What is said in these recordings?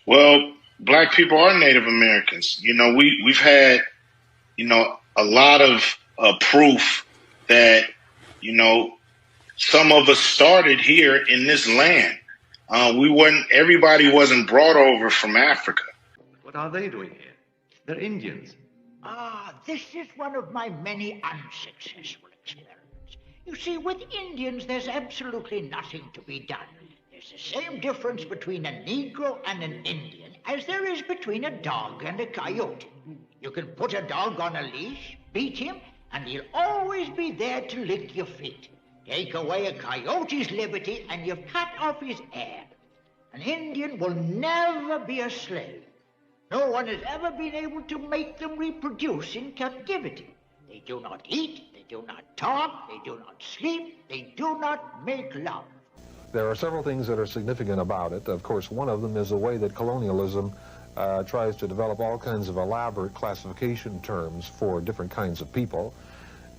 Well, black people are Native Americans. We've had a lot of proof that you know some of us started here in this land. Everybody wasn't brought over from Africa. What are they doing here? They're Indians. This is one of my many unsuccessful experiments. You see, with Indians, there's absolutely nothing to be done. There's the same difference between a Negro and an Indian as there is between a dog and a coyote. You can put a dog on a leash, beat him, and he'll always be there to lick your feet. Take away a coyote's liberty, and you've cut off his heir. An Indian will never be a slave. No one has ever been able to make them reproduce in captivity. They do not eat, they do not talk, they do not sleep, they do not make love. There are several things that are significant about it. Of course, one of them is the way that colonialism tries to develop all kinds of elaborate classification terms for different kinds of people,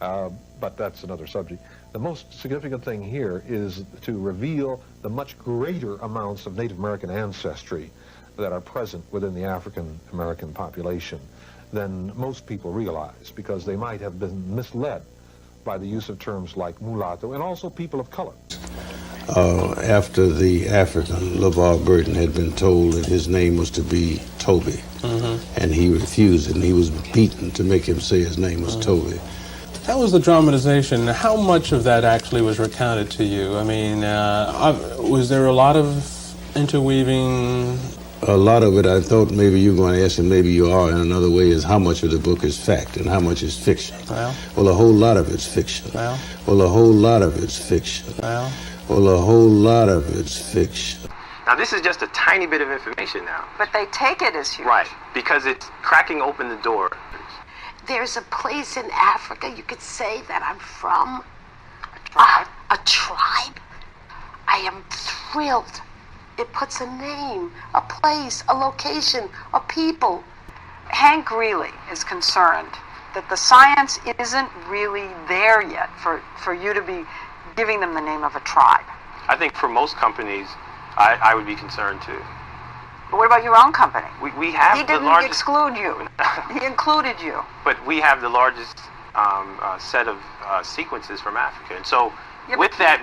but that's another subject. The most significant thing here is to reveal the much greater amounts of Native American ancestry that are present within the African American population than most people realize, because they might have been misled by the use of terms like mulatto and also people of color. After the African, LeVar Burton, had been told that his name was to be Toby, and he refused it, and he was beaten to make him say his name was Toby. That was the dramatization. How much of that actually was recounted to you? I mean, was there a lot of interweaving? A lot of it, I thought maybe you were going to ask, and maybe you are in another way, is how much of the book is fact and how much is fiction. Well, a whole lot of it's fiction. Well, a whole lot of it's fiction. Well, a whole lot of it's fiction. Now, this is just a tiny bit of information now. But they take it as huge. Right, because it's cracking open the door. There's a place in Africa you could say that I'm from. A tribe? I am thrilled. It puts a name, a place, a location, a people. Hank really is concerned that the science isn't really there yet for you to be giving them the name of a tribe. I think for most companies, I would be concerned too. But what about your own company? We have he the didn't largest... exclude you. He included you. But we have the largest set of sequences from Africa. And so with that,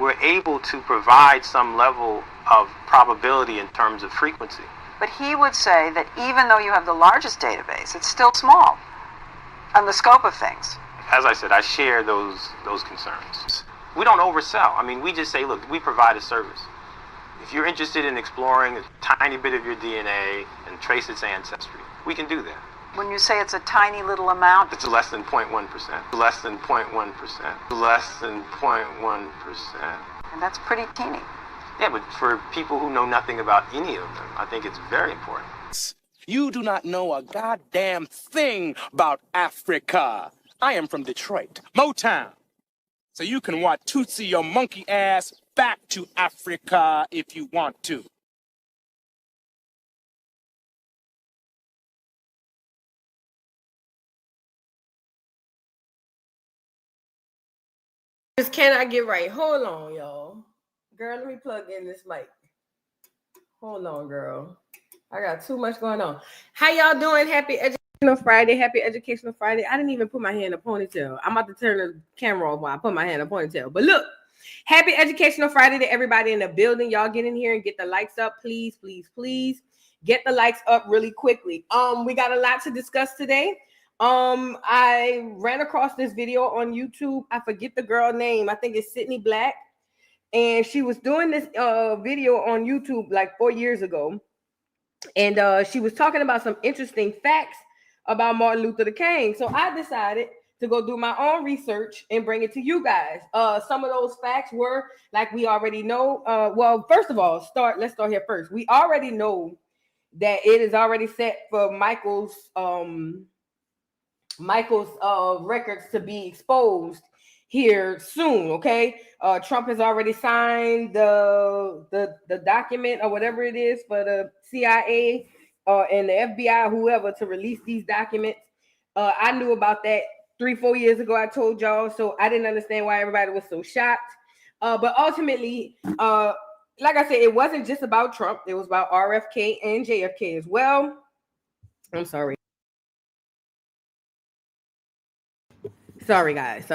we're able to provide some level of probability in terms of frequency. But he would say that even though you have the largest database, it's still small on the scope of things. As I said, I share those concerns. We don't oversell. I mean, we just say, look, we provide a service. If you're interested in exploring a tiny bit of your DNA and trace its ancestry, we can do that. When you say it's a tiny little amount, it's less than 0.1%. Less than 0.1%. Less than 0.1%. And that's pretty teeny. Yeah, but for people who know nothing about any of them, I think it's very important. You do not know a goddamn thing about Africa. I am from Detroit, Motown. So you can want Tootsie your monkey ass back to Africa if you want to. Just cannot get right. Hold on, y'all. Girl, let me plug in this mic. Hold on, girl. I got too much going on. How y'all doing? Happy Educational Friday. Happy Educational Friday. I didn't even put my hand in a ponytail. I'm about to turn the camera off while I put my hand in a ponytail. But look, happy Educational Friday to everybody in the building. Y'all get in here and get the likes up. Please, please, please. Get the likes up really quickly. We got a lot to discuss today. I ran across this video on YouTube. I forget the girl name. I think it's Sydney Black. And she was doing this video on YouTube like 4 years ago. And she was talking about some interesting facts about Martin Luther King. So I decided to go do my own research and bring it to you guys. Some of those facts were, like we already know. Well, first of all, let's start here first. We already know that it is already set for Michael's records to be exposed here soon. Okay, Trump has already signed the document or whatever it is for the CIA and the FBI, whoever, to release these documents. I knew about that 3-4 years ago. I told y'all, so I didn't understand why everybody was so shocked. But ultimately, like I said, it wasn't just about Trump. It was about RFK and JFK as well. I'm sorry. Sorry guys.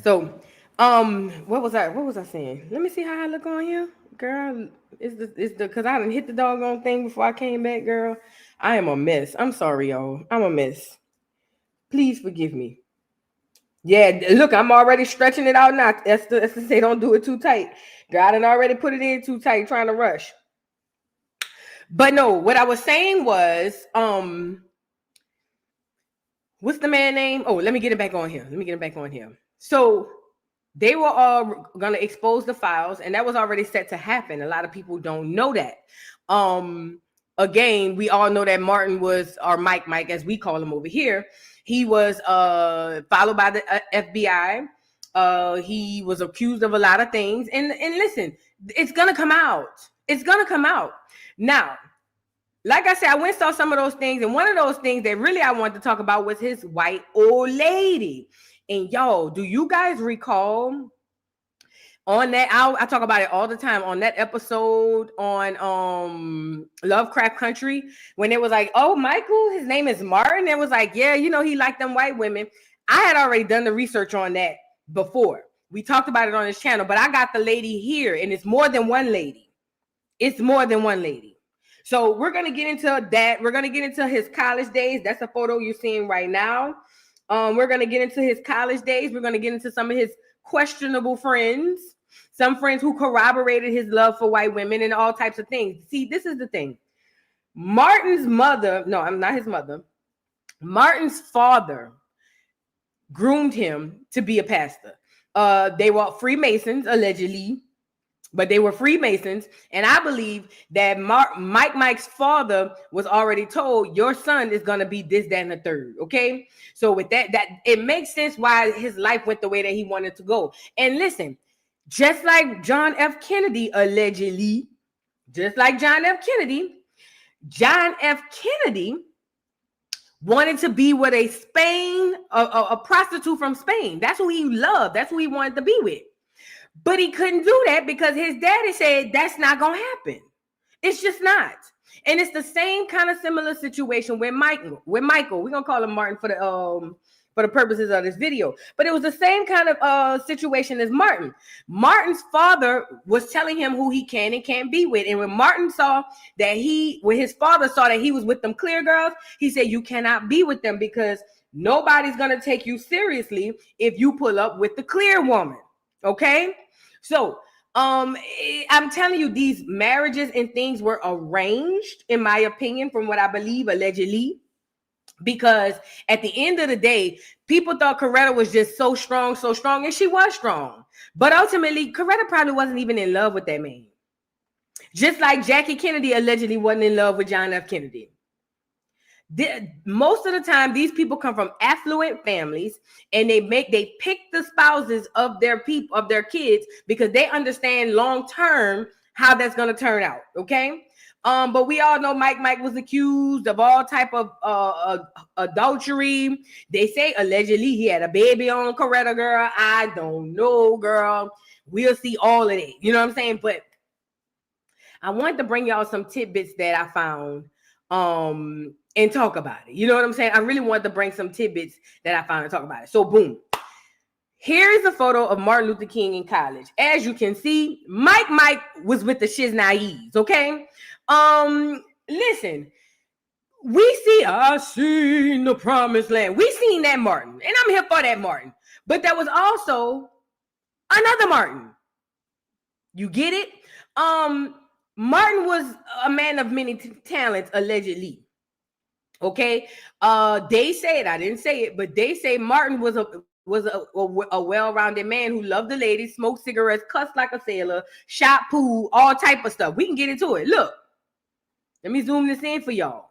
So, what was I saying? Let me see how I look on here, girl. It's the because I didn't hit the doggone thing before I came back, girl. I am a mess. I'm sorry, y'all. I'm a mess. Please forgive me. Yeah, look, I'm already stretching it out now. That's to say, don't do it too tight. Girl, I done already put it in too tight, trying to rush. But no, what I was saying was, what's the man name? Oh, let me get it back on here. So they were all gonna expose the files, and that was already set to happen. A lot of people don't know that. Again, we all know that Martin was, or Mike, as we call him over here. He was followed by the FBI. He was accused of a lot of things, and listen, it's gonna come out. Now. Like I said, I went and saw some of those things, and one of those things that really I wanted to talk about was his white old lady. And y'all, do you guys recall on that? I talk about it all the time on that episode on Lovecraft Country, when it was like, oh, Michael, his name is Martin. It was like, yeah, you know, he liked them white women. I had already done the research on that before. We talked about it on this channel, but I got the lady here, and it's more than one lady. So we're going to get into that. We're going to get into his college days. That's a photo you're seeing right now. We're going to get into his college days. We're going to get into some of his questionable friends, some friends who corroborated his love for white women and all types of things. See, this is the thing. Martin's mother, no, I'm not his mother. Martin's father groomed him to be a pastor. They were Freemasons, allegedly. But they were Freemasons, and I believe that Mike's father was already told, your son is going to be this, that, and the third, okay? So with that it makes sense why his life went the way that he wanted to go. And listen, just like John F. Kennedy, allegedly, John F. Kennedy wanted to be with a prostitute from Spain. That's who he loved. That's who he wanted to be with. But he couldn't do that because his daddy said that's not going to happen. It's just not. And it's the same kind of similar situation with Michael. We're going to call him Martin for the purposes of this video. But it was the same kind of situation as Martin. Martin's father was telling him who he can and can't be with. And when Martin saw that when his father saw that he was with them clear girls, he said, you cannot be with them because nobody's going to take you seriously if you pull up with the clear woman. Okay? So, I'm telling you, these marriages and things were arranged, in my opinion, from what I believe, allegedly, because at the end of the day, people thought Coretta was just so strong, and she was strong. But ultimately, Coretta probably wasn't even in love with that man. Just like Jackie Kennedy allegedly wasn't in love with John F. Kennedy. Most of the time, these people come from affluent families, and they pick the spouses of their kids because they understand long term how that's going to turn out. Okay, but we all know Mike was accused of all type of adultery. They say allegedly he had a baby on Coretta, girl. I don't know, girl. We'll see all of it. You know what I'm saying? But I wanted to bring y'all some tidbits that I found. And talk about it. You know what I'm saying? I really wanted to bring some tidbits that I found and talk about it. So boom. Here is a photo of Martin Luther King in college. As you can see, Mike was with the shiz naives, okay? Listen, I seen the promised land. We seen that Martin, and I'm here for that Martin. But there was also another Martin. You get it? Martin was a man of many talents, allegedly. Okay, they said, I didn't say it, but they say Martin was a well-rounded man who loved the ladies, smoked cigarettes, cussed like a sailor, shot pool, all type of stuff. We can get into it. Look, let me zoom this in for y'all.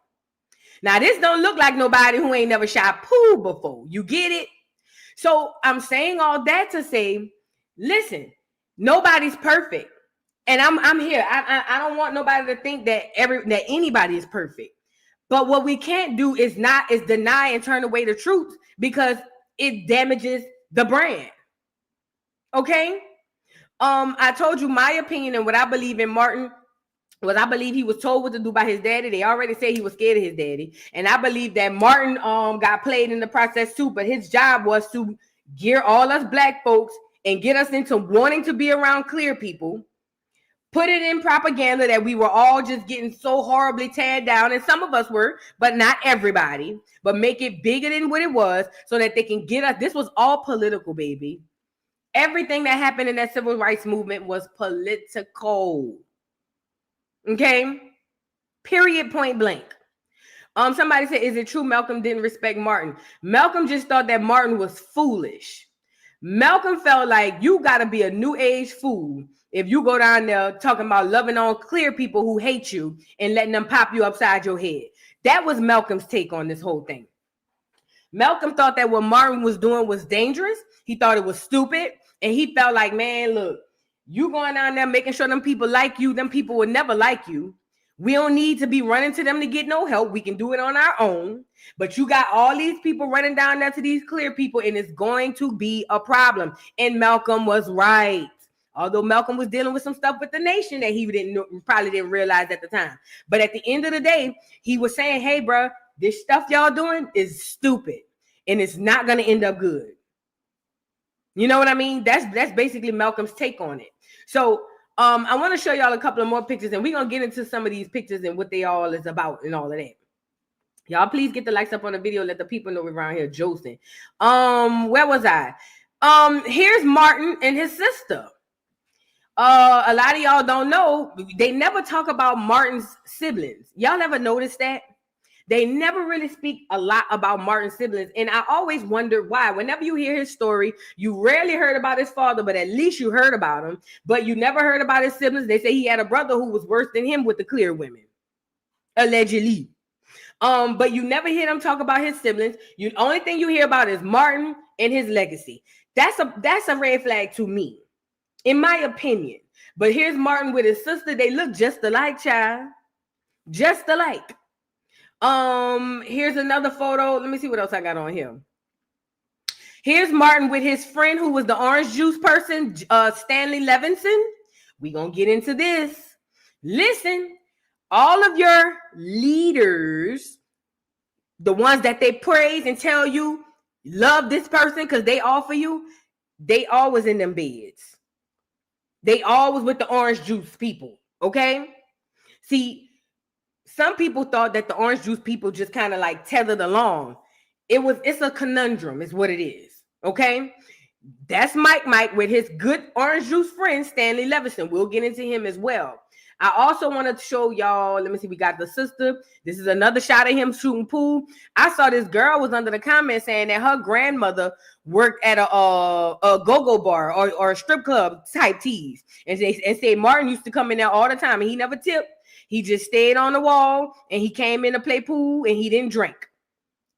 Now, this don't look like nobody who ain't never shot pool before. You get it? So I'm saying all that to say, listen, nobody's perfect, and I'm here. I don't want nobody to think that anybody is perfect. But what we can't do is deny and turn away the truth because it damages the brand. Okay? I told you my opinion and what I believe in Martin. Was I believe he was told what to do by his daddy. They already said he was scared of his daddy. And I believe that Martin got played in the process too, but his job was to gear all us black folks and get us into wanting to be around clear people, put it in propaganda that we were all just getting so horribly teared down, and some of us were, but not everybody, but make it bigger than what it was so that they can get us. This was all political, baby. Everything that happened in that civil rights movement was political. Okay, period, point blank. Somebody said, is it true Malcolm didn't respect Martin? Malcolm just thought that Martin was foolish. Malcolm felt like you got to be a new age fool if you go down there talking about loving on clear people who hate you and letting them pop you upside your head. That was Malcolm's take on this whole thing. Malcolm thought that what Martin was doing was dangerous. He thought it was stupid. And he felt like, man, look, you going down there making sure them people like you, them people will never like you. We don't need to be running to them to get no help. We can do it on our own. But you got all these people running down there to these clear people, and it's going to be a problem. And Malcolm was right. Although Malcolm was dealing with some stuff with the nation that he probably didn't realize at the time. But at the end of the day, he was saying, hey, bro, this stuff y'all doing is stupid. And it's not going to end up good. You know what I mean? That's basically Malcolm's take on it. So I want to show y'all a couple of more pictures, and we're going to get into some of these pictures and what they all is about and all of that. Y'all please get the likes up on the video. Let the people know we're around here joking. Where was I? Here's Martin and his sister. A lot of y'all don't know, they never talk about Martin's siblings. Y'all ever noticed that? They never really speak a lot about Martin's siblings. And I always wonder why. Whenever you hear his story, you rarely heard about his father, but at least you heard about him. But you never heard about his siblings. They say he had a brother who was worse than him with the clear women, allegedly. But you never hear them talk about his siblings. The only thing you hear about is Martin and his legacy. That's a red flag to me, in my opinion. But here's Martin with his sister. They look just alike, child. Just alike. Here's another photo. Let me see what else I got on here. Here's Martin with his friend who was the orange juice person, Stanley Levison. We're going to get into this. Listen, all of your leaders, the ones that they praise and tell you, love this person because they offer you, they always in them beds. They always with the orange juice people, okay? See, some people thought that the orange juice people just kind of like tethered along. It's a conundrum, is what it is. Okay. That's Mike with his good orange juice friend, Stanley Levison. We'll get into him as well. I also want to show y'all, let me see, we got the sister. This is another shot of him shooting pool. I saw this girl was under the comment saying that her grandmother worked at a go-go bar or a strip club type tease. And say Martin used to come in there all the time and he never tipped. He just stayed on the wall and he came in to play pool and he didn't drink,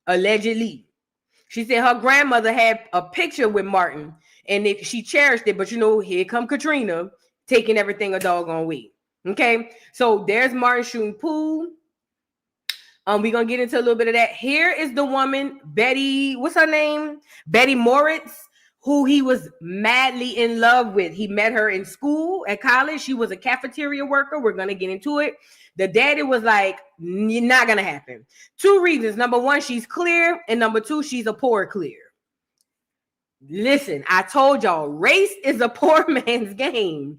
allegedly. She said her grandmother had a picture with Martin and she cherished it. But, you know, here come Katrina taking everything a doggone way. Okay, so there's Martin shooting pool. We're going to get into a little bit of that. Here is the woman, Betty, what's her name? Betty Moritz, who he was madly in love with. He met her in school, at college. She was a cafeteria worker. We're going to get into it. The daddy was like, not going to happen. 2 reasons. Number 1, she's clear. And number 2, she's a poor clear. Listen, I told y'all, race is a poor man's game.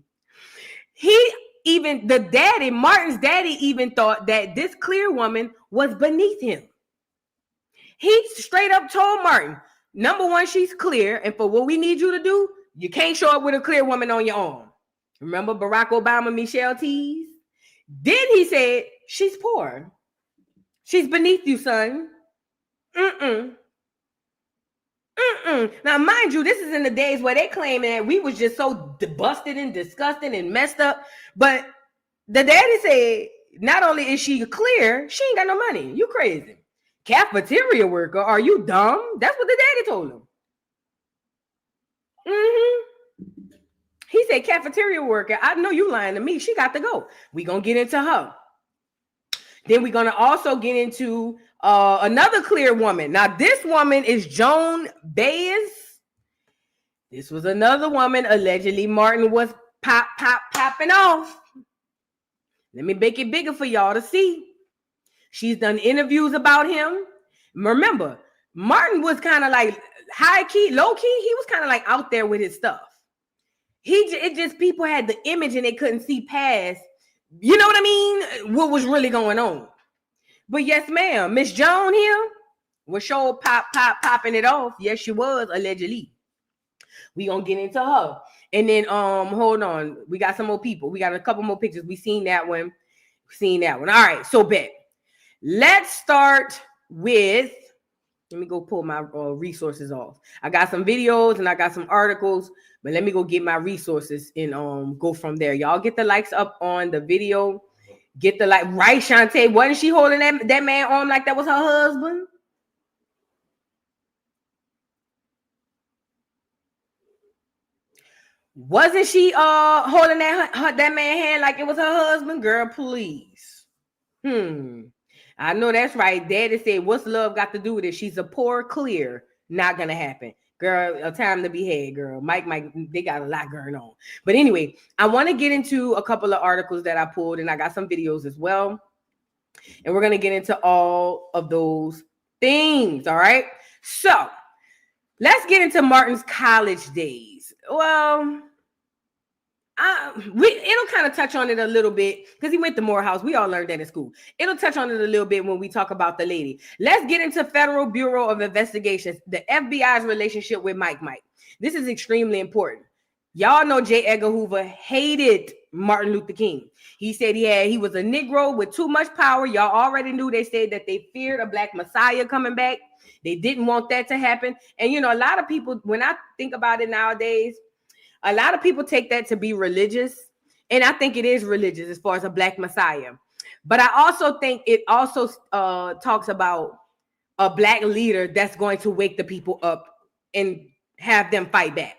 Martin's daddy even thought that this clear woman was beneath him. He straight up told Martin, number 1, she's clear. And for what we need you to do, you can't show up with a clear woman on your arm. Remember Barack Obama, Michelle teased? Then he said, she's poor. She's beneath you, son. Now, mind you, this is in the days where they claim that we was just so busted and disgusting and messed up. But the daddy said, not only is she clear, she ain't got no money. You crazy. Cafeteria worker, are you dumb? That's what the daddy told him. He said, cafeteria worker, I know you lying to me. She got to go. We're going to get into her. Then we're going to also get into another clear woman. Now, this woman is Joan Baez. This was another woman. Allegedly, Martin was popping off. Let me make it bigger for y'all to see. She's done interviews about him. Remember, Martin was kind of like high key, low key. He was kind of like out there with his stuff. It just people had the image and they couldn't see past. You know what I mean? What was really going on? But yes, ma'am, Miss Joan here was sure popping it off. Yes, she was allegedly. We gonna get into her, and then hold on. We got some more people. We got a couple more pictures. We seen that one. All right, so bet. Let's start with. Let me go pull my resources off. I got some videos and I got some articles, but let me go get my resources and go from there. Y'all get the likes up on the video. Get the like, right, Shantae? Wasn't she holding that man arm like that was her husband? Wasn't she holding that man hand like it was her husband? Girl, please. I know that's right. Daddy said, what's love got to do with it? She's a poor clear. Not gonna happen. Girl, a time to be had, girl. Mike, they got a lot going on. But anyway, I want to get into a couple of articles that I pulled, and I got some videos as well. And we're gonna get into all of those things. All right. So let's get into Martin's college days. Well, it'll kind of touch on it a little bit because he went to Morehouse. We all learned that in school. It'll touch on it a little bit when we talk about the lady. Let's get into Federal Bureau of Investigations, the FBI's relationship with Mike. This is extremely important. Y'all know J. Edgar Hoover hated Martin Luther King. He said he was a Negro with too much power. Y'all already knew they said that they feared a black messiah coming back. They didn't want that to happen. And, you know, a lot of people, when I think about it nowadays, a lot of people take that to be religious, and I think it is religious as far as a black messiah. But I also think it also talks about a black leader that's going to wake the people up and have them fight back.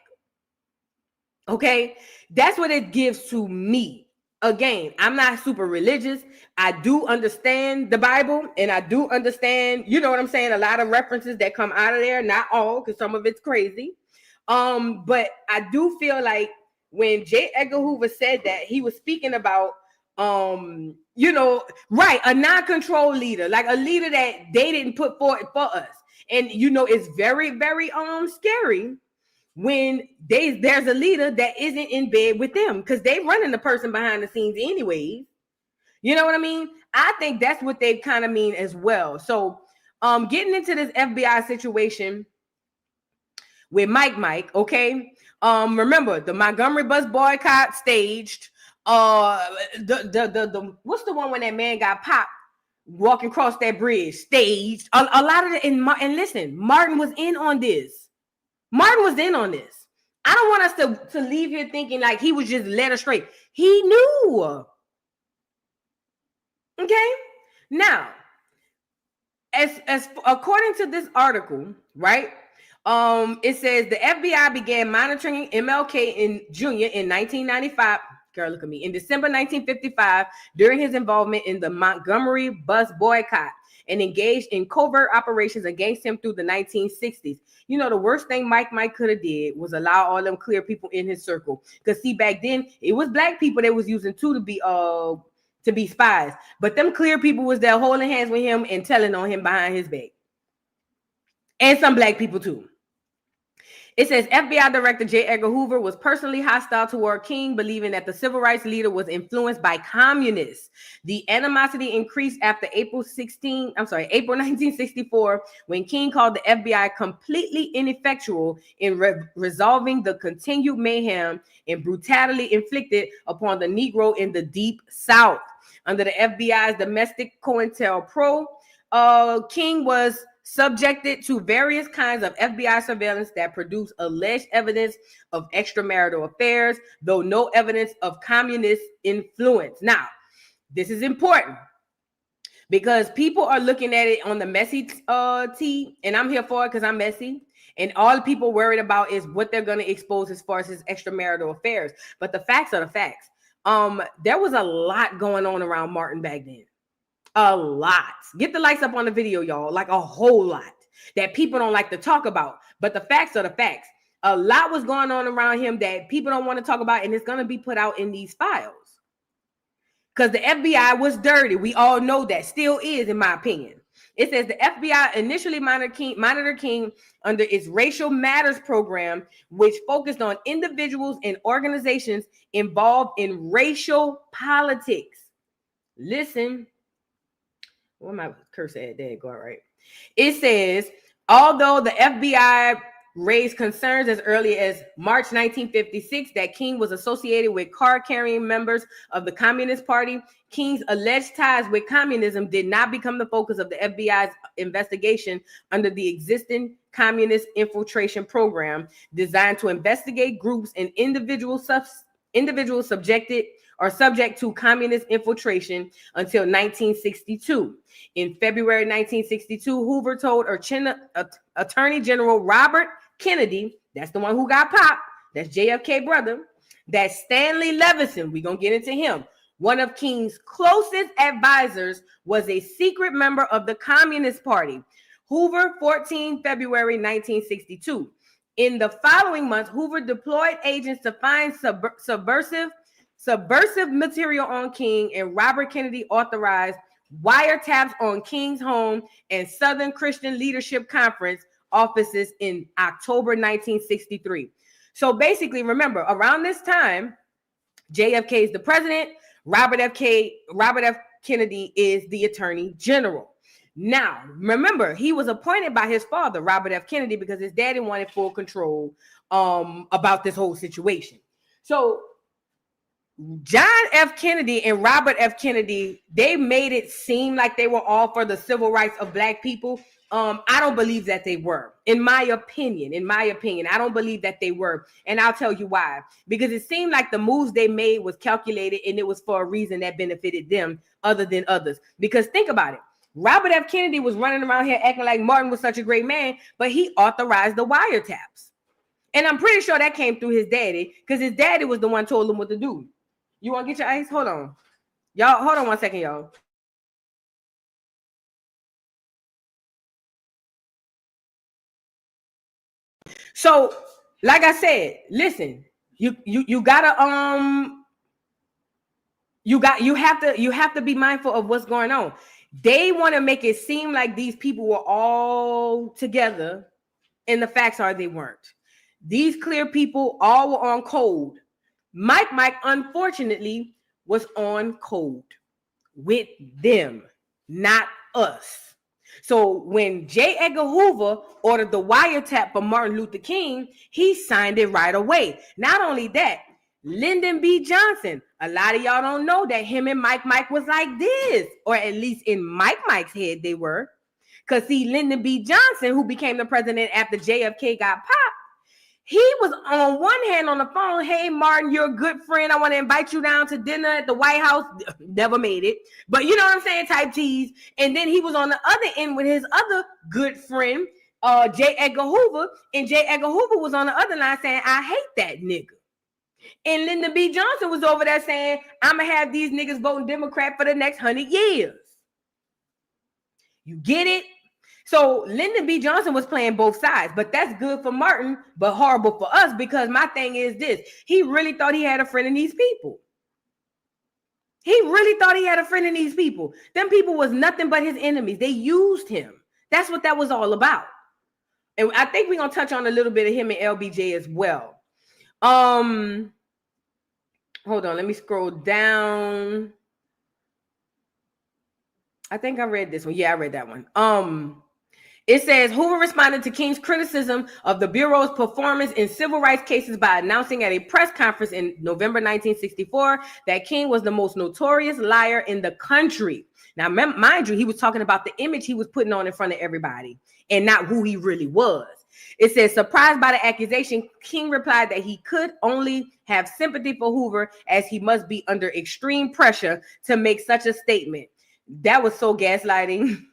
Okay? That's what it gives to me. Again, I'm not super religious. I do understand the Bible, and I do understand, you know what I'm saying, a lot of references that come out of there. Not all, because some of it's crazy. But I do feel like when J. Edgar Hoover said that, he was speaking about, you know, right, a non-control leader, like a leader that they didn't put forward for us. And, you know, it's very, very scary when there's a leader that isn't in bed with them because they running the person behind the scenes anyways. You know what I mean? I think that's what they kind of mean as well. So getting into this FBI situation with Mike, okay? Remember the Montgomery bus boycott staged. The what's the one when that man got popped walking across that bridge? Staged. A lot of it. And listen, Martin was in on this. I don't want us to leave here thinking like he was just led astray. He knew. Okay. Now, as according to this article, right? It says the FBI began monitoring MLK Jr. in 1995. Girl, look at me. In December 1955, during his involvement in the Montgomery bus boycott, and engaged in covert operations against him through the 1960s. You know, the worst thing Mike could have did was allow all them clear people in his circle. Because see, back then it was black people they was using too to be spies. But them clear people was there holding hands with him and telling on him behind his back. And some black people too. It says FBI Director J. Edgar Hoover was personally hostile toward King, believing that the civil rights leader was influenced by communists. The animosity increased after April 1964, when King called the FBI completely ineffectual in resolving the continued mayhem and brutality inflicted upon the Negro in the Deep South. Under the FBI's domestic COINTELPRO, King was subjected to various kinds of FBI surveillance that produced alleged evidence of extramarital affairs, though no evidence of communist influence. Now, this is important because people are looking at it on the messy T, and I'm here for it because I'm messy. And all the people worried about is what they're going to expose as far as his extramarital affairs. But the facts are the facts. There was a lot going on around Martin back then. A lot. Get the likes up on the video, y'all. Like a whole lot that people don't like to talk about. But the facts are the facts. A lot was going on around him that people don't want to talk about, and it's going to be put out in these files. Because the FBI was dirty. We all know that. Still is, in my opinion. It says the FBI initially monitored King under its Racial Matters program, which focused on individuals and organizations involved in racial politics. Listen. What my cursor at? There you go. All right. It says, although the FBI raised concerns as early as March 1956 that King was associated with card-carrying members of the Communist Party, King's alleged ties with communism did not become the focus of the FBI's investigation under the existing communist infiltration program designed to investigate groups and individuals subject to communist infiltration until 1962. In February 1962, Hoover told Attorney General Robert Kennedy, that's the one who got popped, that's JFK brother, that Stanley Levison, we're going to get into him, one of King's closest advisors, was a secret member of the Communist Party. Hoover, 14 February 1962. In the following months, Hoover deployed agents to find subversive material on King, and Robert Kennedy authorized wiretaps on King's home and Southern Christian Leadership Conference offices in October 1963. So basically, remember, around this time, JFK is the president, Robert F. Kennedy is the Attorney General. Now, remember, he was appointed by his father, Robert F. Kennedy, because his daddy wanted full control about this whole situation. So John F. Kennedy and Robert F. Kennedy, they made it seem like they were all for the civil rights of Black people. I don't believe that they were. In my opinion, I don't believe that they were. And I'll tell you why. Because it seemed like the moves they made was calculated, and it was for a reason that benefited them other than others. Because think about it. Robert F. Kennedy was running around here acting like Martin was such a great man, but he authorized the wiretaps. And I'm pretty sure that came through his daddy, because his daddy was the one told him what to do. You want to get your ice? Hold on. Y'all, hold on one second, y'all. So, like I said, listen, you gotta you have to be mindful of what's going on. They want to make it seem like these people were all together, and the facts are they weren't. These clear people all were on code. Mike, unfortunately, was on code with them, not us. So when J. Edgar Hoover ordered the wiretap for Martin Luther King, he signed it right away. Not only that, Lyndon B. Johnson, a lot of y'all don't know that him and Mike was like this, or at least in Mike's head they were. Because see, Lyndon B. Johnson, who became the president after JFK got popped, he was on one hand on the phone, hey, Martin, you're a good friend. I want to invite you down to dinner at the White House. Never made it. But you know what I'm saying? Type tease. And then he was on the other end with his other good friend, J. Edgar Hoover. And J. Edgar Hoover was on the other line saying, I hate that nigga. And Lyndon B. Johnson was over there saying, I'm going to have these niggas voting Democrat for the next 100 years. You get it? So Lyndon B. Johnson was playing both sides, but that's good for Martin, but horrible for us, because my thing is this. He really thought he had a friend in these people. Them people was nothing but his enemies. They used him. That's what that was all about. And I think we're going to touch on a little bit of him and LBJ as well. Hold on. Let me scroll down. I think I read this one. Yeah, I read that one. It says Hoover responded to King's criticism of the Bureau's performance in civil rights cases by announcing at a press conference in November 1964 that King was the most notorious liar in the country. Now, mind you, he was talking about the image he was putting on in front of everybody and not who he really was. It says, surprised by the accusation, King replied that he could only have sympathy for Hoover as he must be under extreme pressure to make such a statement. That was so gaslighting.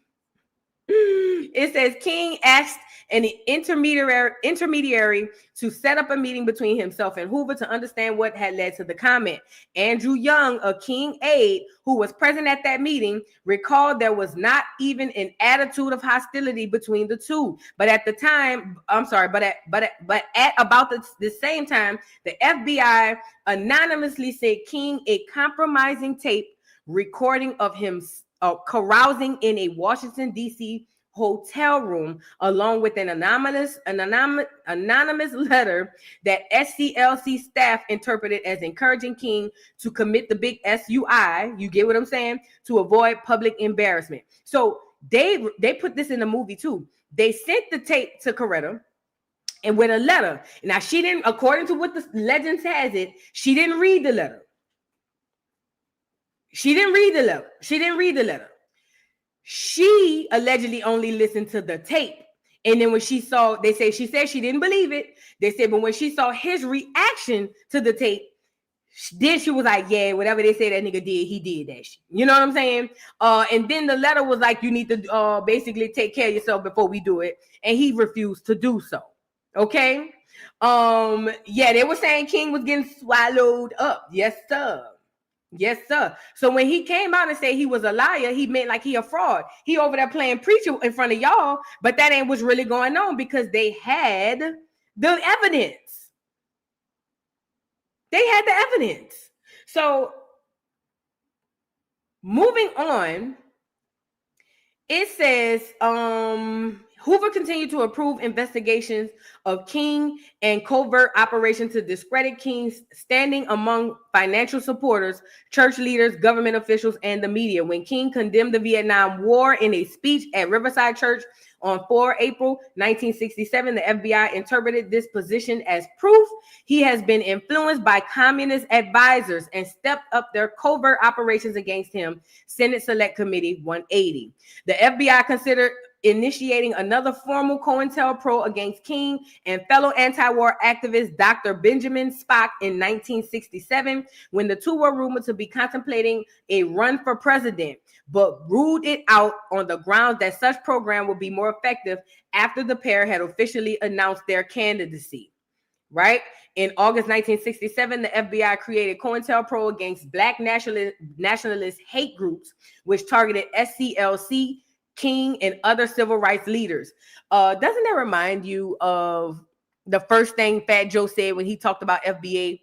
It says King asked an intermediary to set up a meeting between himself and Hoover to understand what had led to the comment. Andrew Young, a King aide who was present at that meeting, recalled there was not even an attitude of hostility between the two. But at the time, I'm sorry, but at about the same time, the FBI anonymously sent King a compromising tape recording of him carousing in a Washington, D.C. hotel room, along with an anonymous letter that SCLC staff interpreted as encouraging King to commit the big SUI. You get what I'm saying? To avoid public embarrassment. So they put this in the movie too. They sent the tape to Coretta and with a letter. Now she didn't, according to what the legend has it, she didn't read the letter. She didn't read the letter. She allegedly only listened to the tape. And then when she saw, she said she didn't believe it. They said, but when she saw his reaction to the tape, then she was like, yeah, whatever they say that nigga did, he did that shit. You know what I'm saying? And then the letter was like, you need to basically take care of yourself before we do it. And he refused to do so. Okay? Yeah, they were saying King was getting swallowed up. Yes, sir. Yes, sir. So when he came out and said he was a liar, he meant like he a fraud. He over there playing preacher in front of y'all, but that ain't what's really going on because they had the evidence. They had the evidence. So moving on, it says Hoover continued to approve investigations of King and covert operations to discredit King's standing among financial supporters, church leaders, government officials, and the media. When King condemned the Vietnam War in a speech at Riverside Church on 4 April 1967, the FBI interpreted this position as proof he has been influenced by communist advisors and stepped up their covert operations against him. Senate Select Committee 180. The FBI considered initiating another formal COINTELPRO against King and fellow anti-war activist Dr. Benjamin Spock in 1967, when the two were rumored to be contemplating a run for president, but ruled it out on the grounds that such program would be more effective after the pair had officially announced their candidacy. Right? In August 1967, the FBI created COINTELPRO against Black nationalist hate groups, which targeted SCLC, King, and other civil rights leaders. Doesn't that remind you of the first thing Fat Joe said when he talked about FBA?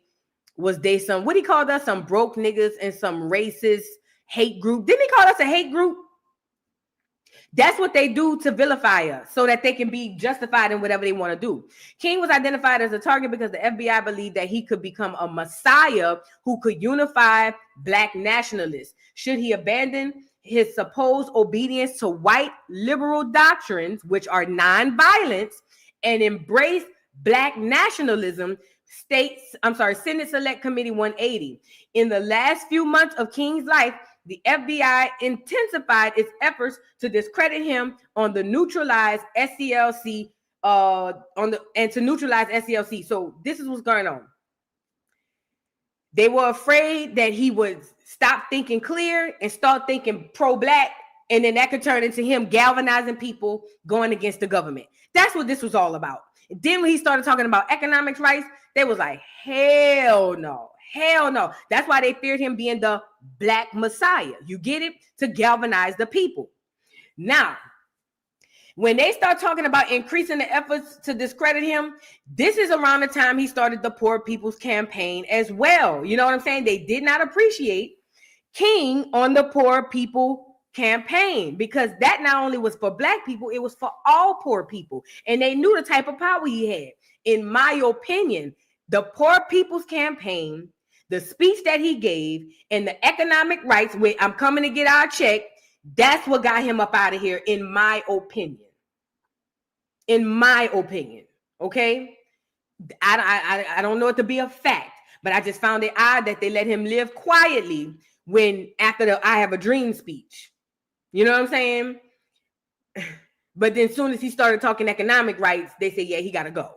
Was they some, what he called us, some broke niggas and some racist hate group? Didn't he call us a hate group? That's what they do to vilify us so that they can be justified in whatever they want to do. King was identified as a target because the FBI believed that he could become a messiah who could unify Black nationalists. Should he abandon his supposed obedience to white liberal doctrines, which are nonviolence, and embrace Black nationalism, Senate Select Committee 180. In the last few months of King's life, the FBI intensified its efforts to discredit him on the neutralized SCLC, to neutralize SCLC. So this is what's going on. They were afraid that he would stop thinking clear and start thinking pro-Black, and then that could turn into him galvanizing people going against the government. That's what this was all about. And then when he started talking about economic rights, they was like, hell no. Hell no. That's why they feared him being the Black Messiah. You get it? To galvanize the people. Now, when they start talking about increasing the efforts to discredit him, this is around the time he started the Poor People's Campaign as well. You know what I'm saying? They did not appreciate King on the Poor People Campaign because that not only was for Black people, it was for all poor people. And they knew the type of power he had. In my opinion, the Poor People's Campaign, the speech that he gave, and the economic rights, where I'm coming to get our check, that's what got him up out of here, in my opinion. In my opinion, okay? I don't know it to be a fact, but I just found it odd that they let him live quietly when after the I Have a Dream speech. You know what I'm saying? But then as soon as he started talking economic rights, they say, yeah, he got to go.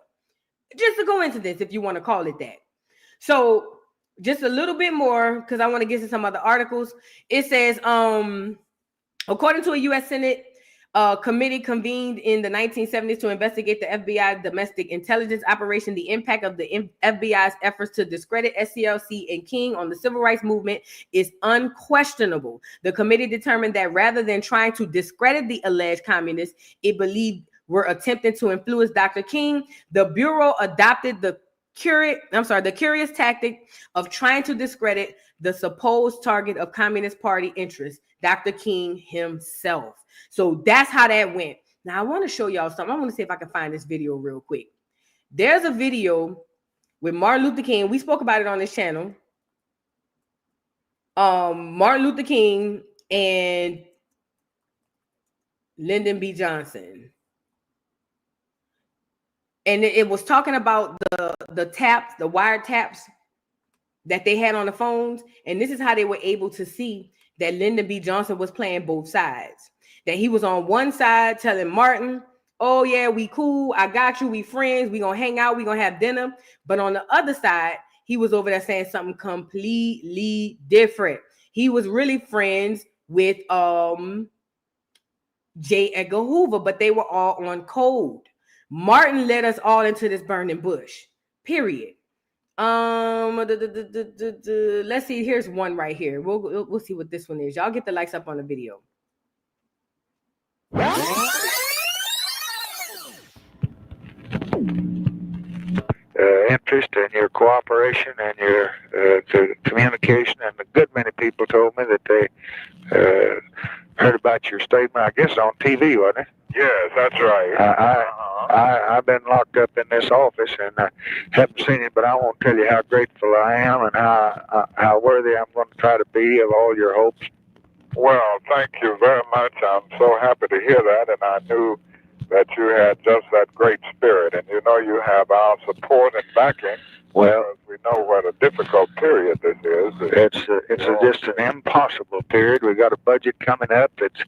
Just to go into this, if you want to call it that. So just a little bit more, because I want to get to some other articles. It says, according to a U.S. Senate committee convened in the 1970s to investigate the FBI domestic intelligence operation. The impact of the FBI's efforts to discredit SCLC and King on the civil rights movement is unquestionable. The committee determined that rather than trying to discredit the alleged communists it believed were attempting to influence Dr. King, the Bureau adopted the curious tactic of trying to discredit the supposed target of Communist Party interests, Dr. King himself. So that's how that went. Now I want to show y'all something. I want to see if I can find this video real quick. There's a video with Martin Luther King. We spoke about it on this channel. Martin Luther King and Lyndon B. Johnson. And it was talking about the taps, the wire taps that they had on the phones. And this is how they were able to see that Lyndon B. Johnson was playing both sides. That he was on one side telling Martin, oh yeah, we cool, I got you, we friends, we gonna hang out, we gonna have dinner. But on the other side, he was over there saying something completely different. He was really friends with J. Edgar Hoover, but they were all on code. Martin led us all into this burning bush, period. Let's see, here's one right here. We'll see what this one is. Y'all get the likes up on the video. Interest and your cooperation and your communication, and a good many people told me that they heard about your statement, I guess on TV, wasn't it? Yes, that's right. I've been locked up in this office and I haven't seen it, but I won't tell you how grateful I am and how worthy I'm going to try to be of all your hopes. Well, thank you very much. I'm so happy to hear that, and I knew that you had just that great spirit, and you know you have our support and backing. Well, we know what a difficult period this is. It's just an impossible period. We got a budget coming up that's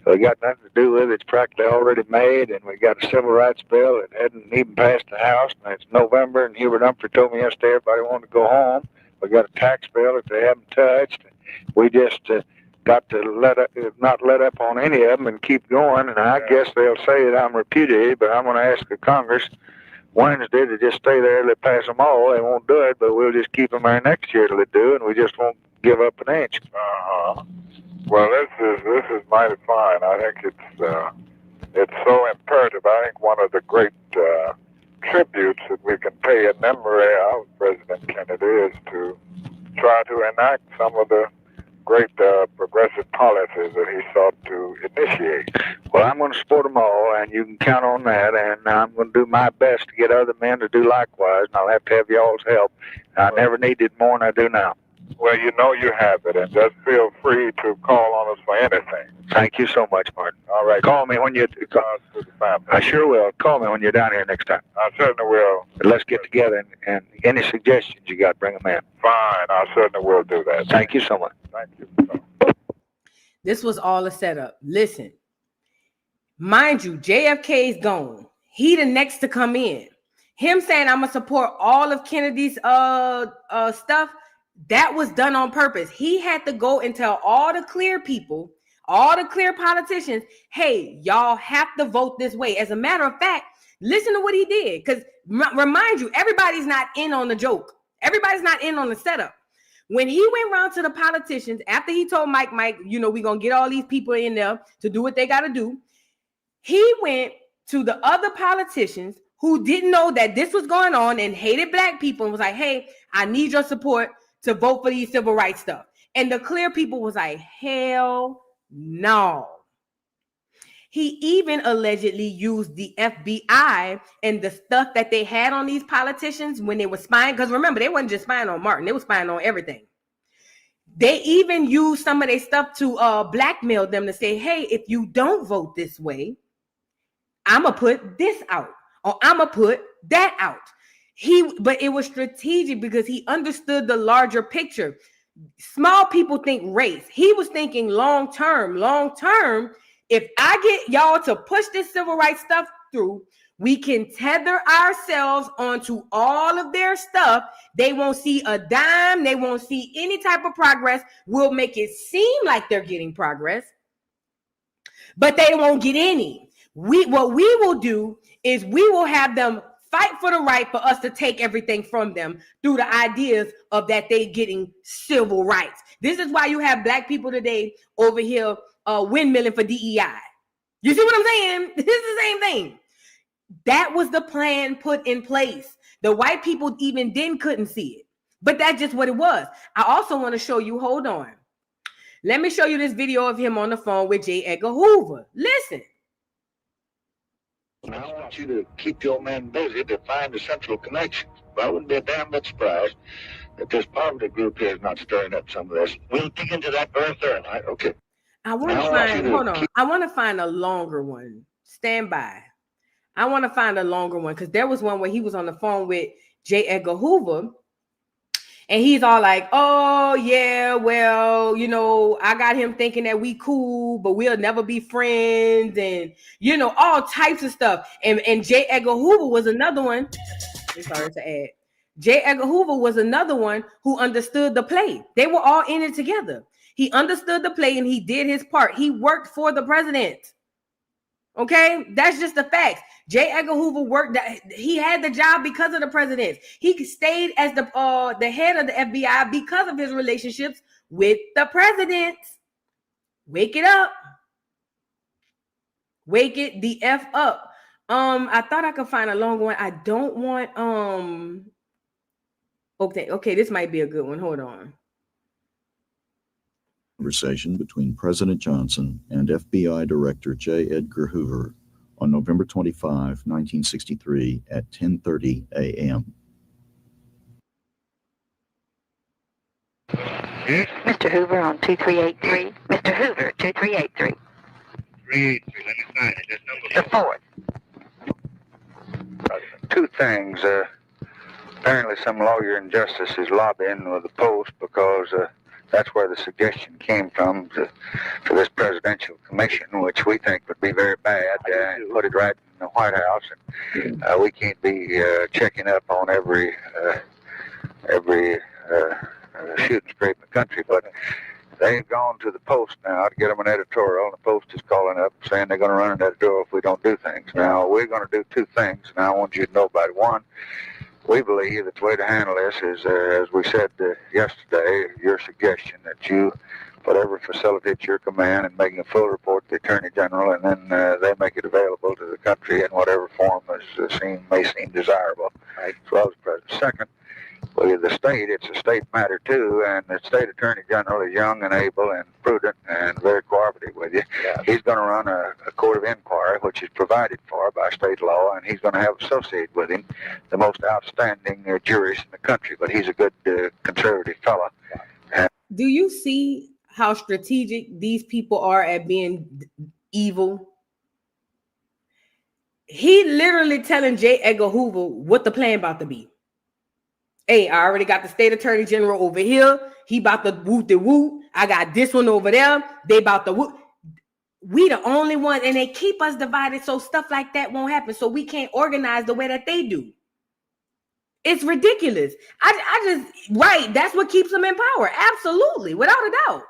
got nothing to do with it. It's practically already made, and we got a civil rights bill that hadn't even passed the House, and it's November, and Hubert Humphrey told me yesterday everybody wanted to go home. We got a tax bill that they haven't touched. We just got to not let up on any of them and keep going, and I guess they'll say that I'm repudiated, but I'm going to ask the Congress Wednesday to just stay there till they pass them all. They won't do it, but we'll just keep them there next year till they do, and we just won't give up an inch. Well, this is mighty fine. I think it's so imperative. I think one of the great tributes that we can pay in memory of President Kennedy is to try to enact some of the great progressive policies that he sought to initiate. Well, I'm going to support them all, and you can count on that, and I'm going to do my best to get other men to do likewise, and I'll have to have y'all's help. I never needed more than I do now. Well, you know you have it, and just feel free to call on us for anything. Thank you so much, Martin. All right. Call me when you... I sure will. Call me when you're down here next time. I certainly will. Let's get together, and any suggestions you got, bring them in. Fine. I certainly will do that. Thank you so much. Thank you. This was all a setup. Listen, mind you, JFK is gone. He the next to come in. Him saying I'm gonna support all of Kennedy's stuff, that was done on purpose. He had to go and tell all the clear people, all the clear politicians, hey, y'all have to vote this way. As a matter of fact, listen to what he did. Because remind you, everybody's not in on the joke. Everybody's not in on the setup. When he went around to the politicians, after he told Mike, you know, we're going to get all these people in there to do what they got to do. He went to the other politicians who didn't know that this was going on and hated black people and was like, hey, I need your support to vote for these civil rights stuff. And the clear people was like, hell no. He even allegedly used the FBI and the stuff that they had on these politicians when they were spying. Because remember, they weren't just spying on Martin. They were spying on everything. They even used some of their stuff to blackmail them to say, hey, if you don't vote this way, I'm going to put this out. Or I'm going to put that out. But it was strategic because he understood the larger picture. Small people think race. He was thinking long term. If I get y'all to push this civil rights stuff through, we can tether ourselves onto all of their stuff. They won't see a dime. They won't see any type of progress. We'll make it seem like they're getting progress. but they won't get any. What we will do is we will have them fight for the right for us to take everything from them through the ideas of that they getting civil rights. This is why you have black people today over here windmilling for DEI. You see what I'm saying? This is the same thing. That was the plan put in place. The white people even then couldn't see it, but that's just what it was. I also want to show you, hold on. Let me show you this video of him on the phone with J. Edgar Hoover. Listen. And I want you to keep your men busy to find the central connections. But I wouldn't be a damn bit surprised that this poverty group here is not stirring up some of this. We'll dig into that very thoroughly. Okay. I want to find, hold on. I want to find a longer one. Stand by. I want to find a longer one because there was one where he was on the phone with J. Edgar Hoover. And he's all like, oh, yeah, well, you know, I got him thinking that we cool, but we'll never be friends. And, you know, all types of stuff. And J. Edgar Hoover was another one. I'm sorry to add. J. Edgar Hoover was another one who understood the play. They were all in it together. He understood the play and he did his part. He worked for the president. Okay, that's just the facts. J. Edgar Hoover worked. He had the job because of the president. He stayed as the head of the FBI because of his relationships with the president. Wake it up. Wake it the F up. I thought I could find a long one. I don't want Okay, this might be a good one. Hold on. Conversation between President Johnson and FBI Director J. Edgar Hoover on November 25, 1963 at 10:30 a.m. Mr. Hoover on 2383. Mr. Hoover, 2383. 383, let me find it. This number. The fourth. Two things. Apparently some lawyer in justice is lobbying with the Post because that's where the suggestion came from for this presidential commission, which we think would be very bad, and put it right in the White House. And we can't be checking up on every shooting straight in the country, but they've gone to the Post now to get them an editorial, and the Post is calling up saying they're going to run an editorial if we don't do things. Now, we're going to do two things, and I want you to know about it. One, we believe that the way to handle this is, as we said yesterday, your suggestion that you whatever facilitates your command and making a full report to the Attorney General, and then they make it available to the country in whatever form may seem desirable. Right. As well as President. Second, well, the state, it's a state matter too, and the state Attorney General is young and able and prudent and very cooperative with you. Yeah. He's going to run a court of inquiry, which is provided for by state law, and he's going to have associated with him the most outstanding jurists in the country, but he's a good conservative fellow. Do you see how strategic these people are at being evil? He literally telling J. Edgar Hoover what the plan about to be. Hey, I already got the state attorney general over here. He about to whoop the whoop. I got this one over there. They about to whoop. We the only one, and they keep us divided so stuff like that won't happen. So we can't organize the way that they do. It's ridiculous. Right. That's what keeps them in power. Absolutely. Without a doubt.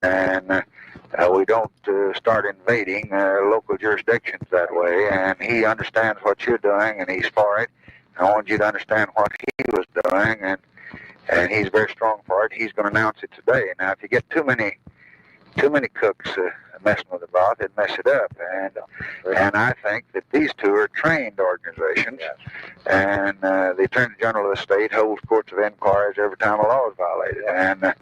And we don't start invading local jurisdictions that way. And he understands what you're doing, and he's for it. I want you to understand what he was doing, and he's very strong for it. He's going to announce it today. Now, if you get too many cooks messing with the broth, it mess it up. And I think that these two are trained organizations, and the Attorney General of the state holds courts of inquiries every time a law is violated, and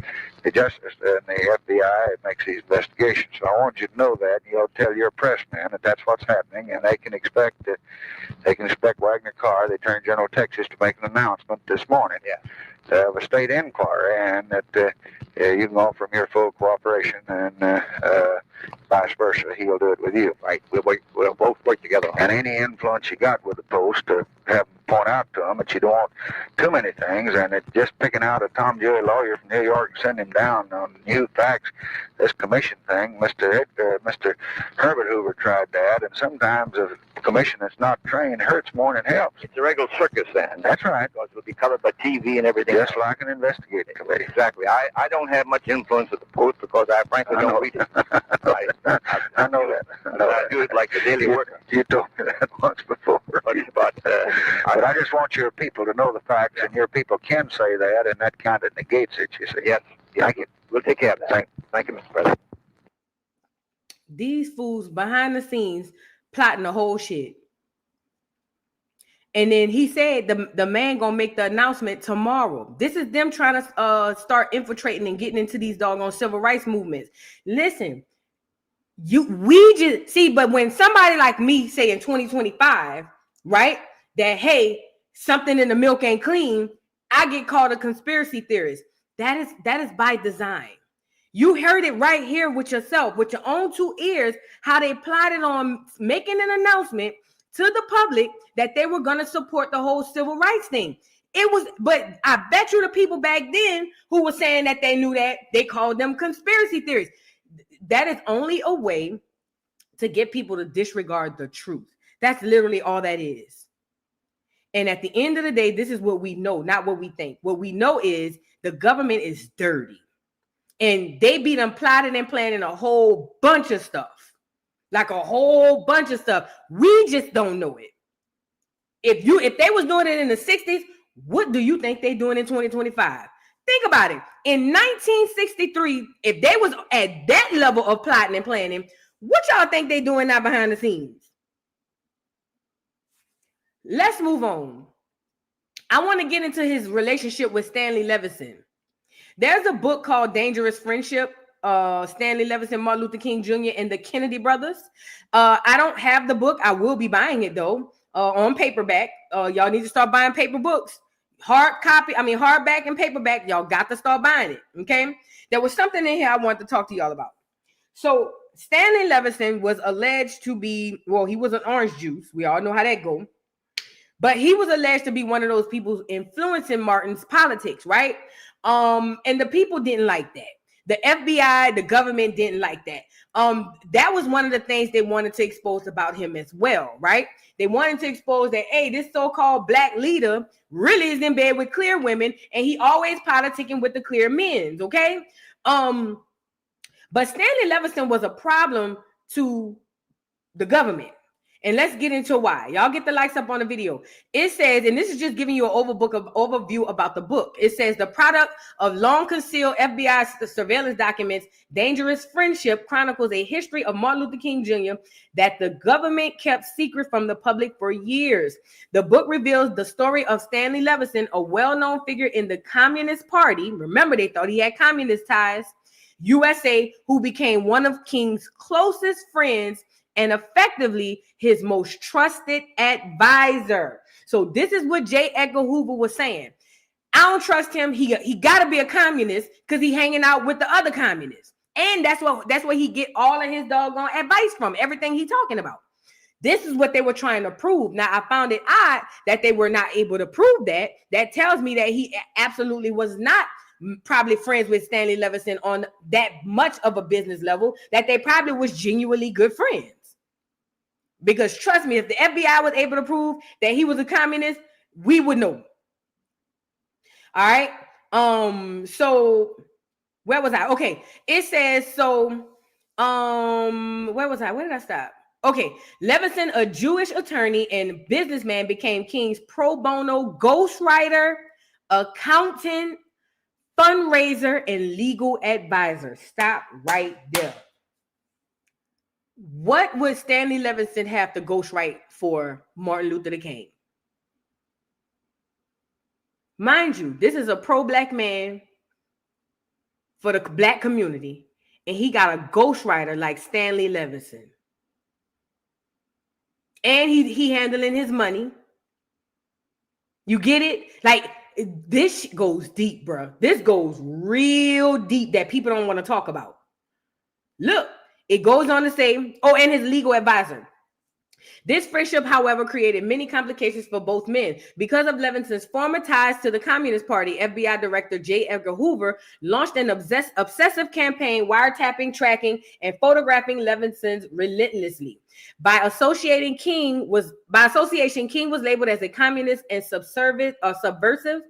the justice and the FBI makes these investigations. So I want you to know that, and you'll tell your press man that that's what's happening, and they can expect Wagner Carr, the Attorney General of Texas, to make an announcement this morning. Of a state inquiry, and that you can offer him your full cooperation, and vice versa. He'll do it with you. Right? We'll both work together. And any influence you got with the Post, to have them point out to them that you don't want too many things, and that just picking out a Tom Jerry lawyer from New York and send him down on new facts. This commission thing, Mr. Herbert Hoover tried that, and sometimes a commission that's not trained hurts more than it helps. It's a regular circus then. That's right. Because it'll be covered by TV and everything. Just like an investigating committee. Exactly. I don't have much influence with the Post because I frankly don't read it. I know that. I do it like the Daily Worker. You told me that once before. But I just want your people to know the facts, and your people can say that, and that kind of negates it, you see. Yes. Thank you. We'll take care of that. Thank you, Mr. President. These fools behind the scenes plotting the whole shit. And then he said the man gonna make the announcement tomorrow. This is them trying to start infiltrating and getting into these doggone civil rights movements. Listen, we just see, but when somebody like me say in 2025, right, that hey, something in the milk ain't clean, I get called a conspiracy theorist. That is by design. You heard it right here with yourself, with your own two ears, how they plotted on making an announcement to the public that they were going to support the whole civil rights thing. It was, but I bet you the people back then who were saying that they knew that, they called them conspiracy theories. That is only a way to get people to disregard the truth. That's literally all that is. And at the end of the day, this is what we know, not what we think. What we know is the government is dirty. And they be done plotting and planning a whole bunch of stuff. Like a whole bunch of stuff. We just don't know it. If they was doing it in the 60s, what do you think they doing in 2025? Think about it. In 1963, if they was at that level of plotting and planning, what y'all think they doing now behind the scenes? Let's move on. I want to get into his relationship with Stanley Levison. There's a book called Dangerous Friendship, Stanley Levison, Martin Luther King Jr., and the Kennedy brothers. I don't have the book. I will be buying it, though, on paperback. Y'all need to start buying paper books. Hardback and paperback. Y'all got to start buying it, okay? There was something in here I wanted to talk to y'all about. So Stanley Levison was alleged to be, well, he was an orange juice. We all know how that goes. But he was alleged to be one of those people influencing Martin's politics, right? And the people didn't like that. The FBI, the government didn't like that. That was one of the things they wanted to expose about him as well, right? They wanted to expose that, hey, this so-called black leader really is in bed with clear women, and he always politicking with the clear men, okay? But Stanley Levison was a problem to the government. And let's get into why. Y'all get the likes up on the video. It says, and this is just giving you an overview about the book. It says the product of long concealed FBI surveillance documents, Dangerous Friendship chronicles a history of Martin Luther King Jr. that the government kept secret from the public for years. The book reveals the story of Stanley Levison, a well-known figure in the Communist Party. Remember, they thought he had communist ties. USA, who became one of King's closest friends and effectively his most trusted advisor. So this is what J. Edgar Hoover was saying. I don't trust him. He got to be a communist because he's hanging out with the other communists. And that's where he get all of his doggone advice from, everything he's talking about. This is what they were trying to prove. Now, I found it odd that they were not able to prove that. That tells me that he absolutely was not probably friends with Stanley Levison on that much of a business level, that they probably was genuinely good friends. Because trust me, if the FBI was able to prove that he was a communist, we would know. All right. So where was I? Okay. It says, so, where was I? Where did I stop? Okay. Levison, a Jewish attorney and businessman, became King's pro bono ghostwriter, accountant, fundraiser, and legal advisor. Stop right there. What would Stanley Levison have to ghostwrite for Martin Luther King? Mind you, this is a pro-black man for the black community, and he got a ghostwriter like Stanley Levison. And he handling his money. You get it? Like, this goes deep, bro. This goes real deep that people don't want to talk about. Look. It goes on to say, oh, and his legal advisor. This friendship, however, created many complications for both men. Because of Levison's former ties to the Communist Party, FBI Director J. Edgar Hoover launched an obsessive campaign wiretapping, tracking, and photographing Levison relentlessly. By association, King was labeled as a communist and subversive,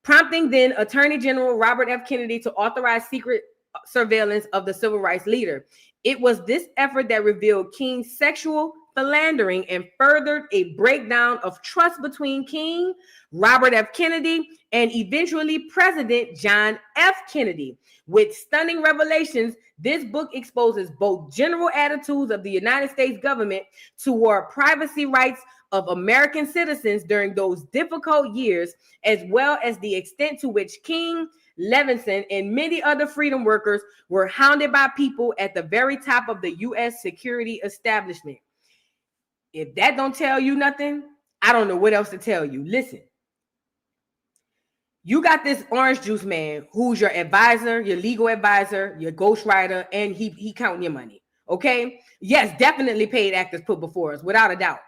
prompting then Attorney General Robert F. Kennedy to authorize secret surveillance of the civil rights leader. It was this effort that revealed King's sexual philandering and furthered a breakdown of trust between King, Robert F. Kennedy, and eventually President John F. Kennedy. With stunning revelations, this book exposes both general attitudes of the United States government toward privacy rights of American citizens during those difficult years, as well as the extent to which King, Levison, and many other freedom workers were hounded by people at the very top of the U.S. security establishment. If that don't tell you nothing, I don't know what else to tell you. Listen, you got this orange juice man who's your advisor, your legal advisor, your ghostwriter, and he counting your money. Okay? Yes, definitely paid actors put before us, without a doubt.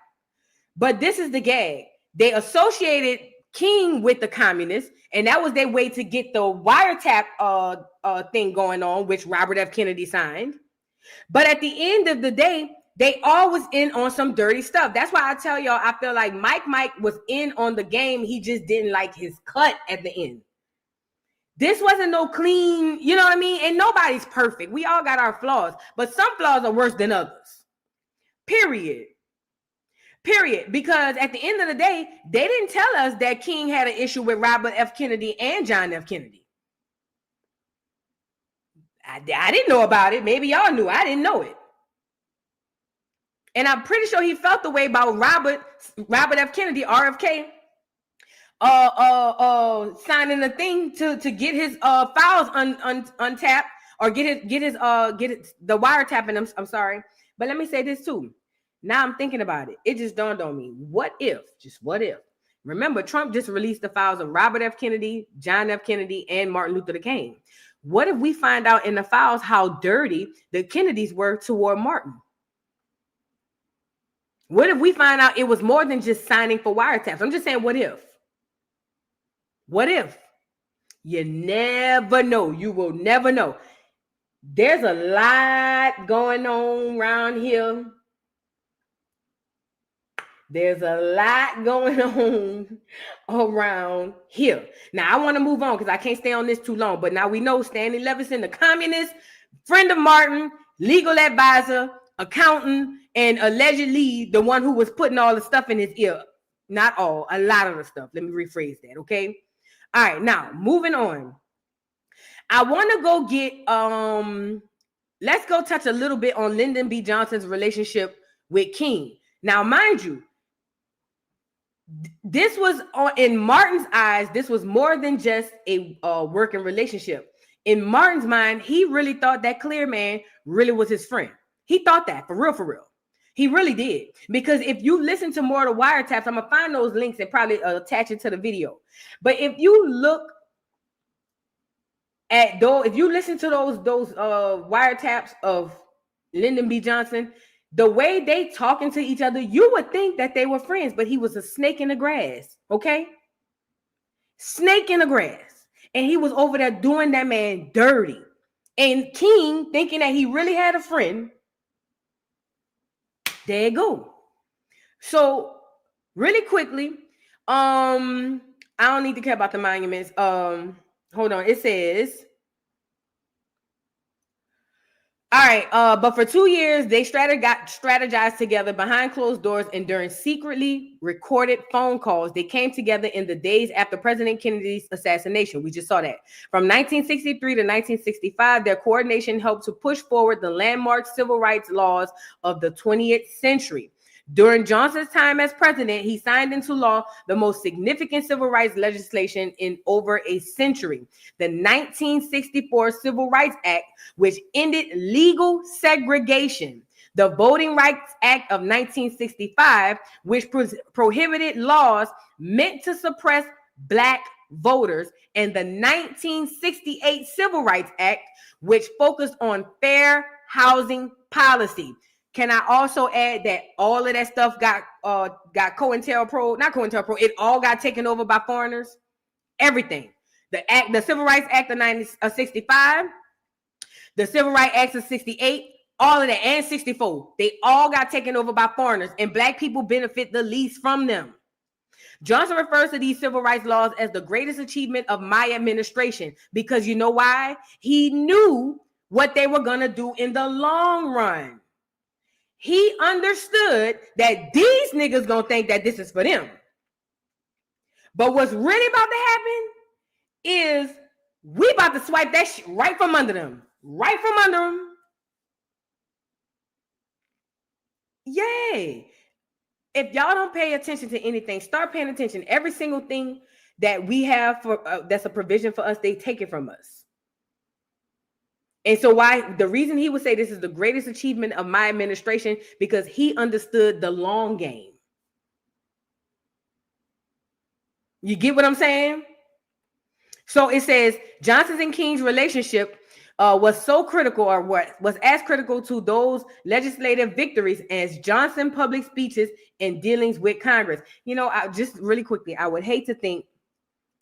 But this is the gag. They associated King with the communists, and that was their way to get the wiretap thing going on, which Robert F. Kennedy signed. But at the end of the day, they all was in on some dirty stuff. That's why I tell y'all, I feel like Mike was in on the game. He just didn't like his cut at the end. This wasn't no clean, you know what I mean? And nobody's perfect. We all got our flaws, but some flaws are worse than others. Period. Because at the end of the day, they didn't tell us that King had an issue with Robert F. Kennedy and John F. Kennedy. I didn't know about it. Maybe y'all knew. I didn't know it. And I'm pretty sure he felt the way about Robert F. Kennedy, RFK, signing a thing to get his files untapped or get the wiretapping. I'm sorry, but let me say this too. Now I'm thinking about it. It just dawned on me. What if? Remember, Trump just released the files of Robert F. Kennedy, John F. Kennedy, and Martin Luther King. What if we find out in the files how dirty the Kennedys were toward Martin? What if we find out it was more than just signing for wiretaps? I'm just saying, what if? What if? You never know. You will never know. There's a lot going on around here. There's a lot going on around here. Now, I want to move on because I can't stay on this too long. But now we know Stanley Levison, the communist, friend of Martin, legal advisor, accountant, and allegedly the one who was putting all the stuff in his ear. Not all, a lot of the stuff. Let me rephrase that, okay? All right, now, moving on. I want to go get, let's go touch a little bit on Lyndon B. Johnson's relationship with King. Now, mind you, this was, in Martin's eyes, this was more than just a working relationship. In Martin's mind, he really thought that Clear Man really was his friend. He thought that, for real. He really did. Because if you listen to more of the wiretaps, I'm going to find those links and probably attach it to the video. But if you look at those, if you listen to those wiretaps of Lyndon B. Johnson, the way they talking to each other, you would think that they were friends, but he was a snake in the grass, okay? Snake in the grass. And he was over there doing that man dirty. And King, thinking that he really had a friend, there you go. So, really quickly, I don't need to care about the monuments. Hold on. It says, all right, but for 2 years, they strategized together behind closed doors, and during secretly recorded phone calls, they came together in the days after President Kennedy's assassination. We just saw that. From 1963 to 1965, their coordination helped to push forward the landmark civil rights laws of the 20th century. During Johnson's time as president, he signed into law the most significant civil rights legislation in over a century, the 1964 Civil Rights Act, which ended legal segregation, the Voting Rights Act of 1965, which prohibited laws meant to suppress Black voters, and the 1968 Civil Rights Act, which focused on fair housing policy. Can I also add that all of that stuff got COINTELPRO, not COINTELPRO, it all got taken over by foreigners? Everything. The Civil Rights Act of 1965, the Civil Rights Act of 68, all of that, and 64, they all got taken over by foreigners, and black people benefit the least from them. Johnson refers to these civil rights laws as the greatest achievement of my administration because you know why? He knew what they were going to do in the long run. He understood that these niggas going to think that this is for them. But what's really about to happen is we about to swipe that shit right from under them. Right from under them. Yay. If y'all don't pay attention to anything, start paying attention. Every single thing that we have for that's a provision for us, they take it from us. And so the reason he would say this is the greatest achievement of my administration, because he understood the long game. You get what I'm saying? So it says Johnson's and King's relationship was so critical, or was as critical to those legislative victories as Johnson public speeches and dealings with Congress. You know, just really quickly, I would hate to think,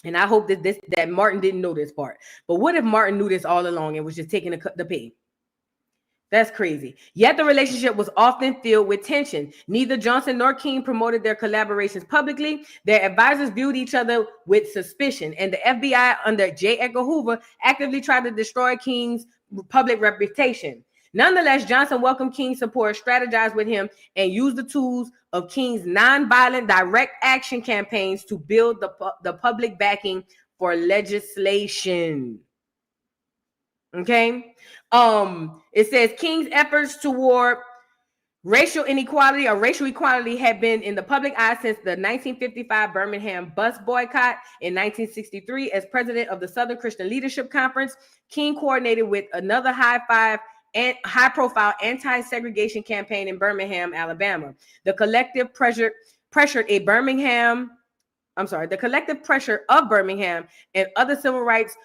and I hope that Martin didn't know this part, but what if Martin knew this all along and was just taking the pay? That's crazy. Yet the relationship was often filled with tension. Neither Johnson nor King promoted their collaborations publicly. Their advisors viewed each other with suspicion, and the FBI under J. Edgar Hoover actively tried to destroy King's public reputation. Nonetheless, Johnson welcomed King's support, strategized with him, and used the tools of King's nonviolent direct action campaigns to build the public backing for legislation. Okay. It says King's efforts toward racial inequality or racial equality had been in the public eye since the 1955 Birmingham bus boycott. In 1963, as president of the Southern Christian Leadership Conference, King coordinated with another high-profile anti-segregation campaign in Birmingham, Alabama. The collective pressure of Birmingham and other civil rights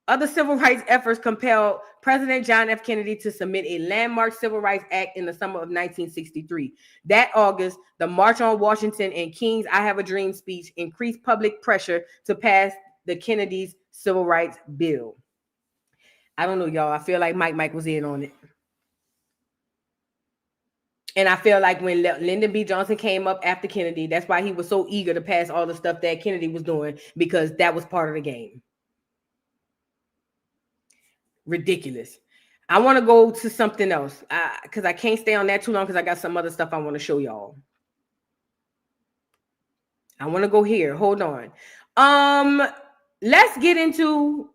efforts compelled President John F. Kennedy to submit a landmark Civil Rights Act in the summer of 1963. That August, the March on Washington and King's I Have a Dream speech increased public pressure to pass the Kennedy's Civil Rights Bill. I don't know, y'all. I feel like Mike was in on it. And I feel like when Lyndon B. Johnson came up after Kennedy, that's why he was so eager to pass all the stuff that Kennedy was doing, because that was part of the game. Ridiculous. I want to go to something else because I can't stay on that too long because I got some other stuff I want to show y'all. I want to go here. Hold on. Let's get into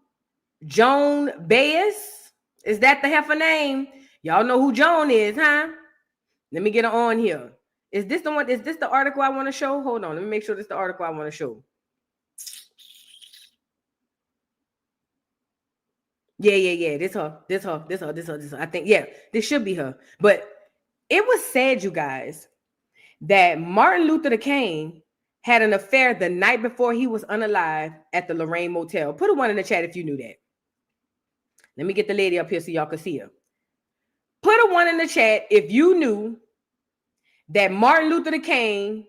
Joan Baez. Is that the heifer name? Y'all know who Joan is, huh? Let me get her on here. Is this the one? Is this the article I want to show? Hold on. Let me make sure this is the article I want to show. Yeah. This her. I think, yeah, this should be her. But it was said, you guys, that Martin Luther King had an affair the night before he was unalive at the Lorraine Motel. Put a one in the chat if you knew that. Let me get the lady up here so y'all can see her. Put a one in the chat if you knew that Martin Luther King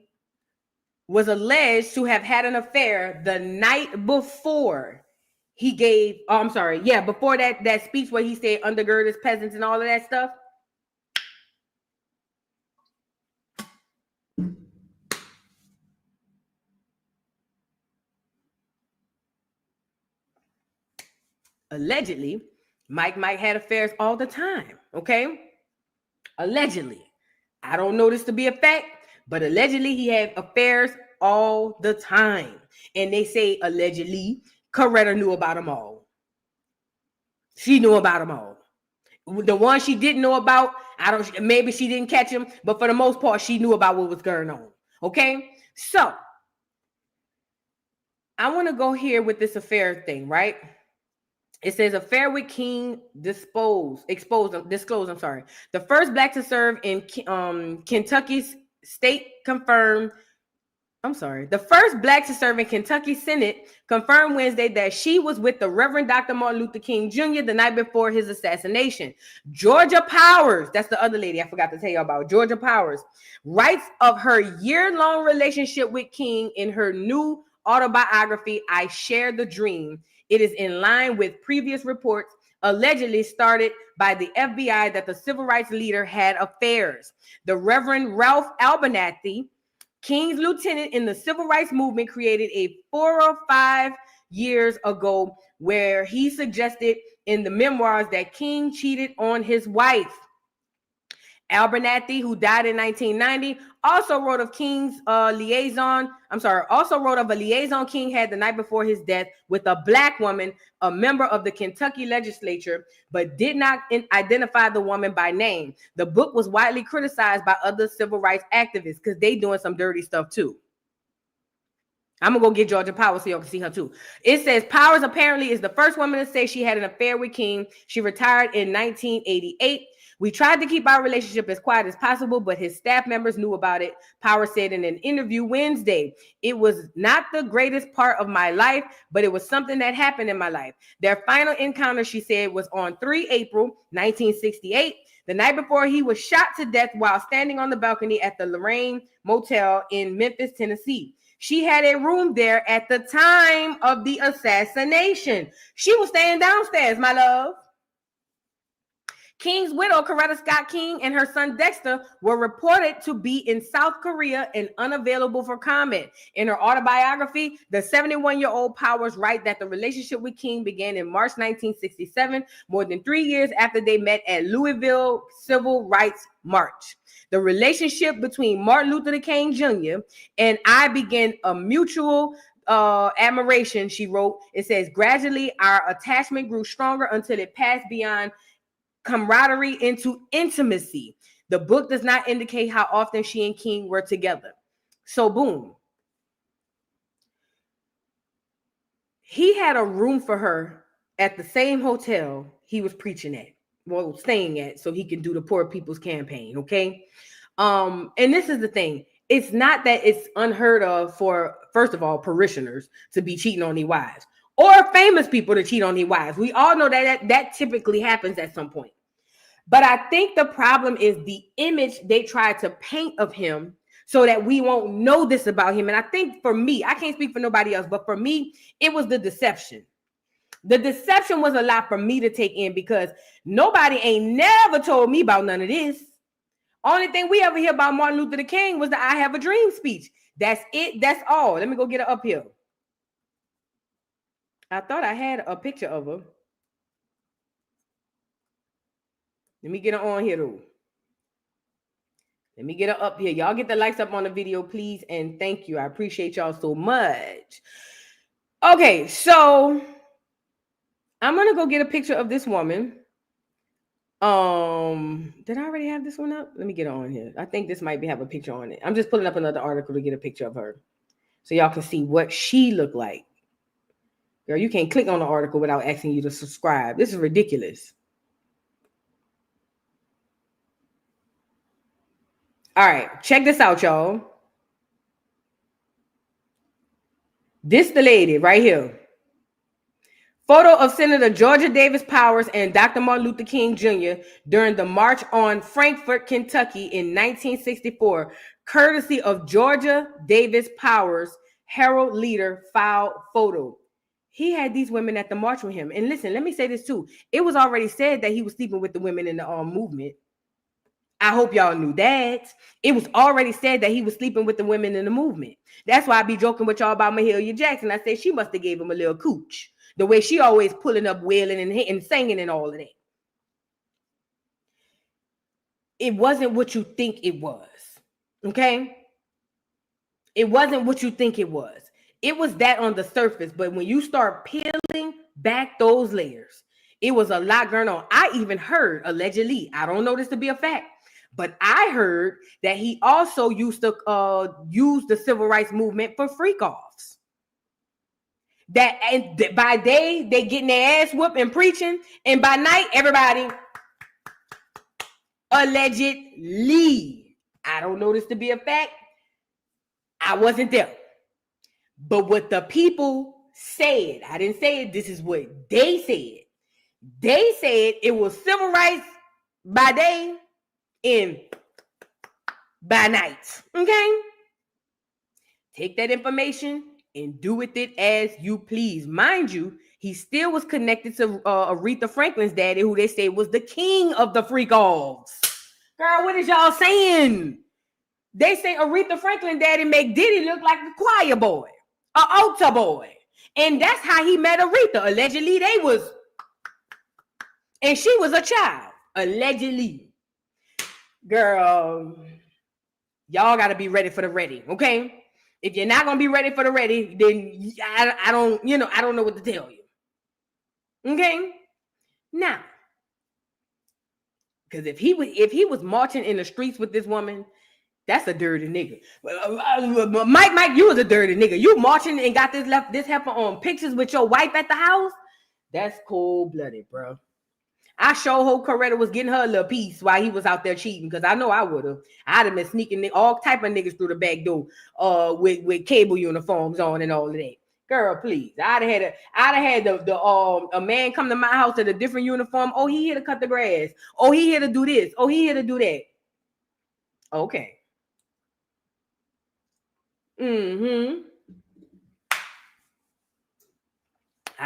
was alleged to have had an affair the night before he gave, before that speech where he said undergird his peasants and all of that stuff. Allegedly, Mike had affairs all the time, okay? Allegedly. I don't know this to be a fact, but allegedly he had affairs all the time. And they say allegedly Coretta knew about them all. She knew about them all. The one she didn't know about, maybe she didn't catch him, but for the most part, she knew about what was going on. Okay? So I want to go here with this affair thing, right? It says affair with King disclosed. The first black to serve in Kentucky's state confirmed I'm sorry. The first black to serve in Kentucky Senate confirmed Wednesday that she was with the Reverend Dr. Martin Luther King Jr. the night before his assassination. Georgia Powers, that's the other lady I forgot to tell you about. Georgia Powers writes of her year-long relationship with King in her new autobiography, I Share the Dream. It is in line with previous reports allegedly started by the FBI that the civil rights leader had affairs. The Reverend Ralph Abernathy, King's lieutenant in the civil rights movement, created a 4 or 5 years ago where he suggested in the memoirs that King cheated on his wife. Abernathy, who died in 1990, also wrote of a liaison King had the night before his death with a black woman, a member of the Kentucky legislature, but did not identify the woman by name. The book was widely criticized by other civil rights activists because they doing some dirty stuff too. I'm going to go get Georgia Powers so y'all can see her too. It says Powers apparently is the first woman to say she had an affair with King. She retired in 1988. We tried to keep our relationship as quiet as possible, but his staff members knew about it. Powers said in an interview Wednesday, it was not the greatest part of my life, but it was something that happened in my life. Their final encounter, she said, was on 3 April 1968, the night before he was shot to death while standing on the balcony at the Lorraine Motel in Memphis, Tennessee. She had a room there at the time of the assassination. She was staying downstairs, my love. King's widow, Coretta Scott King, and her son Dexter were reported to be in South Korea and unavailable for comment. In her autobiography, the 71-year-old Powers writes that the relationship with King began in March 1967, more than 3 years after they met at Louisville Civil Rights March. The relationship between Martin Luther King Jr. and I began a mutual admiration, she wrote. It says, gradually our attachment grew stronger until it passed beyond camaraderie into intimacy. The book does not indicate how often she and King were together. So boom. He had a room for her at the same hotel he was preaching at, well, staying at, so he can do the poor people's campaign, okay? And this is the thing. It's not that it's unheard of for, first of all, parishioners to be cheating on their wives, or famous people to cheat on their wives. We all know that typically happens at some point. But I think the problem is the image they try to paint of him so that we won't know this about him. And I think for me, I can't speak for nobody else, but for me, it was the deception. The deception was a lot for me to take in because nobody ain't never told me about none of this. Only thing we ever hear about Martin Luther King was the I Have a Dream speech. That's it. That's all. Let me go get her up here. I thought I had a picture of her. Let me get her on here, though. Let me get her up here. Y'all get the likes up on the video, please, and thank you. I appreciate y'all so much. Okay, so I'm going to go get a picture of this woman. Did I already have this one up? Let me get her on here. I think this might have a picture on it. I'm just pulling up another article to get a picture of her so y'all can see what she looked like. Girl, you can't click on the article without asking you to subscribe. This is ridiculous. All right, check this out, y'all. This the lady right here. Photo of Senator Georgia Davis Powers and Dr. Martin Luther King Jr. during the March on Frankfort, Kentucky in 1964, courtesy of Georgia Davis Powers, Herald Leader file photo. He had these women at the march with him. And listen, let me say this too. It was already said that he was sleeping with the women in the movement. I hope y'all knew that. It was already said that he was sleeping with the women in the movement. That's why I be joking with y'all about Mahalia Jackson. I said she must have gave him a little cooch. The way she always pulling up, wailing and singing and all of that. It wasn't what you think it was. Okay? It wasn't what you think it was. It was that on the surface. But when you start peeling back those layers, it was a lot going on. I even heard, allegedly, I don't know this to be a fact, but I heard that he also used to use the civil rights movement for freak-offs. That and by day, they getting their ass whooped and preaching, and by night, everybody allegedly. I don't know this to be a fact, I wasn't there. But what the people said, I didn't say it, this is what they said. They said it was civil rights by day and by night. Okay? Take that information and do with it as you please. Mind you, he still was connected to Aretha Franklin's daddy, who they say was the king of the freak-offs. Girl, what is y'all saying? They say Aretha Franklin daddy make Diddy look like a choir boy, an altar boy. And that's how he met Aretha. Allegedly, they was, and she was a child. Allegedly. Girl, y'all got to be ready for the ready, okay? If you're not going to be ready for the ready, then I don't know what to tell you. Okay? Now, because if he was marching in the streets with this woman, that's a dirty nigga. Mike, you was a dirty nigga. You marching and got this heifer on pictures with your wife at the house? That's cold-blooded, bro. I sure hope Coretta was getting her a little piece while he was out there cheating, because I know I would have. I'd have been sneaking all type of niggas through the back door with cable uniforms on and all of that. Girl, please. I'd have had a man come to my house in a different uniform. Oh, he here to cut the grass. Oh, he here to do this. Oh, he here to do that. Okay. Mm-hmm.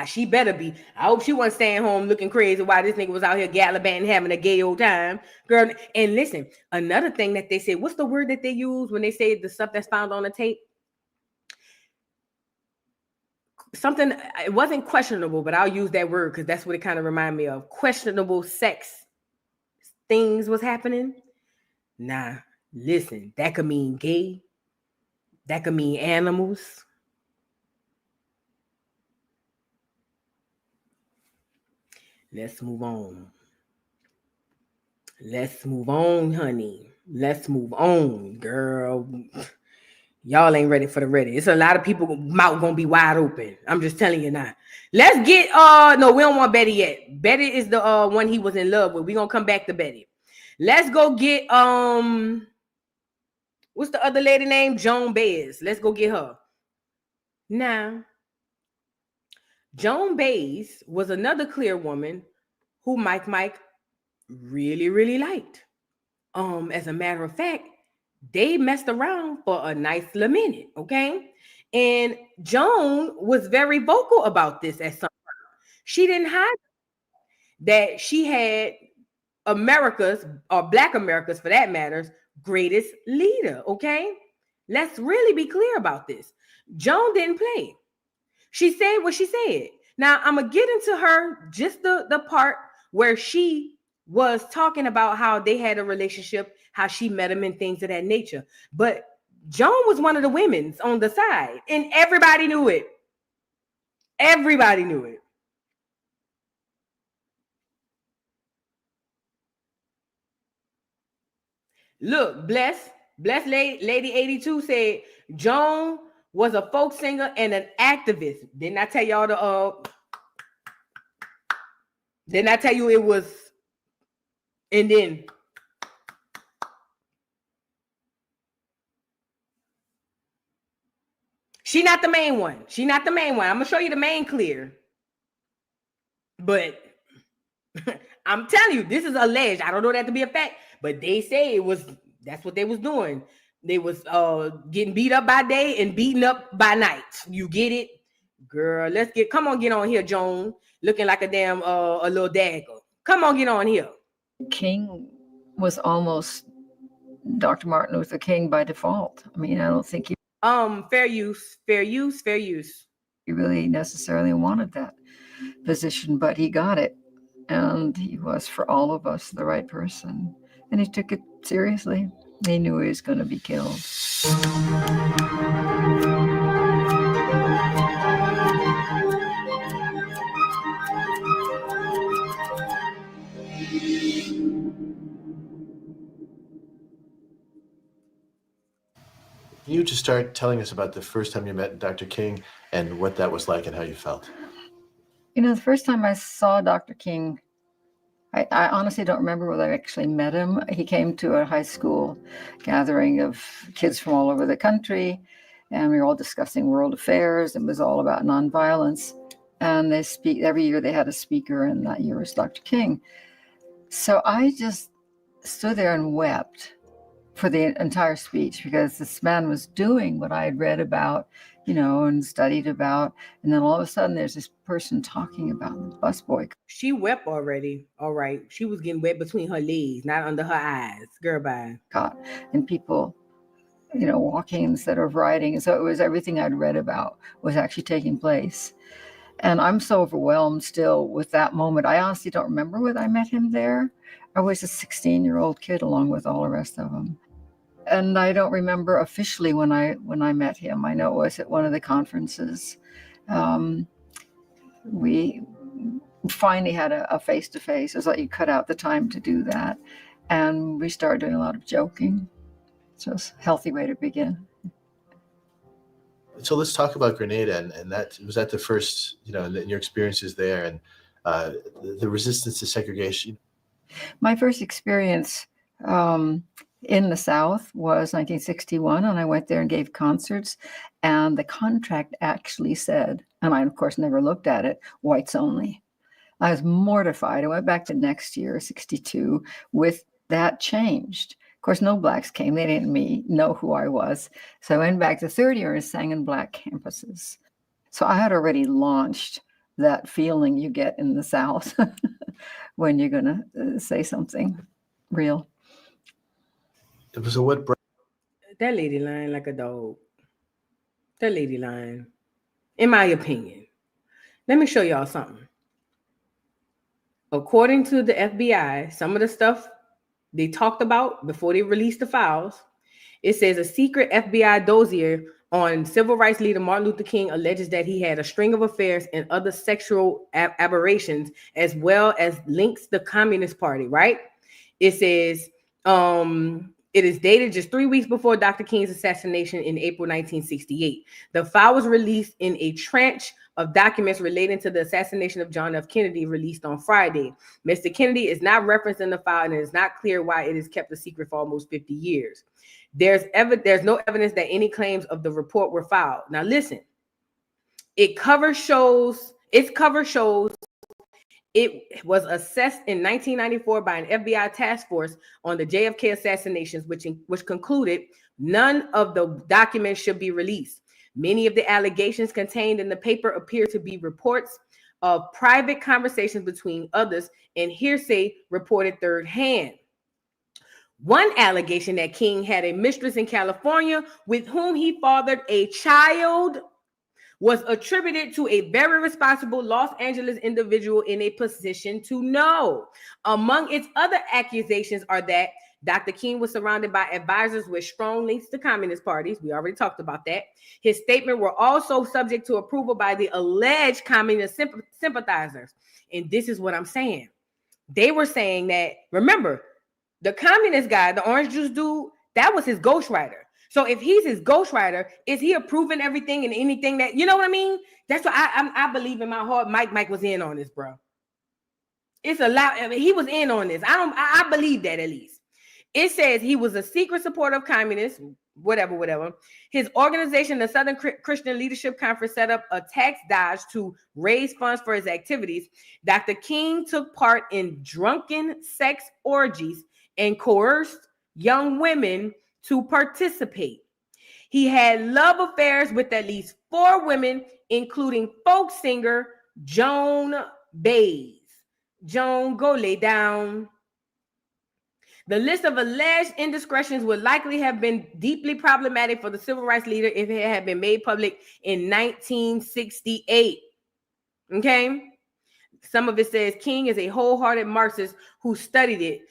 She better be. I hope she wasn't staying home looking crazy while this nigga was out here gallivanting, having a gay old time. Girl, and listen, another thing that they say, what's the word that they use when they say the stuff that's found on the tape? Something, it wasn't questionable, but I'll use that word because that's what it kind of reminded me of. Questionable sex things was happening. Nah, listen, that could mean gay. That could mean animals. Let's move on. Let's move on, honey. Let's move on, girl. Y'all ain't ready for the ready. It's a lot of people mouth gonna be wide open. I'm just telling you now. Let's get no, we don't want Betty yet. Betty is the one he was in love with. We're gonna come back to Betty. Let's go get what's the other lady name? Joan Baez. Let's go get her. Now, Joan Baez was another clear woman who Mike really, really liked. As a matter of fact, they messed around for a nice little minute, okay? And Joan was very vocal about this at some point. She didn't hide that she had America's, or Black America's for that matters, greatest leader, okay? Let's really be clear about this. Joan didn't play. She said what she said. Now, I'm going to get into her, just the part where she was talking about how they had a relationship, how she met him and things of that nature. But Joan was one of the women's on the side, and everybody knew it. Everybody knew it. Look, Bless Lady 82 said Joan was a folk singer and an activist. Didn't I tell y'all didn't I tell you it was? And then she not the main one. She not the main one. I'm gonna show you the main clear. But I'm telling you, this is alleged. I don't know that to be a fact, but they say that's what they was doing. They was getting beat up by day and beaten up by night. You get it? Girl, come on, get on here, Joan. Looking like a damn a little dagger. Come on, get on here. King was almost Dr. Martin Luther King by default. I mean, I don't think he fair use. He really necessarily wanted that position, but he got it. And he was, for all of us, the right person. And he took it seriously. He knew he was going to be killed. Can you just start telling us about the first time you met Dr. King and what that was like and how you felt? You know, the first time I saw Dr. King, I honestly don't remember whether I actually met him. He came to a high school gathering of kids from all over the country, and we were all discussing world affairs. It was all about nonviolence. And they speak every year. They had a speaker, and that year was Dr. King. So I just stood there and wept for the entire speech, because this man was doing what I had read about, and studied about. And then all of a sudden there's this person talking about the busboy. She wept already. All right. She was getting wet between her legs, not under her eyes. Girl, bye. And people, walking instead of riding. So it was everything I'd read about was actually taking place. And I'm so overwhelmed still with that moment. I honestly don't remember whether I met him there. I was a 16-year-old kid along with all the rest of them. And I don't remember officially when I met him. I know it was at one of the conferences. We finally had a face-to-face. It was like you cut out the time to do that. And we started doing a lot of joking. So it's a healthy way to begin. So let's talk about Grenada, and that was the first, and your experiences there, and the resistance to segregation. My first experience in the South was 1961, and I went there and gave concerts, and the contract actually said, and I of course never looked at it, whites only. I was mortified. I went back the next year, 62, with that changed. Of course, no blacks came. They didn't know who I was. So I went back the third year and sang in black campuses. So I had already launched that feeling you get in the South when you're going to say something real. It was a what? That lady lying like a dog. That lady lying. In my opinion. Let me show y'all something. According to the FBI, some of the stuff they talked about before they released the files, it says a secret FBI dossier on civil rights leader Martin Luther King alleges that he had a string of affairs and other sexual aberrations, as well as links to the Communist Party, right? It says it is dated just 3 weeks before Dr. King's assassination in April 1968. The file was released in a tranche of documents relating to the assassination of John F. Kennedy, released on Friday. Mr. Kennedy is not referenced in the file, and it is not clear why it is kept a secret for almost 50 years. There's no evidence that any claims of the report were filed. Now listen, its cover shows it was assessed in 1994 by an FBI task force on the JFK assassinations, which concluded none of the documents should be released. Many of the allegations contained in the paper appear to be reports of private conversations between others and hearsay reported third hand. One allegation that King had a mistress in California with whom he fathered a child was attributed to a very responsible Los Angeles individual in a position to know. Among its other accusations are that Dr. King was surrounded by advisors with strong links to communist parties. We already talked about that. His statements were also subject to approval by the alleged communist sympathizers. And this is what I'm saying. They were saying that, remember, the communist guy, the orange juice dude, that was his ghostwriter. So if he's his ghostwriter, is he approving everything and anything that, you know what I mean? That's what I believe in my heart. Mike was in on this, bro. It's a lot. I mean, he was in on this. I believe that at least. It says he was a secret supporter of communists, whatever. His organization, the Southern Christian Leadership Conference, set up a tax dodge to raise funds for his activities. Dr. King took part in drunken sex orgies and coerced young women to participate. He had love affairs with at least 4 women, including folk singer Joan Baez. Joan, go lay down. The list of alleged indiscretions would likely have been deeply problematic for the civil rights leader if it had been made public in 1968. Okay? Some of it says King is a wholehearted Marxist who studied it,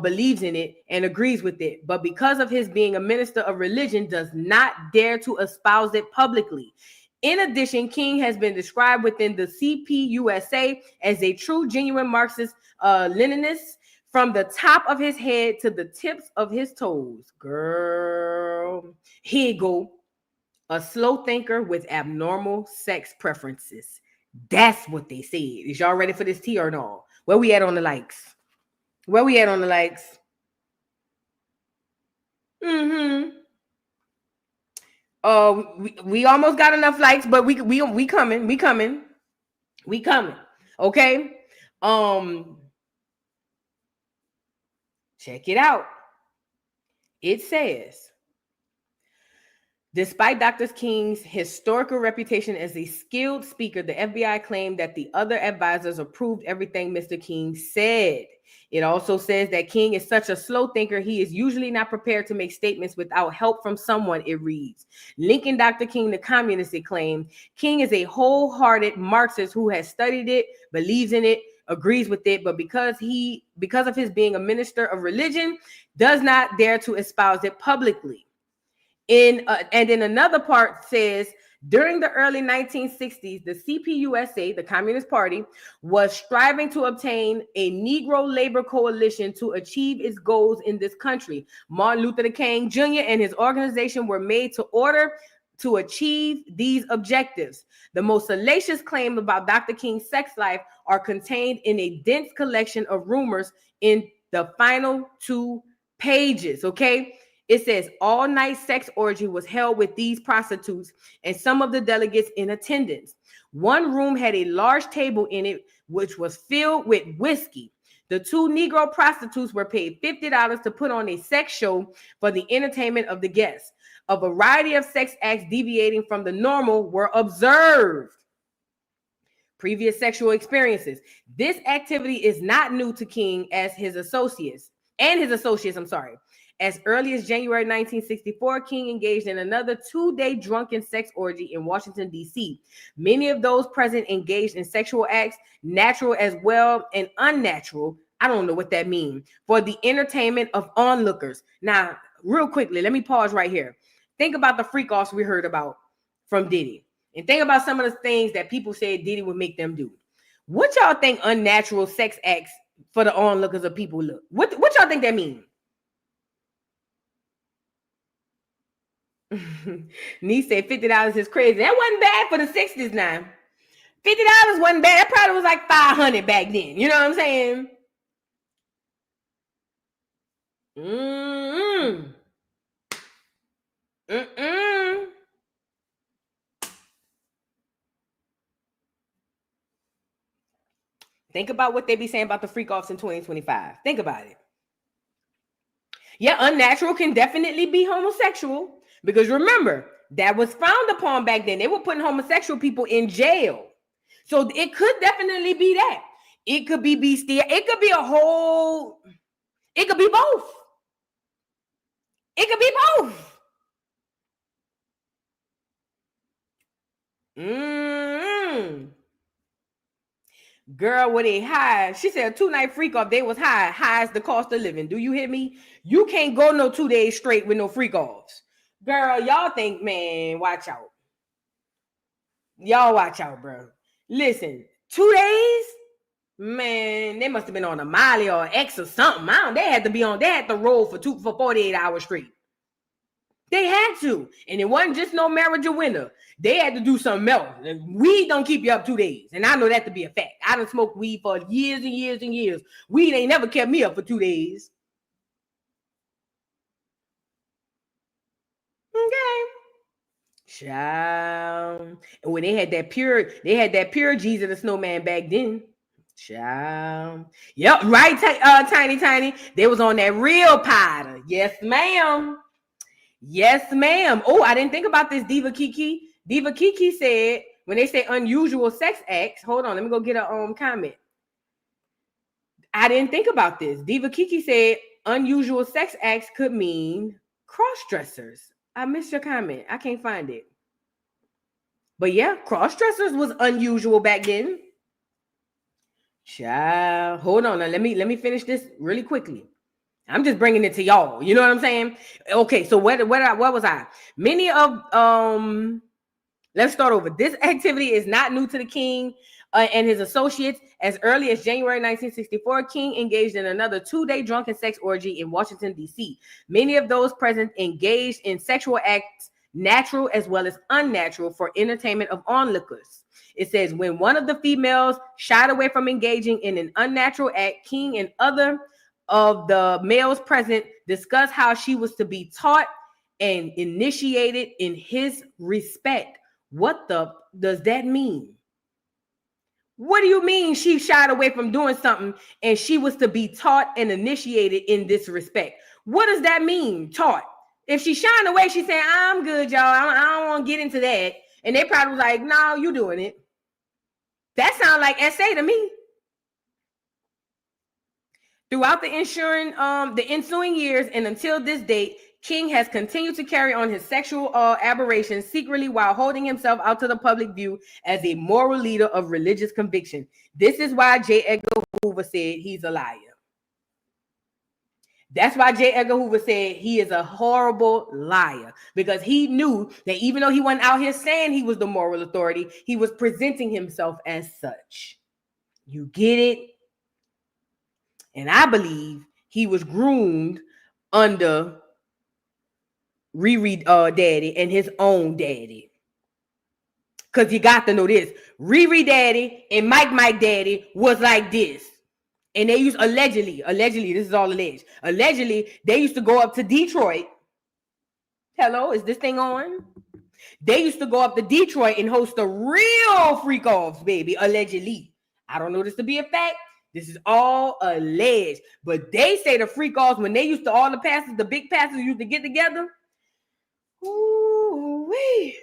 believes in it, and agrees with it, but because of his being a minister of religion, does not dare to espouse it publicly. In addition, King has been described within the CPUSA as a true, genuine Marxist Leninist from the top of his head to the tips of his toes. Girl, here you go. A slow thinker with abnormal sex preferences. That's what they said. Is y'all ready for this tea or no? Where we at on the likes? Where we at on the likes? We almost got enough likes, but we coming. Okay. Check it out. It says, despite Dr. King's historical reputation as a skilled speaker, the FBI claimed that the other advisors approved everything Mr. King said. It also says that King is such a slow thinker, he is usually not prepared to make statements without help from someone, it reads. Linking Dr. King to communists, it claimed. King is a wholehearted Marxist who has studied it, believes in it, agrees with it, but because of his being a minister of religion, does not dare to espouse it publicly. And in another part says, during the early 1960s, the CPUSA, the Communist Party, was striving to obtain a Negro labor coalition to achieve its goals in this country. Martin Luther King Jr. and his organization were made to order to achieve these objectives. The most salacious claims about Dr. King's sex life are contained in a dense collection of rumors in the final 2 pages, okay? It says all-night sex orgy was held with these prostitutes and some of the delegates in attendance. One room had a large table in it, which was filled with whiskey. The 2 Negro prostitutes were paid $50 to put on a sex show for the entertainment of the guests. A variety of sex acts deviating from the normal were observed. Previous sexual experiences. This activity is not new to King as his associates. As early as January 1964, King engaged in another 2-day drunken sex orgy in Washington, D.C. Many of those present engaged in sexual acts, natural as well and unnatural. I don't know what that means. For the entertainment of onlookers. Now, real quickly, let me pause right here. Think about the freak-offs we heard about from Diddy. And think about some of the things that people said Diddy would make them do. What y'all think unnatural sex acts for the onlookers of people look? What y'all think that means? Nee said $50 is crazy. That wasn't bad for the 60s now. $50 wasn't bad. That probably was like $500 back then. You know what I'm saying? Think about what they be saying about the freak-offs in 2025. Think about it. Yeah, unnatural can definitely be homosexual. Because remember, that was frowned upon back then. They were putting homosexual people in jail. So it could definitely be that. It could be beastie. It could be it could be both. It could be both. Girl, were they high? She said a 2-night freak off. They was high. High as the cost of living. Do you hear me? You can't go no 2 days straight with no freak offs. Girl, y'all think, man, watch out. Y'all watch out, bro. Listen, 2 days? Man, they must have been on a Molly or X or something. They had to roll for 48 hours straight. They had to. And it wasn't just no marijuana. They had to do something else. Weed don't keep you up 2 days. And I know that to be a fact. I done smoked weed for years and years and years. Weed ain't never kept me up for 2 days. Okay. Child. And when they had that pure Jesus the Snowman back then. Child. Yep, right, Tiny. They was on that real powder. Yes, ma'am. Yes, ma'am. Oh, I didn't think about this, Diva Kiki. Diva Kiki said, when they say unusual sex acts, hold on, let me go get a comment. I didn't think about this. Diva Kiki said unusual sex acts could mean cross-dressers. I missed your comment. I can't find it. But yeah, cross-dressers was unusual back then. Child, hold on. Now, let me finish this really quickly. I'm just bringing it to y'all. You know what I'm saying? Okay, so where was I? Many of let's start over. This activity is not new to the King and his associates. As early as January 1964, King engaged in another 2-day drunken sex orgy in Washington, D.C. Many of those present engaged in sexual acts, natural as well as unnatural, for entertainment of onlookers. It says, when one of the females shied away from engaging in an unnatural act, King and other of the males present discussed how she was to be taught and initiated in his respect. What does that mean? What do you mean she shied away from doing something and she was to be taught and initiated in this respect? What does that mean, taught? If she's shying away, she's saying, I'm good, y'all. I don't want to get into that. And they probably was like, no, you doing it. That sounds like SA to me. Throughout the ensuing years and until this date, King has continued to carry on his sexual aberrations secretly while holding himself out to the public view as a moral leader of religious conviction. This is why J. Edgar Hoover said he's a liar. That's why J. Edgar Hoover said he is a horrible liar, because he knew that even though he wasn't out here saying he was the moral authority, he was presenting himself as such. You get it? And I believe he was groomed under Riri daddy and his own daddy. Because you got to know this. Riri daddy and Mike daddy was like this. And they used allegedly, this is all alleged. Allegedly, they used to go up to Detroit. Hello, is this thing on? They used to go up to Detroit and host the real freak offs, baby, allegedly. I don't know this to be a fact. This is all alleged. But they say the freak offs, when they used to, all the pastors, the big pastors used to get together. Ooh-wee.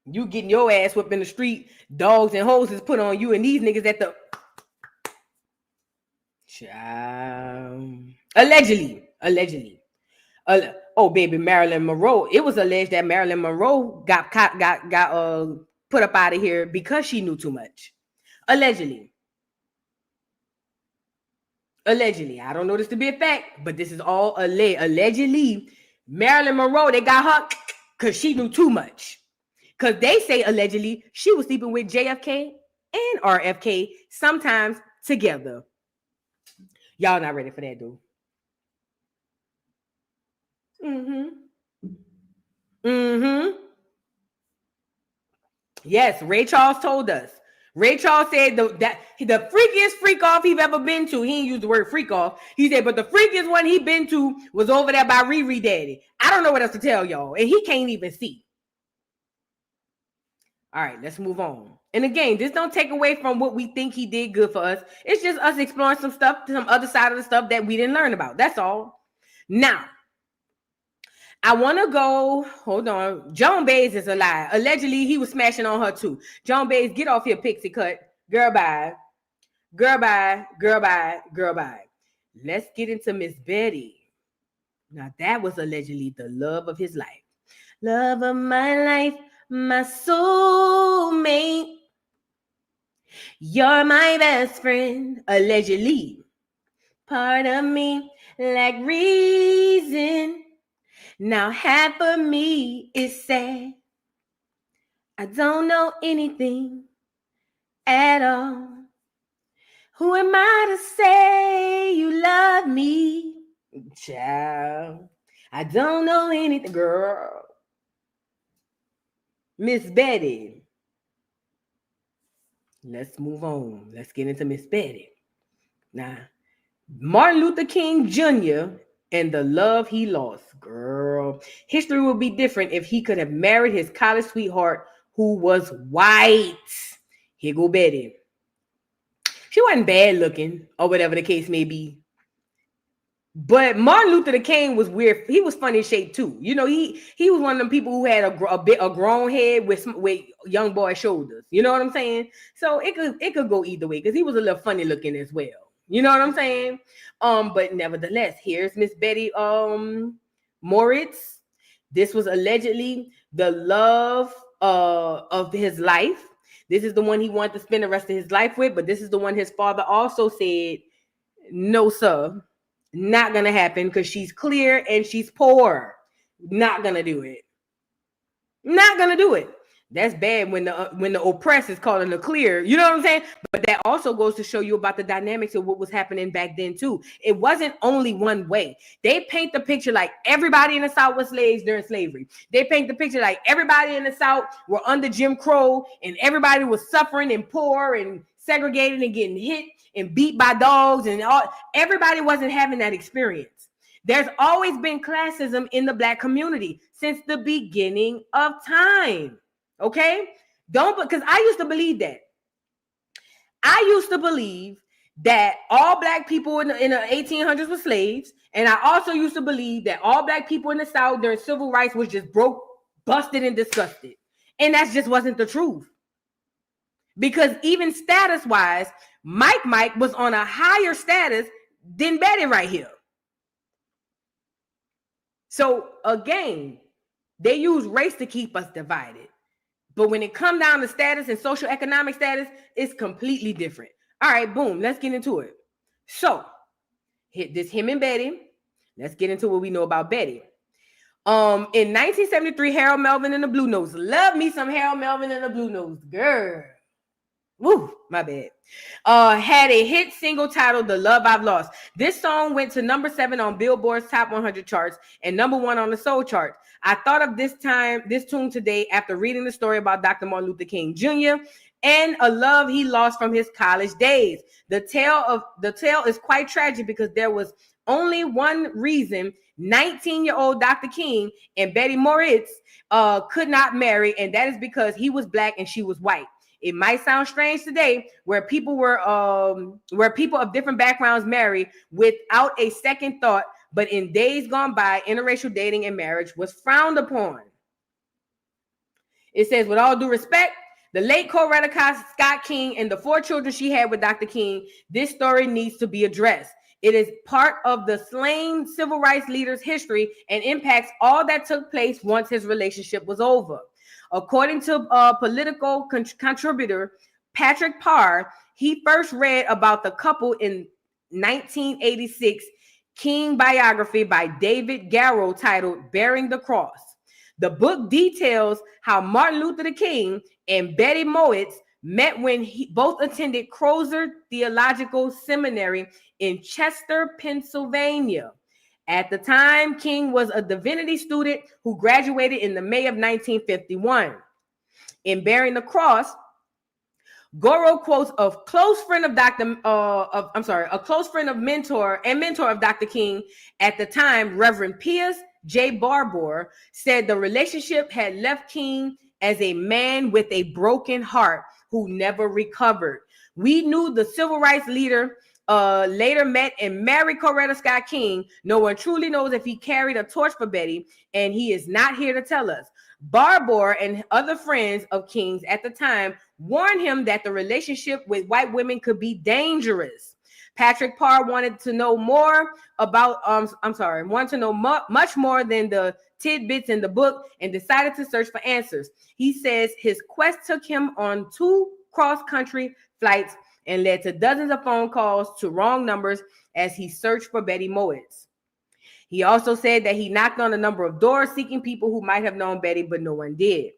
You getting your ass whipped in the street, dogs and hoses put on you, and these niggas at the allegedly. Oh baby, Marilyn Monroe. It was alleged that Marilyn Monroe got put up out of here because she knew too much. Allegedly. I don't know this to be a fact, but this is all allegedly. Marilyn Monroe, they got her because she knew too much. Because they say allegedly she was sleeping with JFK and RFK sometimes together. Y'all not ready for that, dude. Yes, Ray Charles told us. Ray Charles said that the freakiest freak off he've ever been to, he didn't use the word freak off. He said, but the freakiest one he been to was over there by Riri daddy. I don't know what else to tell y'all. And he can't even see. All right, let's move on. And again, this don't take away from what we think he did good for us. It's just us exploring some stuff, some other side of the stuff that we didn't learn about. That's all. Now, I want to go, hold on. Joan Baez is a lie. Allegedly, he was smashing on her too. Joan Baez, get off here, pixie cut. Girl, bye. Girl, bye. Girl, bye. Girl, bye. Let's get into Miss Betty. Now, that was allegedly the love of his life. Love of my life, my soulmate. You're my best friend, allegedly. Part of me, like reason. Now half of me is sad. I don't know anything at all. Who am I to say you love me? Child, I don't know anything, girl. Miss Betty. Let's move on. Let's get into Miss Betty. Now, Martin Luther King Jr. and the love he lost. Girl, history would be different if he could have married his college sweetheart who was white. Here go Betty. She wasn't bad looking or whatever the case may be. But Martin Luther King was weird. He was funny shaped too. You know, he was one of them people who had a grown head with young boy shoulders. You know what I'm saying? So it could go either way because he was a little funny looking as well. You know what I'm saying? But nevertheless, here's Miss Betty Moritz. This was allegedly the love of his life. This is the one he wanted to spend the rest of his life with, but this is the one his father also said, no, sir, not gonna happen because she's clear and she's poor. Not gonna do it. Not gonna do it. That's bad when the oppressed is calling the clear. You know what I'm saying? But that also goes to show you about the dynamics of what was happening back then too. It wasn't only one way. They paint the picture like everybody in the South was slaves during slavery. They paint the picture like everybody in the South were under Jim Crow and everybody was suffering and poor and segregated and getting hit and beat by dogs and all. Everybody wasn't having that experience. There's always been classism in the Black community since the beginning of time. Okay? Because I used to believe that. I used to believe that all Black people in the 1800s were slaves. And I also used to believe that all Black people in the South during civil rights was just broke, busted, and disgusted. And that just wasn't the truth. Because even status-wise, Mike was on a higher status than Betty right here. So again, they use race to keep us divided. But when it comes down to status and social economic status, it's completely different. All right, boom, let's get into it. So, him and Betty. Let's get into what we know about Betty. In 1973, Harold Melvin and the Blue Notes. Love me some Harold Melvin and the Blue Notes, girl. Woo, my bad. Had a hit single titled The Love I've Lost. This song went to number 7 on Billboard's Top 100 charts and number 1 on the Soul chart. I thought of this tune today after reading the story about Dr. Martin Luther King Jr. and a love he lost from his college days. The tale is quite tragic because there was only one reason 19-year-old Dr. King and Betty Moritz could not marry, and that is because he was Black and she was white. It might sound strange today where people of different backgrounds marry without a second thought, but in days gone by, interracial dating and marriage was frowned upon. It says, with all due respect, the late Coretta Scott King and the 4 children she had with Dr. King, this story needs to be addressed. It is part of the slain civil rights leader's history and impacts all that took place once his relationship was over. According to political contributor Patrick Parr, he first read about the couple in 1986 King biography by David Garrow titled Bearing the Cross. The book details how Martin Luther King and Betty Moritz met when both attended Crozer Theological Seminary in Chester, Pennsylvania. At the time, King was a divinity student who graduated in the May of 1951. In Bearing the Cross, Goro quotes a close friend of mentor of Dr. King at the time, Reverend Piers J. Barbour, said the relationship had left King as a man with a broken heart who never recovered. We knew the civil rights leader later met and married Coretta Scott King. No one truly knows if he carried a torch for Betty, and he is not here to tell us. Barbour and other friends of King's at the time warned him that the relationship with white women could be dangerous. Patrick Parr wanted to know more about, much more than the tidbits in the book and decided to search for answers. He says his quest took him on 2 cross-country flights and led to dozens of phone calls to wrong numbers as he searched for Betty Moritz. He also said that he knocked on a number of doors seeking people who might have known Betty, but no one did.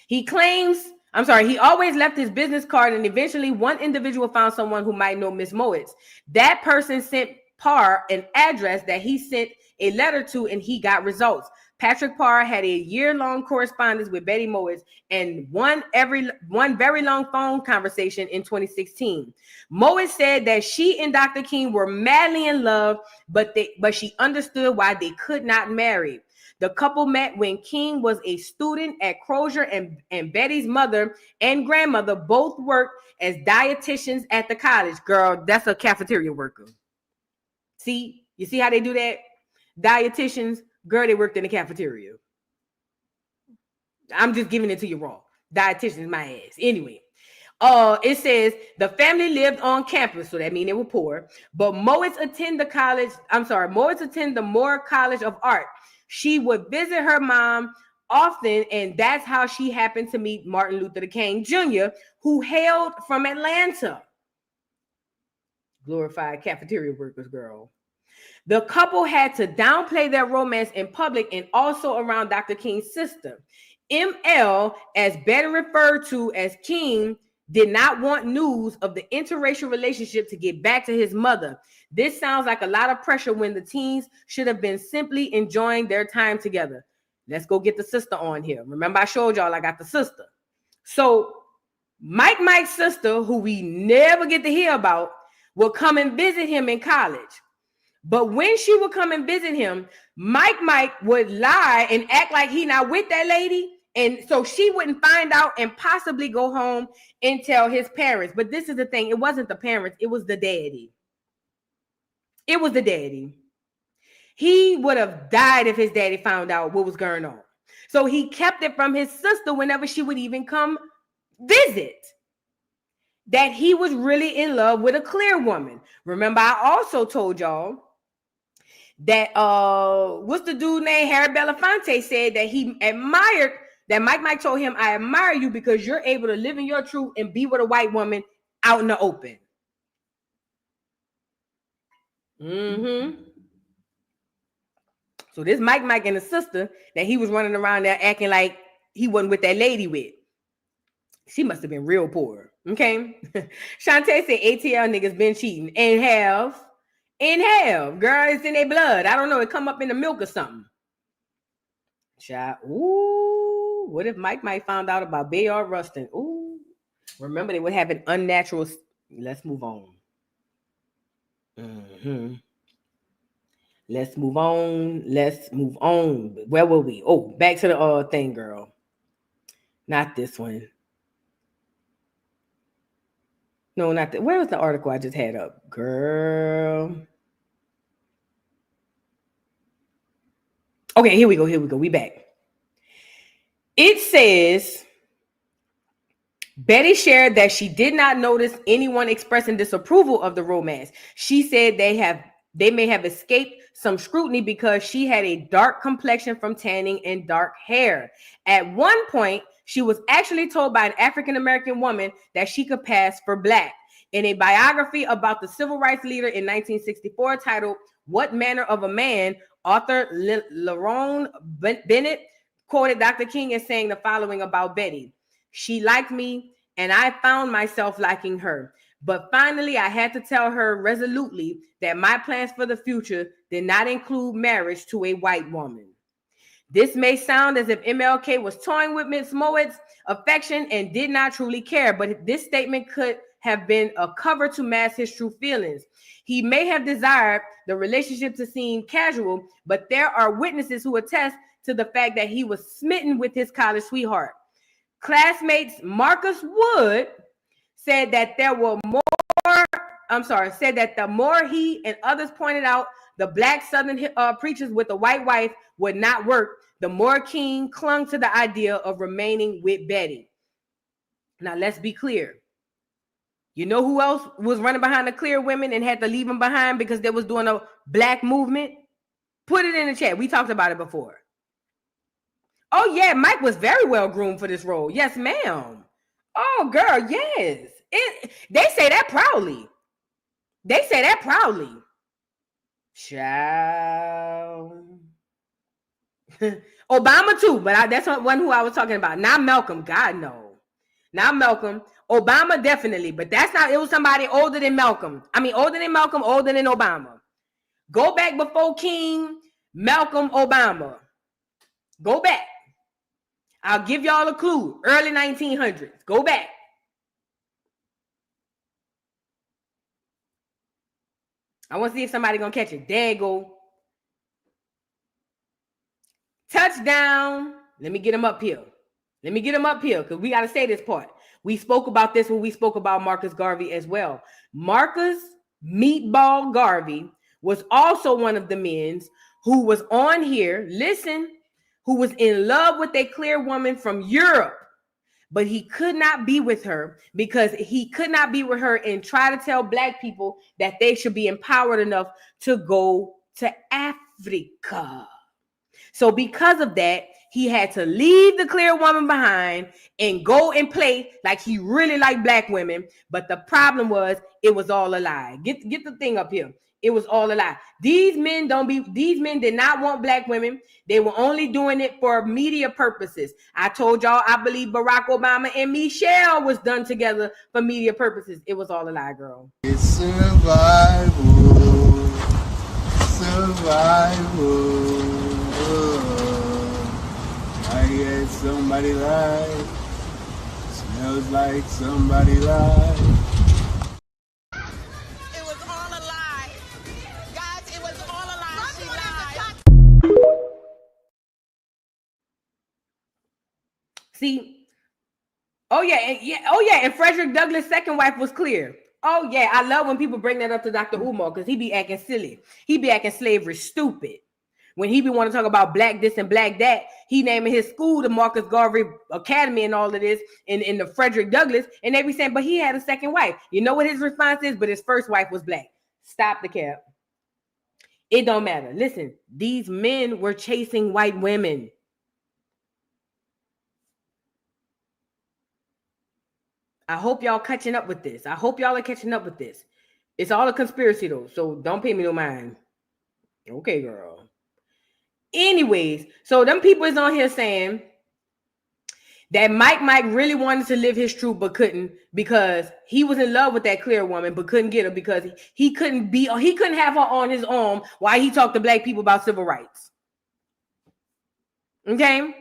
He always left his business card, and eventually one individual found someone who might know Miss Moritz. That person sent Parr an address that he sent a letter to, and he got results. Patrick Parr had a year-long correspondence with Betty Moritz and one very long phone conversation in 2016. Moritz said that she and Dr. King were madly in love, but she understood why they could not marry. The couple met when King was a student at Crozer, and Betty's mother and grandmother both worked as dietitians at the college. Girl, that's a cafeteria worker. See, you see how they do that? Dietitians, girl, they worked in the cafeteria. I'm just giving it to you raw. Dietitians, my ass. Anyway, it says the family lived on campus, so that means they were poor. But Moritz attended the Moore College of Art. She would visit her mom often, and that's how she happened to meet Martin Luther King Jr., who hailed from Atlanta. Glorified cafeteria workers, girl. The couple had to downplay their romance in public and also around Dr. King's sister. ML, as better referred to as King, did not want news of the interracial relationship to get back to his mother. This sounds like a lot of pressure when the teens should have been simply enjoying their time together. Let's go get the sister on here. Remember, I showed y'all I got the sister. So Mike's sister, who we never get to hear about, will come and visit him in college. But when she would come and visit him, Mike would lie and act like he not with that lady. And so she wouldn't find out and possibly go home and tell his parents. But this is the thing. It wasn't the parents. It was the daddy. It was the daddy. He would have died if his daddy found out what was going on. So he kept it from his sister whenever she would even come visit. That he was really in love with a clear woman. Remember, I also told y'all that what's the dude named Harry Belafonte said that he admired, that Mike told him, I admire you because you're able to live in your truth and be with a white woman out in the open. So this Mike and the sister that he was running around there acting like he wasn't with that lady with, she must have been real poor. Okay. Shantae said ATL niggas been cheating and have. Girl, it's in their blood. I don't know. It come up in the milk or something. Child. Ooh. What if Mike found out about Bayard Rustin? Ooh. Remember, they would have an unnatural. Let's move on. Let's move on. Where were we? Oh, back to the thing, girl. Not this one. No, not that. Where was the article I just had up? Girl. Okay, here we go. We back. It says, Betty shared that she did not notice anyone expressing disapproval of the romance. She said they may have escaped some scrutiny because she had a dark complexion from tanning and dark hair. At one point, she was actually told by an African-American woman that she could pass for black. In a biography about the civil rights leader in 1964 titled What Manner of a Man, author Lerone Bennett quoted Dr. King as saying the following about Betty. She liked me, and I found myself liking her. But finally, I had to tell her resolutely that my plans for the future did not include marriage to a white woman. This may sound as if MLK was toying with Miss Mowat's affection and did not truly care, but this statement could have been a cover to mask his true feelings. He may have desired the relationship to seem casual, but there are witnesses who attest to the fact that he was smitten with his college sweetheart. Classmates Marcus Wood said that the more he and others pointed out the black Southern preachers with a white wife would not work, the more King clung to the idea of remaining with Betty. Now, let's be clear. You know who else was running behind the clear women and had to leave them behind because they was doing a black movement? Put it in the chat. We talked about it before. Oh, yeah, Mike was very well groomed for this role. Yes, ma'am. Oh, girl, yes. They say that proudly. Child. Obama too, but that's one who I was talking about. Not Malcolm. God, no. Not Malcolm. Obama definitely, but that's not. It was somebody older than Malcolm. Older than Obama. Go back before King, Malcolm, Obama. Go back. I'll give y'all a clue. Early 1900s. Go back. I want to see if somebody gonna catch it. There you go. Touchdown. Let me get him up here. Because we got to say this part. We spoke about this when we spoke about Marcus Garvey as well. Marcus Meatball Garvey was also one of the men who was on here, who was in love with a clear woman from Europe, but he could not be with her because he could not be with her and try to tell black people that they should be empowered enough to go to Africa. So because of that, he had to leave the clear woman behind and go and play like he really liked black women. But the problem was, it was all a lie. Get the thing up here. It was all a lie. These men did not want black women. They were only doing it for media purposes. I told y'all, I believe Barack Obama and Michelle was done together for media purposes. It was all a lie, girl. It's survival. I guess somebody lied. Smells like somebody lied. It was all a lie. Guys, it was See, oh yeah, and Frederick Douglass' second wife was clear. Oh yeah, I love when people bring that up to Dr. Umar because he be acting silly. He be acting slavery stupid. When he be want to talk about black this and black that, he naming his school the Marcus Garvey Academy and all of this in the Frederick Douglass, and they be saying, but he had a second wife. You know what his response is? But his first wife was black. Stop the cap. It don't matter. Listen, these men were chasing white women. I hope y'all catching up with this. I hope y'all are catching up with this. It's all a conspiracy though, so don't pay me no mind. Okay, girl. Anyways, so them people is on here saying that Mike really wanted to live his truth but couldn't because he was in love with that clear woman but couldn't get her because he couldn't have her on his arm while he talked to black people about civil rights. Okay?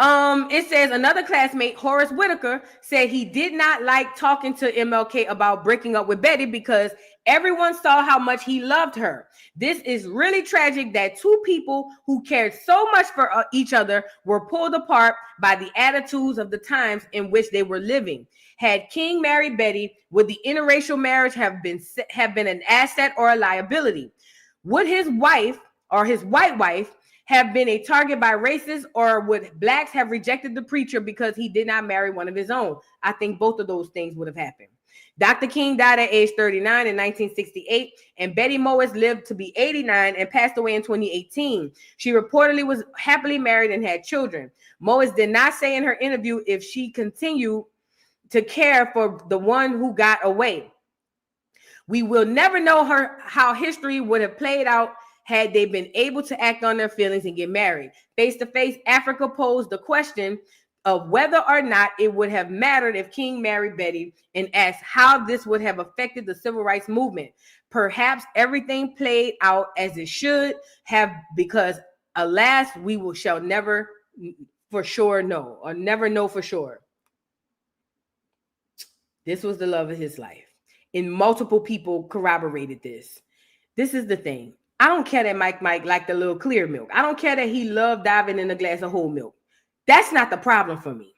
It says another classmate, Horace Whitaker, said he did not like talking to MLK about breaking up with Betty because everyone saw how much he loved her. This is really tragic that two people who cared so much for each other were pulled apart by the attitudes of the times in which they were living. Had King married Betty, would the interracial marriage have been an asset or a liability? Would his wife or his white wife have been a target by racists, or would blacks have rejected the preacher because he did not marry one of his own? I think both of those things would have happened. Dr. King died at age 39 in 1968, and Betty Moas lived to be 89 and passed away in 2018. She reportedly was happily married and had children. Moas did not say in her interview if she continued to care for the one who got away. We will never know how history would have played out had they been able to act on their feelings and get married. Face to face, Africa posed the question of whether or not it would have mattered if King married Betty and asked how this would have affected the civil rights movement. Perhaps everything played out as it should have because, alas, shall never for sure know or never know for sure. This was the love of his life. And multiple people corroborated this. This is the thing. I don't care that Mike liked the little clear milk. I don't care that he loved diving in a glass of whole milk. That's not the problem for me.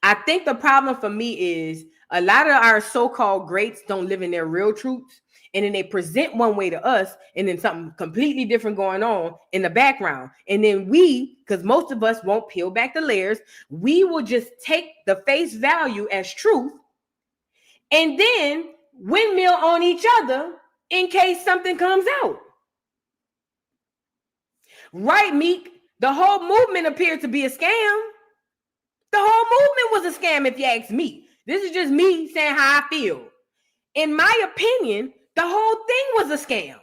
I think the problem for me is a lot of our so-called greats don't live in their real truths, and then they present one way to us, and then something completely different going on in the background. And then we, because most of us won't peel back the layers, we will just take the face value as truth and then windmill on each other in case something comes out. Right, Meek? The whole movement appeared to be a scam. The whole movement was a scam, if you ask me. This is just me saying how I feel. In my opinion, the whole thing was a scam.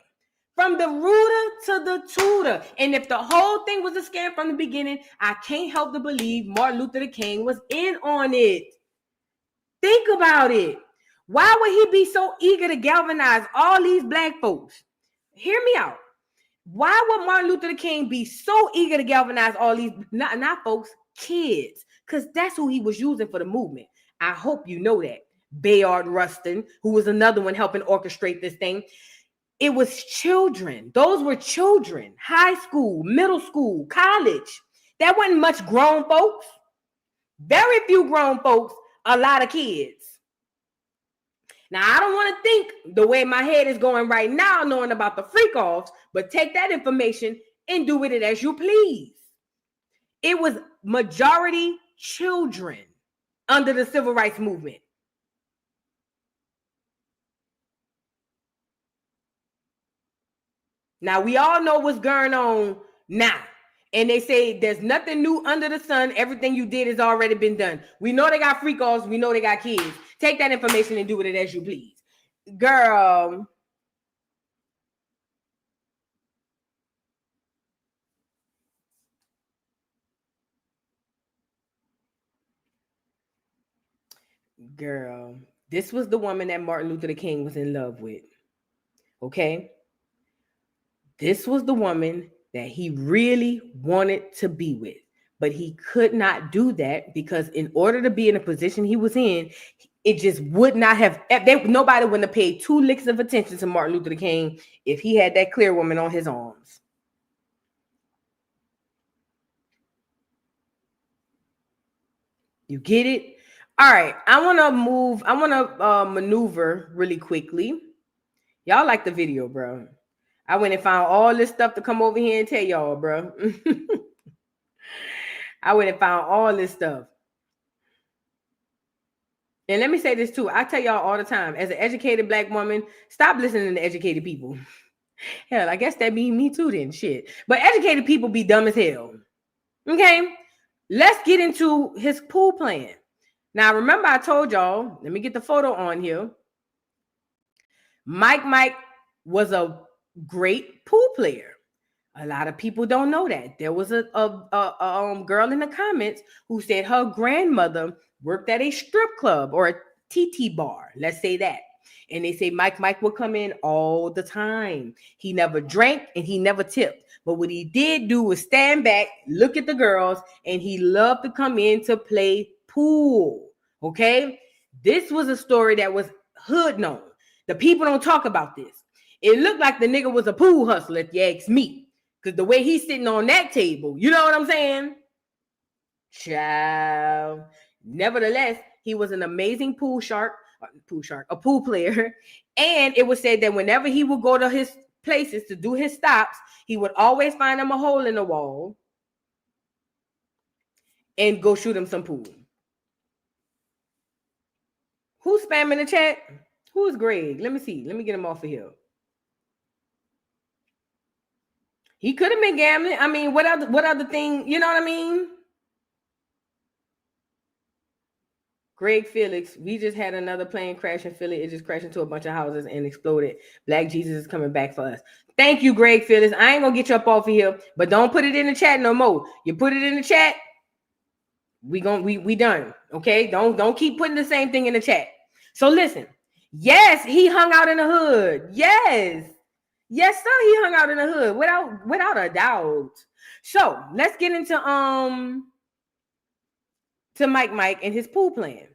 From the rooter to the tutor. And if the whole thing was a scam from the beginning, I can't help to believe Martin Luther King was in on it. Think about it. Why would he be so eager to galvanize all these black folks? Hear me out. Why would Martin Luther King be so eager to galvanize all these, not folks, kids? Because that's who he was using for the movement. I hope you know that. Bayard Rustin, who was another one helping orchestrate this thing. It was children. Those were children. High school, middle school, college. That wasn't much grown folks. Very few grown folks, a lot of kids. Now, I don't want to think the way my head is going right now, knowing about the freak-offs, but take that information and do with it as you please. It was majority children under the civil rights movement. Now, we all know what's going on now. And they say there's nothing new under the sun. Everything you did has already been done. We know they got freak-offs. We know they got kids. Take that information and do with it as you please. Girl. Girl. This was the woman that Martin Luther King was in love with. Okay? This was the woman that he really wanted to be with. But he could not do that because in order to be in a position he was in, it just would not have, nobody wouldn't have paid 2 licks of attention to Martin Luther King if he had that clear woman on his arms. You get it? All right. I want to maneuver really quickly. Y'all like the video, bro. I went and found all this stuff to come over here and tell y'all, bro. I went and found all this stuff. And let me say this too. I tell y'all all the time, as an educated Black woman, stop listening to educated people. Hell, I guess that means me too then, shit. But educated people be dumb as hell. Okay? Let's get into his pool plan. Now, remember I told y'all, let me get the photo on here. Mike was a great pool player. A lot of people don't know that. There was a girl in the comments who said her grandmother worked at a strip club or a TT bar. Let's say that. And they say Mike would come in all the time. He never drank and he never tipped. But what he did do was stand back, look at the girls, and he loved to come in to play pool. Okay? This was a story that was hood known. The people don't talk about this. It looked like the nigga was a pool hustler, if you ask me. Because the way he's sitting on that table, you know what I'm saying? Child. Nevertheless, he was an amazing a pool player. And it was said that whenever he would go to his places to do his stops, he would always find him a hole in the wall and go shoot him some pool. Who's spamming the chat? Who's Greg? Let me see. Let me get him off of here. He could have been gambling. I mean, what other thing? You know what I mean? Greg Felix, we just had another plane crash in Philly. It just crashed into a bunch of houses and exploded. Black Jesus is coming back for us. Thank you, Greg Felix. I ain't gonna get you up off of here, but don't put it in the chat no more. You put it in the chat, we done. Okay? Don't keep putting the same thing in the chat. So listen. Yes, he hung out in the hood. Yes. Yes, sir, he hung out in the hood without a doubt. So let's get into Mike and his pool plan.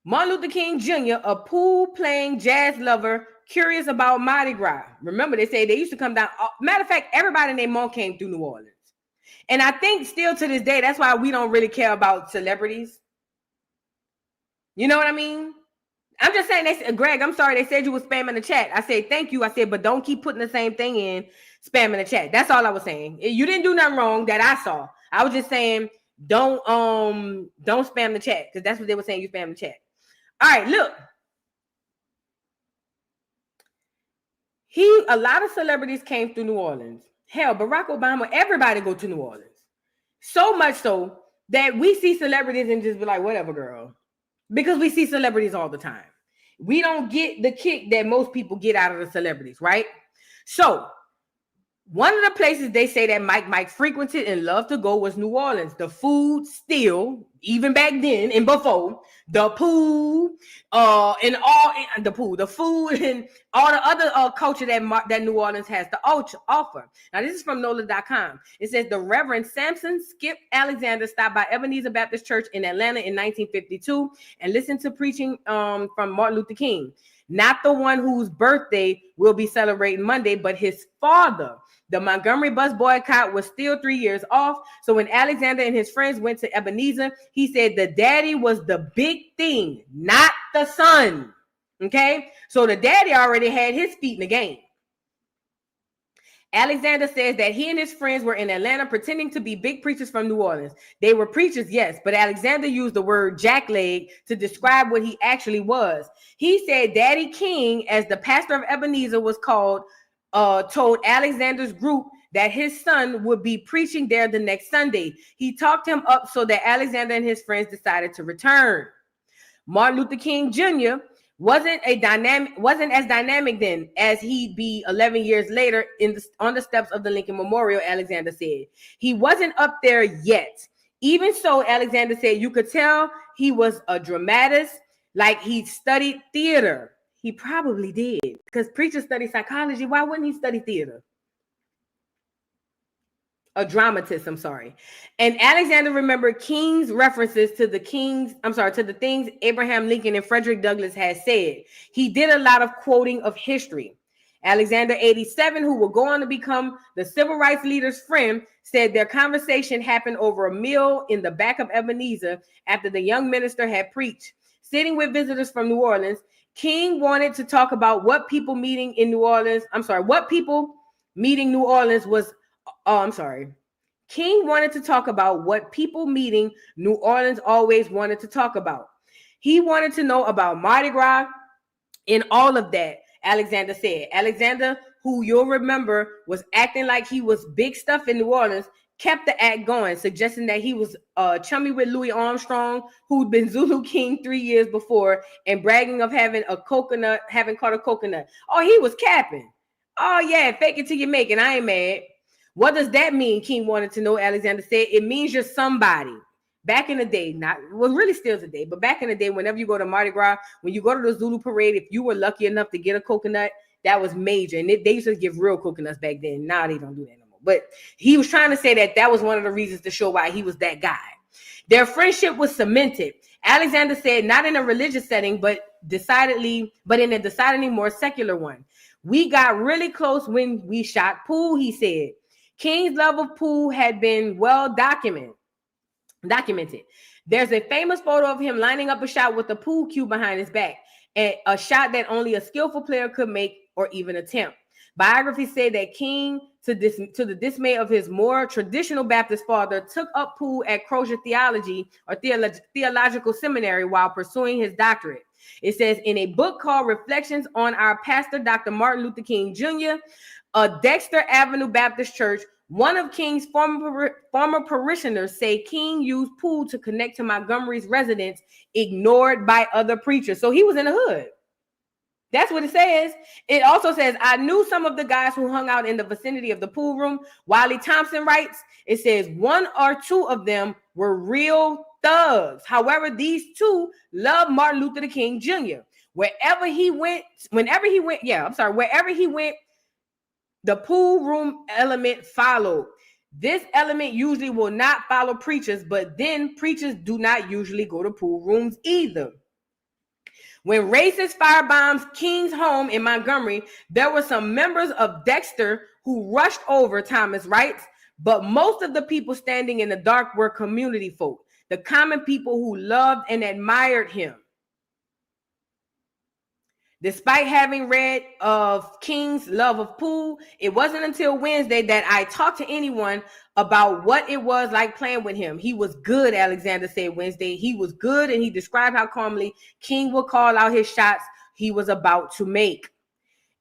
Martin Luther King Jr., a pool-playing jazz lover, curious about Mardi Gras. Remember, they say they used to come down. Matter of fact, everybody named Monk came through New Orleans. And I think still to this day, that's why we don't really care about celebrities. You know what I mean? I'm just saying, they said, Greg, I'm sorry, they said you were spamming the chat. I said, thank you. I said, but don't keep putting the same thing in, spamming the chat. That's all I was saying. You didn't do nothing wrong that I saw. I was just saying, don't spam the chat, because that's what they were saying, you spam the chat. All right, look. A lot of celebrities came through New Orleans. Hell, Barack Obama, everybody go to New Orleans. So much so that we see celebrities and just be like, whatever, girl. Because we see celebrities all the time. We don't get the kick that most people get out of the celebrities, right? So, one of the places they say that Mike frequented and loved to go was New Orleans. The food still, even back then and before, the pool, the food and all the other culture that New Orleans has to offer. Now, this is from NOLA.com. It says the Reverend Samson Skip Alexander stopped by Ebenezer Baptist Church in Atlanta in 1952 and listened to preaching from Martin Luther King. Not the one whose birthday we'll be celebrating Monday, but his father. The Montgomery bus boycott was still 3 years off. So when Alexander and his friends went to Ebenezer, he said the daddy was the big thing, not the son. Okay? So the daddy already had his feet in the game. Alexander says that he and his friends were in Atlanta pretending to be big preachers from New Orleans. They were preachers, yes, but Alexander used the word jackleg to describe what he actually was. He said Daddy King, as the pastor of Ebenezer was called, told Alexander's group that his son would be preaching there the next Sunday. He talked him up so that Alexander and his friends decided to return. Martin Luther King Jr. wasn't as dynamic then as he'd be 11 years later on the steps of the Lincoln Memorial, Alexander said. He wasn't up there yet. Even so, Alexander said you could tell he was a dramatist, like he studied theater. He probably did, because preachers study psychology. Why wouldn't he study theater? A dramatist, I'm sorry. And Alexander remembered King's references to the things Abraham Lincoln and Frederick Douglass had said. He did a lot of quoting of history. Alexander, 87, who will go on to become the civil rights leader's friend, said their conversation happened over a meal in the back of Ebenezer after the young minister had preached. Sitting with visitors from New Orleans, King wanted to talk about what people meeting New Orleans King wanted to talk about what people meeting New Orleans always wanted to talk about. He wanted to know about Mardi Gras and all of that, Alexander said. Alexander, who you'll remember was acting like he was big stuff in New Orleans, kept the act going, suggesting that he was chummy with Louis Armstrong, who'd been Zulu King 3 years before, and bragging of having caught a coconut. Oh, he was capping. Oh, yeah, fake it till you make it. I ain't mad. What does that mean? King wanted to know. Alexander said, it means you're somebody. Back in the day, really still today, but back in the day, whenever you go to Mardi Gras, when you go to the Zulu parade, if you were lucky enough to get a coconut, that was major. And they used to give real coconuts back then. Now they don't do that no more. But he was trying to say that was one of the reasons to show why he was that guy. Their friendship was cemented. Alexander said, not in a religious setting, but in a decidedly more secular one. We got really close when we shot pool, he said. King's love of pool had been well documented. There's a famous photo of him lining up a shot with a pool cue behind his back, and a shot that only a skillful player could make or even attempt. Biographies say that King, to the dismay of his more traditional Baptist father, took up pool at Crozier Theological Seminary while pursuing his doctorate. It says in a book called Reflections on Our Pastor, Dr. Martin Luther King Jr., a Dexter Avenue Baptist Church, one of King's former parishioners say King used pool to connect to Montgomery's residents, ignored by other preachers. So he was in the hood. That's what it says. It also says, I knew some of the guys who hung out in the vicinity of the pool room. Wiley Thompson writes, it says one or two of them were real thugs. However, these two loved Martin Luther King Jr. Wherever he went, the pool room element followed. This element usually will not follow preachers, but then preachers do not usually go to pool rooms either. When racists firebombed King's home in Montgomery, there were some members of Dexter who rushed over, Thomas writes, but most of the people standing in the dark were community folk, the common people who loved and admired him. Despite having read of King's love of pool, it wasn't until Wednesday that I talked to anyone about what it was like playing with him. He was good, Alexander said Wednesday. He was good, and he described how calmly King would call out his shots he was about to make.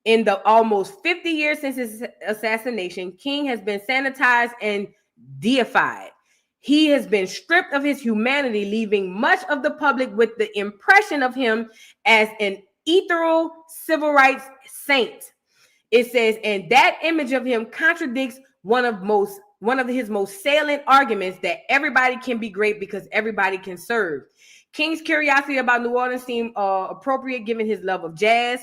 In the almost 50 years since his assassination, King has been sanitized and deified. He has been stripped of his humanity, leaving much of the public with the impression of him as an ethereal civil rights saint. It says, and that image of him contradicts one of his most salient arguments that everybody can be great because everybody can serve. King's curiosity about New Orleans seemed appropriate given his love of jazz.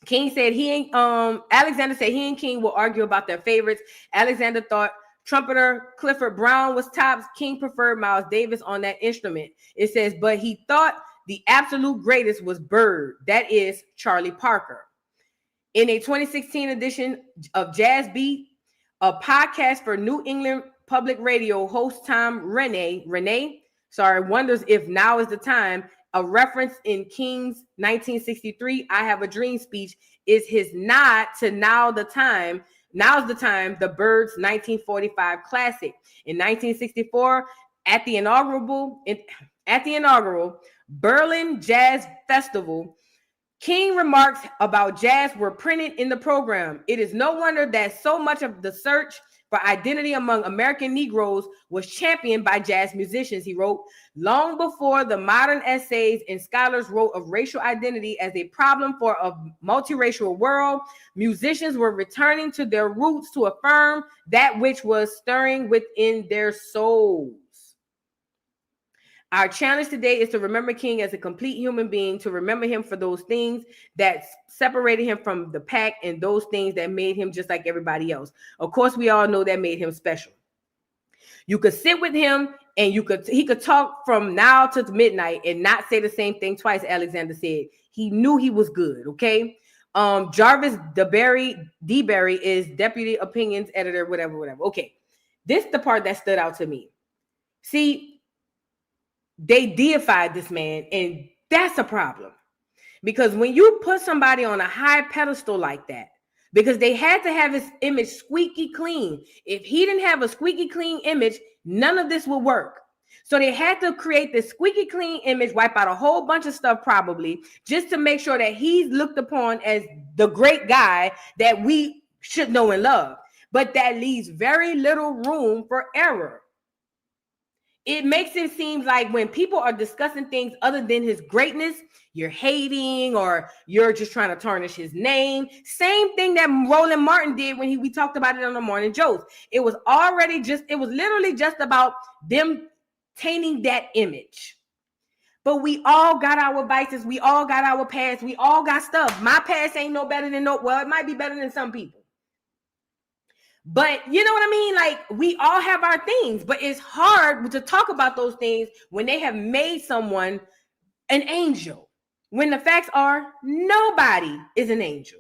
Alexander said he and King will argue about their favorites. Alexander thought trumpeter Clifford Brown was tops. King preferred Miles Davis on that instrument. It says, but he thought the absolute greatest was Bird, that is Charlie Parker. In a 2016 edition of Jazz Beat, a podcast for New England Public Radio, host Tom Renee wonders if now is the time. A reference in King's 1963 I Have a Dream speech is his nod to Now's the Time, the Byrds' 1945 classic. In 1964, at the inaugural Berlin Jazz Festival, King remarks about jazz were printed in the program. It is no wonder that so much of the search for identity among American Negroes was championed by jazz musicians, he wrote. Long before the modern essays and scholars wrote of racial identity as a problem for a multiracial world, musicians were returning to their roots to affirm that which was stirring within their souls. Our challenge today is to remember King as a complete human being, to remember him for those things that separated him from the pack and those things that made him just like everybody else. Of course, we all know that made him special. You could sit with him and he could talk from now to midnight and not say the same thing twice, Alexander said. He knew he was good, okay? Jarvis DeBerry is deputy opinions editor, whatever. Okay, this is the part that stood out to me. See, they deified this man, and that's a problem. Because when you put somebody on a high pedestal like that, because they had to have his image squeaky clean. If he didn't have a squeaky clean image, none of this would work. So they had to create this squeaky clean image, wipe out a whole bunch of stuff probably, just to make sure that he's looked upon as the great guy that we should know and love. But that leaves very little room for error. It makes it seem like when people are discussing things other than his greatness, you're hating or you're just trying to tarnish his name. Same thing that Roland Martin did when we talked about it on the Morning Joes. It was literally just about them tainting that image. But we all got our vices. We all got our past. We all got stuff. My past ain't no better than it might be better than some people. But you know what I mean? Like, we all have our things, but it's hard to talk about those things when they have made someone an angel. When the facts are, nobody is an angel.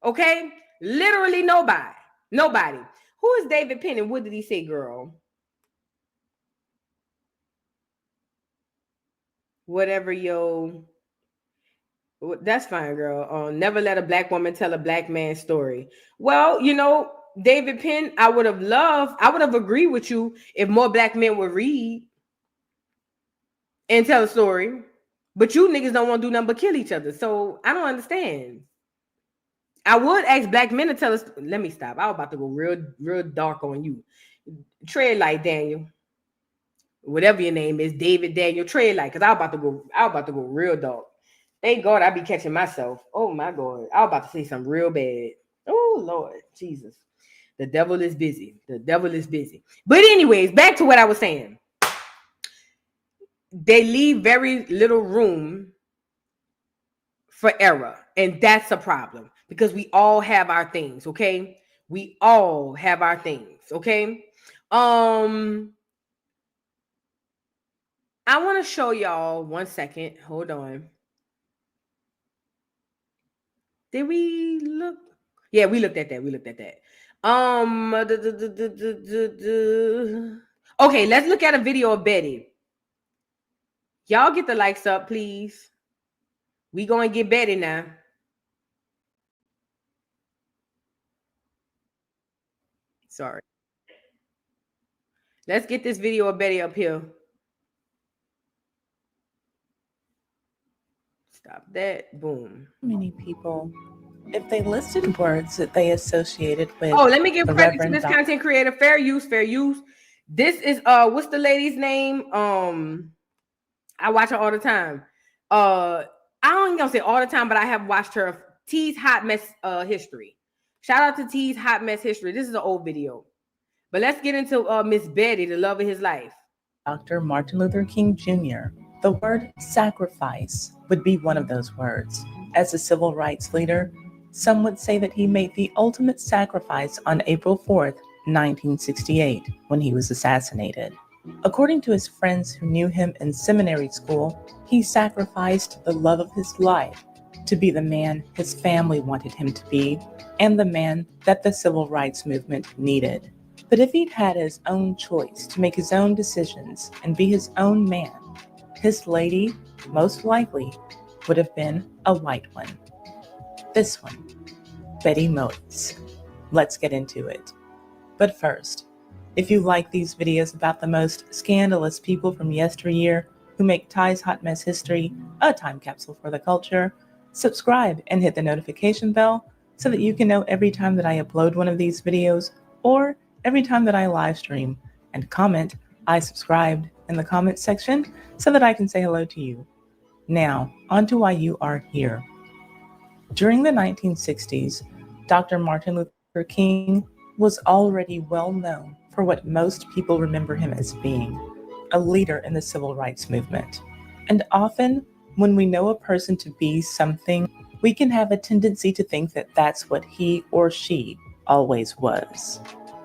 Okay? Literally nobody. Nobody. Who is David Penn and what did he say, girl? Whatever, yo. That's fine, girl. Never let a black woman tell a black man's story. Well, you know, David Penn, I would have agreed with you if more black men would read and tell a story. But you niggas don't want to do nothing but kill each other. So I don't understand. I would ask black men to tell us. Let me stop. I was about to go real dark on you. Tread light, Daniel. Whatever your name is, David Daniel. Tread light, because I was about to go real dark. Thank God I be catching myself. Oh my God. I was about to say something real bad. Oh Lord Jesus. The devil is busy. The devil is busy. But anyways, back to what I was saying. They leave very little room for error. And that's a problem. Because we all have our things, okay? We all have our things, okay? I want to show y'all 1 second. Hold on. Did we look? Yeah, we looked at that. Okay, let's look at a video of Betty. Y'all get the likes up, please. We gonna get Betty now. Sorry. Let's get this video of Betty up here. Stop that. Boom. Many people, if they listed words that they associated with. Oh, let me give credit to this content creator. Fair use. This is what's the lady's name? I watch her all the time. I don't gonna say all the time, but I have watched her. T's Hot Mess History. Shout out to T's Hot Mess History. This is an old video. But let's get into Miss Betty, the love of his life. Dr. Martin Luther King Jr. The word sacrifice would be one of those words. As a civil rights leader, some would say that he made the ultimate sacrifice on April 4th, 1968, when he was assassinated. According to his friends who knew him in seminary school, he sacrificed the love of his life to be the man his family wanted him to be and the man that the civil rights movement needed. But if he'd had his own choice to make his own decisions and be his own man, his lady, most likely, would have been a white one. This one, Betty Motes. Let's get into it. But first, if you like these videos about the most scandalous people from yesteryear who make Ty's Hot Mess History a time capsule for the culture, subscribe and hit the notification bell so that you can know every time that I upload one of these videos or every time that I live stream, and comment "I subscribed" in the comments section so that I can say hello to you. Now, on to why you are here. During the 1960s, Dr. Martin Luther King was already well known for what most people remember him as being, a leader in the civil rights movement. And often, when we know a person to be something, we can have a tendency to think that that's what he or she always was.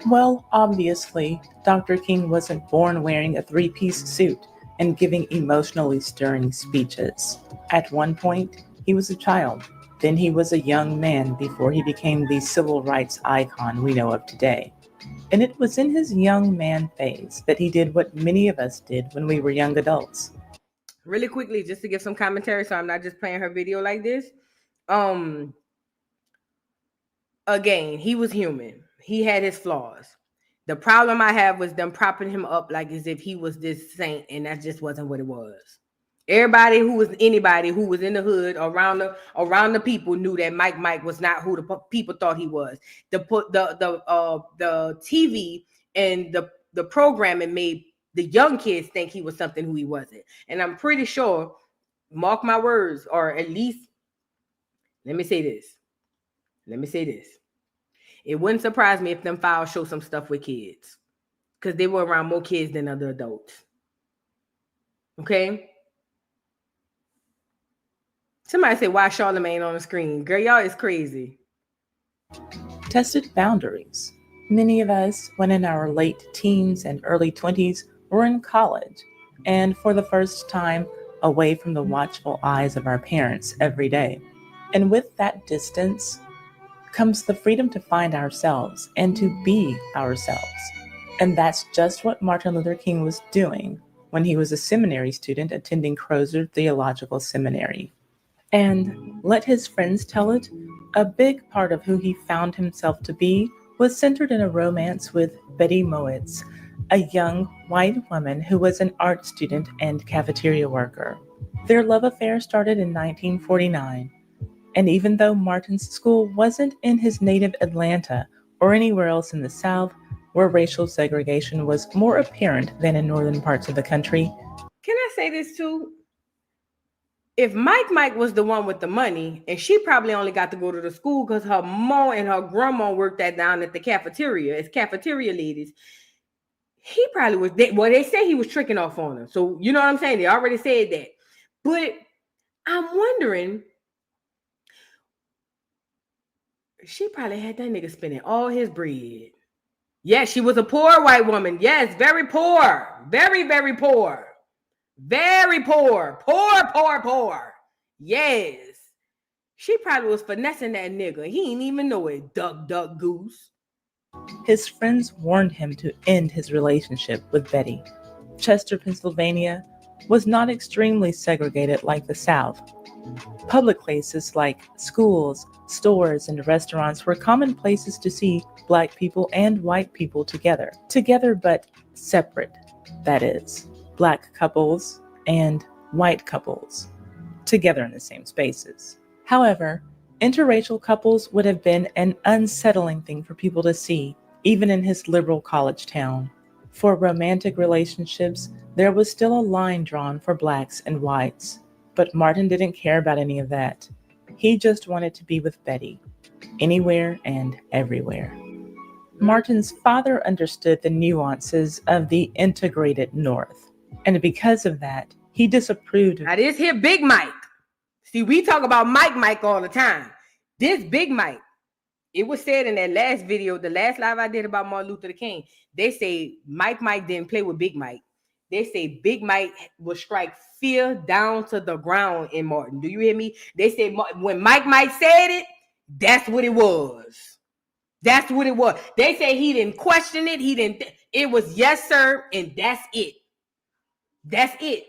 Well, obviously, Dr. King wasn't born wearing a three-piece suit and giving emotionally stirring speeches. At one point, he was a child, Then he was a young man before he became the civil rights icon we know of today. And it was in his young man phase that he did what many of us did when we were young adults. Really quickly, just to give some commentary, so I'm not just playing her video like this. Again, he was human. He had his flaws. The problem I have was them propping him up like as if he was this saint, and that just wasn't what it was. Anybody who was in the hood around the people knew that Mike was not who the people thought he was. The TV and the programming made the young kids think he was something who he wasn't. And I'm pretty sure, mark my words, or at least let me say this. It wouldn't surprise me if them files show some stuff with kids, because they were around more kids than other adults. Okay? Somebody say, why Charlemagne on the screen? Girl, y'all is crazy. Tested boundaries. Many of us, when in our late teens and early 20s, were in college, and for the first time, away from the watchful eyes of our parents every day. And with that distance comes the freedom to find ourselves and to be ourselves. And that's just what Martin Luther King was doing when he was a seminary student attending Crozer Theological Seminary. And let his friends tell it, a big part of who he found himself to be was centered in a romance with Betty Moitz, a young white woman who was an art student and cafeteria worker. Their love affair started in 1949. And even though Martin's school wasn't in his native Atlanta or anywhere else in the South, where racial segregation was more apparent than in northern parts of the country. Can I say this too? If Mike was the one with the money, and she probably only got to go to the school because her mom and her grandma worked that down at the cafeteria as cafeteria ladies, he probably was, they say he was tricking off on her. So, you know what I'm saying? They already said that. But I'm wondering, she probably had that nigga spending all his bread. Yes, she was a poor white woman. Yes, very poor. Very, very poor. Very poor. Poor. Yes. She probably was finessing that nigga. He ain't even know it. Duck, goose. His friends warned him to end his relationship with Betty. Chester, Pennsylvania was not extremely segregated like the South. Public places like schools, stores, and restaurants were common places to see Black people and white people together. Together but separate, that is, Black couples and white couples, together in the same spaces. However, interracial couples would have been an unsettling thing for people to see, even in his liberal college town. For romantic relationships, there was still a line drawn for Blacks and whites. But Martin didn't care about any of that. He just wanted to be with Betty, anywhere and everywhere. Martin's father understood the nuances of the integrated North, and because of that, he disapproved of— Now this here Big Mike. See, we talk about Mike all the time. This Big Mike, it was said in that last video, the last live I did about Martin Luther King, they say Mike didn't play with Big Mike. They say Big Mike will strike fear down to the ground in Martin. Do you hear me? They say when Mike said it, that's what it was. That's what it was. They say he didn't question it. It was yes, sir, and that's it. That's it.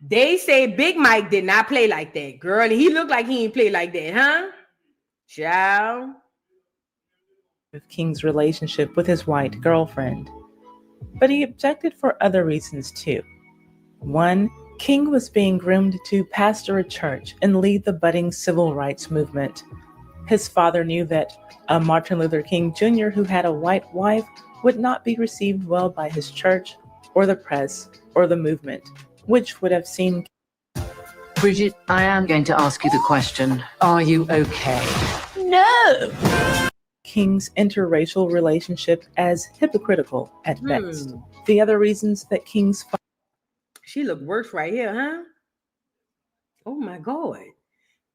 They say Big Mike did not play like that. Girl, he looked like he didn't play like that, huh? Child. King's relationship with his white girlfriend. But he objected for other reasons too. One, King was being groomed to pastor a church and lead the budding civil rights movement. His father knew that a Martin Luther King Jr. who had a white wife would not be received well by his church or the press or the movement, which would have seen— Bridget, I am going to ask you the question. Are you okay? No! King's interracial relationship as hypocritical at best. The other reasons that King's— She looked worse right here, huh? Oh my God.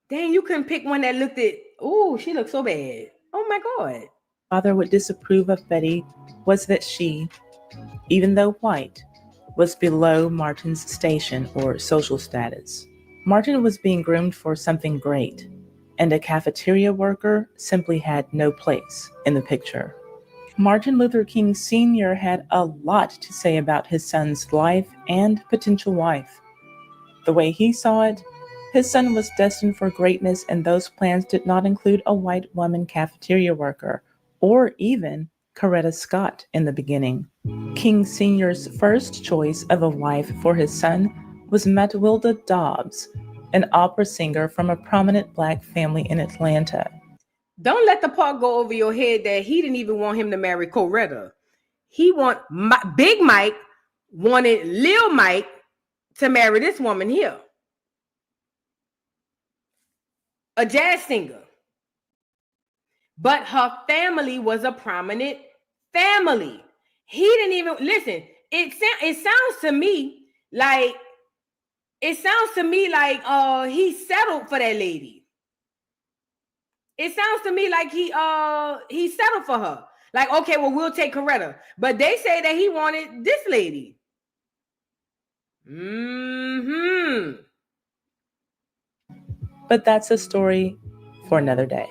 Dang, you couldn't pick one that looked at— oh, she looked so bad. Oh my God. Father would disapprove of Betty was that she, even though white, was below Martin's station or social status. Martin was being groomed for something great, and a cafeteria worker simply had no place in the picture. Martin Luther King Sr. had a lot to say about his son's life and potential wife. The way he saw it, his son was destined for greatness, and those plans did not include a white woman cafeteria worker, or even Coretta Scott in the beginning. King Sr.'s first choice of a wife for his son was Matilda Dobbs, an opera singer from a prominent black family in Atlanta. Don't let the part go over your head that he didn't even want him to marry Coretta. Big Mike wanted Lil Mike to marry this woman here, a jazz singer. But her family was a prominent family. He didn't even listen. It sounds to me like he settled for that lady. It sounds to me like he settled for her. Like, okay, well, we'll take Coretta. But they say that he wanted this lady. But that's a story for another day.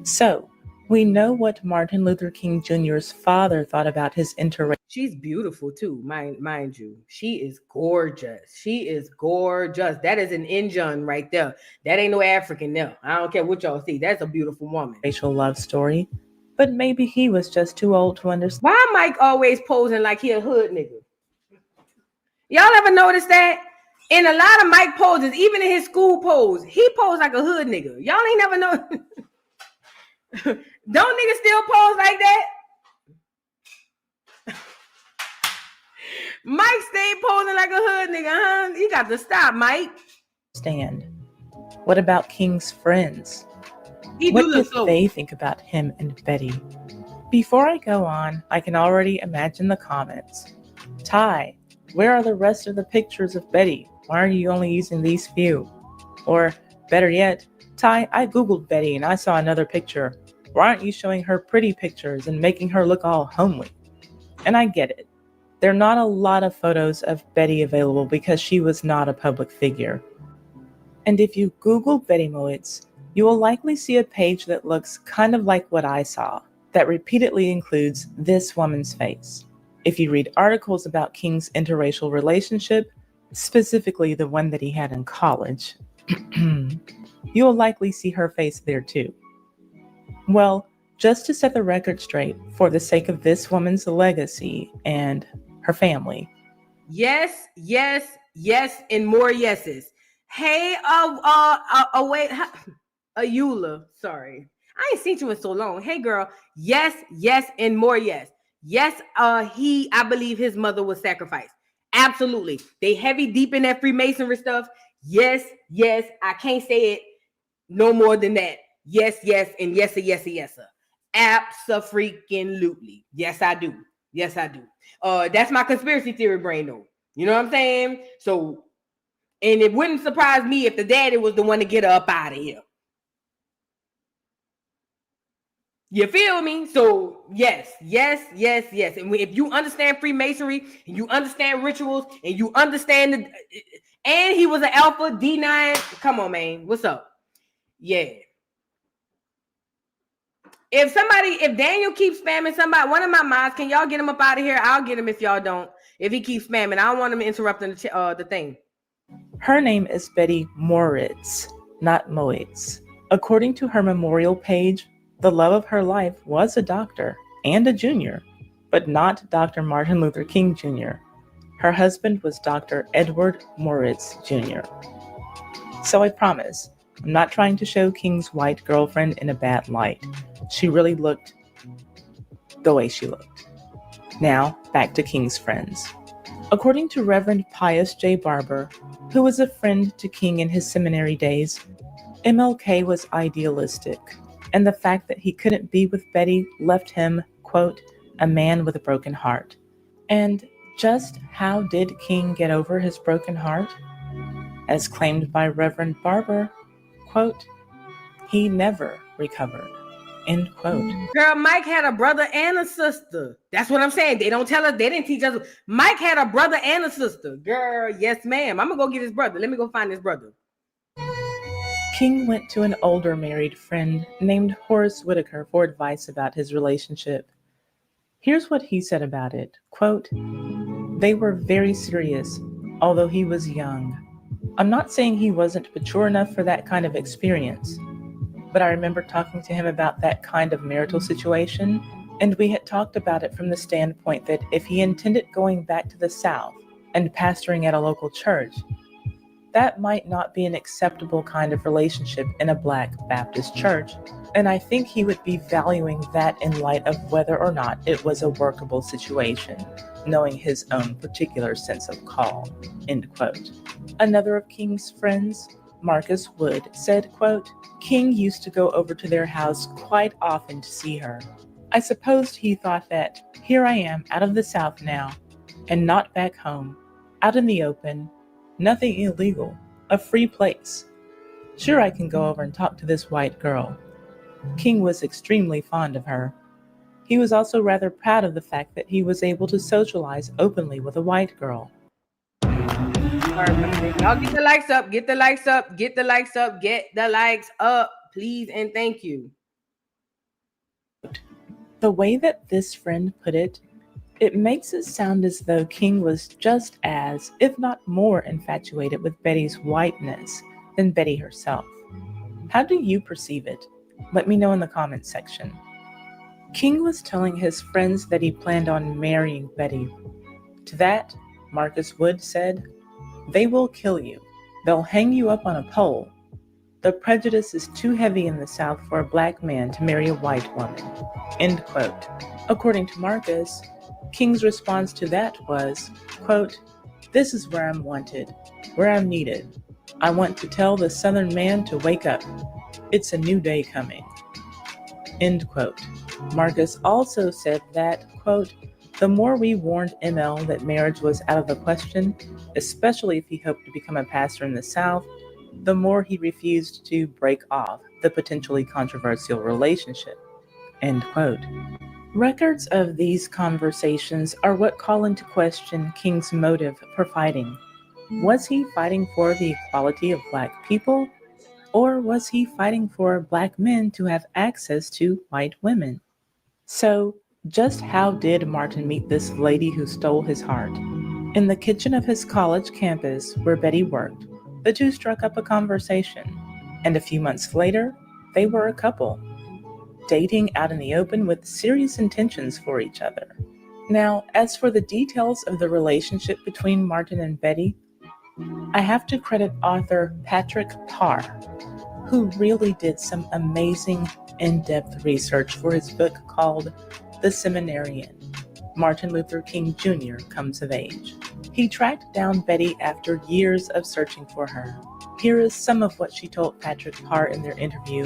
So, we know what Martin Luther King Jr.'s father thought about his interracial. She's beautiful too, mind you. She is gorgeous. She is gorgeous. That is an Indian right there. That ain't no African there. I don't care what y'all see. That's a beautiful woman. Racial love story, but maybe he was just too old to understand. Why Mike always posing like he a hood nigga? Y'all ever notice that? In a lot of Mike poses, even in his school pose, he posed like a hood nigga. Y'all ain't never know. Don't niggas still pose like that? Mike stayed posing like a hood nigga, huh? You got to stop, Mike. What about King's friends? What did they think about him and Betty? Before I go on, I can already imagine the comments. Ty, where are the rest of the pictures of Betty? Why are you only using these few? Or, better yet, Ty, I googled Betty and I saw another picture. Why aren't you showing her pretty pictures and making her look all homely? And I get it. There are not a lot of photos of Betty available because she was not a public figure. And if you Google Betty Moitz, you will likely see a page that looks kind of like what I saw, that repeatedly includes this woman's face. If you read articles about King's interracial relationship, specifically the one that he had in college, you will likely see her face there too. Well, just to set the record straight, for the sake of this woman's legacy and her family. Yes, and more yeses. Hey, wait, Ayula, sorry. I ain't seen you in so long. Hey, girl. Yes, and more yes. Yes, I believe his mother was sacrificed. Absolutely. They heavy deep in that Freemasonry stuff. Yes, I can't say it no more than that. Yes, and yes, sir. Abso-freaking-lutely. Yes, I do. That's my conspiracy theory brain, though. You know what I'm saying? So, and it wouldn't surprise me if the daddy was the one to get her up out of here. You feel me? So, yes. And if you understand Freemasonry, and you understand rituals, and you understand and he was an alpha D9. Come on, man. What's up? Yeah. If Daniel keeps spamming somebody, one of my mods, can y'all get him up out of here? I'll get him if y'all don't. If he keeps spamming, I don't want him interrupting the thing. Her name is Betty Moritz, not Moitz. According to her memorial page, the love of her life was a doctor and a junior, but not Dr. Martin Luther King Jr. Her husband was Dr. Edward Moritz Jr. So I promise, I'm not trying to show King's white girlfriend in a bad light. She really looked the way she looked. Now, back to King's friends. According to Reverend Pius J. Barber, who was a friend to King in his seminary days, MLK was idealistic, and the fact that he couldn't be with Betty left him, quote, a man with a broken heart. And just how did King get over his broken heart? As claimed by Reverend Barber, quote, he never recovered. End quote. Girl, Mike had a brother and a sister. That's what I'm saying. They don't tell us. They didn't teach us. Mike had a brother and a sister. Girl, yes, ma'am. I'm going to go get his brother. Let me go find his brother. King went to an older married friend named Horace Whitaker for advice about his relationship. Here's what he said about it. Quote, "They were very serious, although he was young. I'm not saying he wasn't mature enough for that kind of experience, but I remember talking to him about that kind of marital situation, and we had talked about it from the standpoint that if he intended going back to the South and pastoring at a local church, that might not be an acceptable kind of relationship in a Black Baptist church, and I think he would be valuing that in light of whether or not it was a workable situation, knowing his own particular sense of call." End quote. Another of King's friends, Marcus Wood, said, quote, "King used to go over to their house quite often to see her. I supposed he thought that, here I am out of the South now, and not back home, out in the open, nothing illegal, a free place. Sure, I can go over and talk to this white girl." King was extremely fond of her. He was also rather proud of the fact that he was able to socialize openly with a white girl. Y'all get the likes up, get the likes up, get the likes up, get the likes up, please and thank you. The way that this friend put it, it makes it sound as though King was just as, if not more, infatuated with Betty's whiteness than Betty herself. How do you perceive it? Let me know in the comments section. King was telling his friends that he planned on marrying Betty. To that, Marcus Wood said, "They will kill you. They'll hang you up on a pole. The prejudice is too heavy in the South for a Black man to marry a white woman." End quote. According to Marcus, King's response to that was, quote, "This is where I'm wanted, where I'm needed. I want to tell the Southern man to wake up. It's a new day coming." End quote. Marcus also said that, quote, "The more we warned ML that marriage was out of the question, especially if he hoped to become a pastor in the South, the more he refused to break off the potentially controversial relationship." End quote. Records of these conversations are what call into question King's motive for fighting. Was he fighting for the equality of Black people, or was he fighting for Black men to have access to white women? So, just how did Martin meet this lady who stole his heart? In the kitchen of his college campus where Betty worked, the two struck up a conversation, and a few months later, they were a couple, dating out in the open with serious intentions for each other. Now, as for the details of the relationship between Martin and Betty, I have to credit author Patrick Parr, who really did some amazing in-depth research for his book called The Seminarian, Martin Luther King Jr. Comes of Age. He tracked down Betty after years of searching for her. Here is some of what she told Patrick Parr in their interview.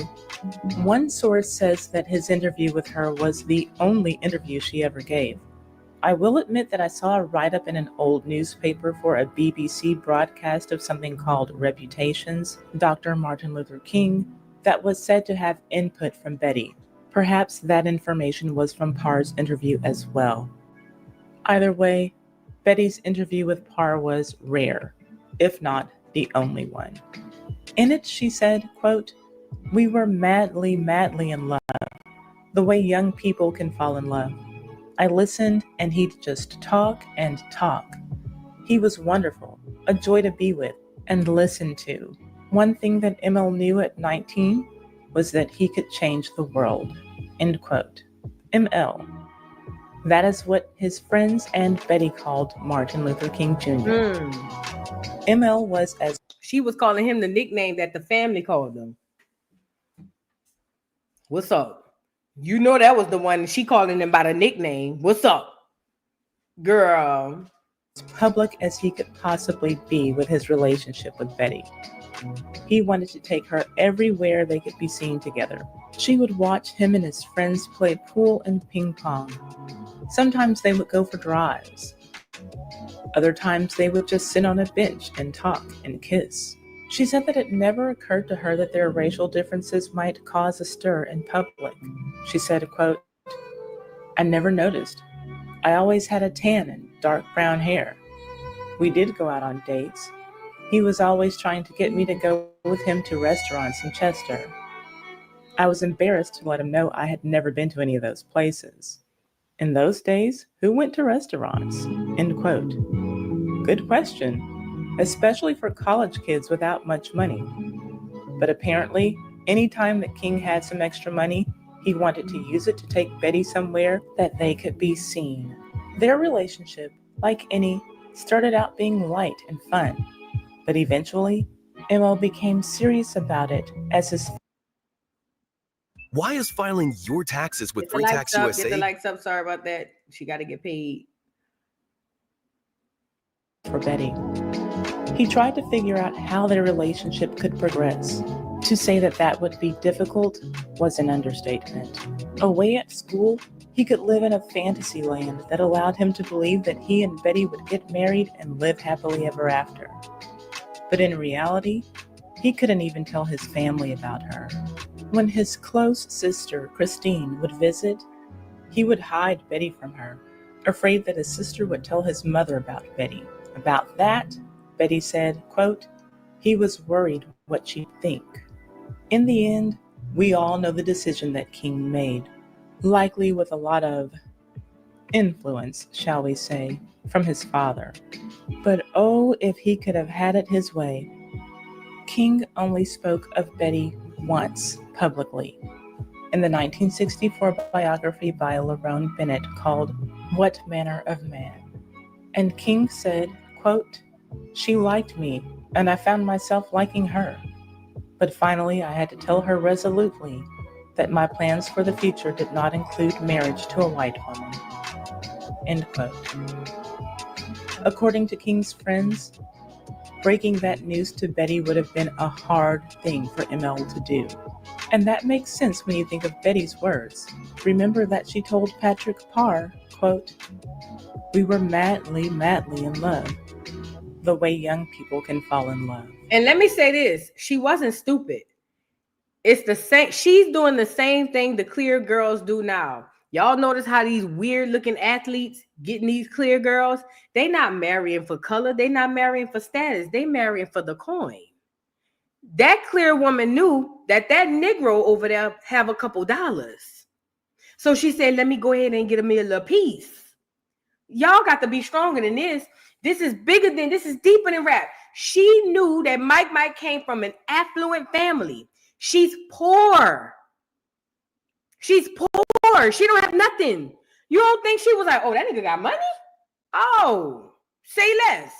One source says that his interview with her was the only interview she ever gave. I will admit that I saw a write-up in an old newspaper for a BBC broadcast of something called Reputations, Dr. Martin Luther King, that was said to have input from Betty. Perhaps that information was from Parr's interview as well. Either way, Betty's interview with Parr was rare, if not the only one. In it, she said, quote, "We were madly, madly in love, the way young people can fall in love. I listened and he'd just talk and talk. He was wonderful, a joy to be with and listen to. One thing that ML knew at 19 was that he could change the world." End quote. ML. That is what his friends and Betty called Martin Luther King Jr. ML was as... She was calling him the nickname that the family called him. What's up? You know that was the one she calling him by the nickname. What's up? Girl. As public as he could possibly be with his relationship with Betty. He wanted to take her everywhere they could be seen together. She would watch him and his friends play pool and ping pong. Sometimes they would go for drives. Other times they would just sit on a bench and talk and kiss. She said that it never occurred to her that their racial differences might cause a stir in public. She said, quote, "I never noticed. I always had a tan and dark brown hair. We did go out on dates. He was always trying to get me to go with him to restaurants in Chester. I was embarrassed to let him know I had never been to any of those places. In those days, who went to restaurants?" End quote. Good question, especially for college kids without much money. But apparently, any time that King had some extra money, he wanted to use it to take Betty somewhere that they could be seen. Their relationship, like any, started out being light and fun, but eventually, Emil became serious about it as his... Why is filing your taxes with Get the likes Pre-Tax up, USA? get the likes up. Sorry about that. She got to get paid. For Betty. He tried to figure out how their relationship could progress. To say that that would be difficult was an understatement. Away at school, he could live in a fantasy land that allowed him to believe that he and Betty would get married and live happily ever after. But in reality, he couldn't even tell his family about her. When his close sister, Christine, would visit, he would hide Betty from her, afraid that his sister would tell his mother about Betty. About that, Betty said, quote, "He was worried what she'd think." In the end, we all know the decision that King made, likely with a lot of influence, shall we say, from his father. But oh, if he could have had it his way. King only spoke of Betty once publicly, in the 1964 biography by Lerone Bennett called What Manner of Man. And King said, quote, "She liked me, and I found myself liking her. But finally I had to tell her resolutely that my plans for the future did not include marriage to a white woman." End quote. According to King's friends, breaking that news to Betty would have been a hard thing for Emil to do. And that makes sense when you think of Betty's words. Remember that she told Patrick Parr, quote, "We were madly, madly in love. The way young people can fall in love." And let me say this, she wasn't stupid. It's the same, she's doing the same thing the clear girls do now. Y'all notice how these weird looking athletes getting these clear girls? They not marrying for color, they not marrying for status, they marrying for the coin. That clear woman knew that that Negro over there have a couple dollars. So she said, let me go ahead and get me a little piece. Y'all got to be stronger than this. This is bigger than, this is deeper than rap. She knew that Mike came from an affluent family. She's poor. She's poor. She don't have nothing. You don't think she was like, oh, that nigga got money? Oh, say less.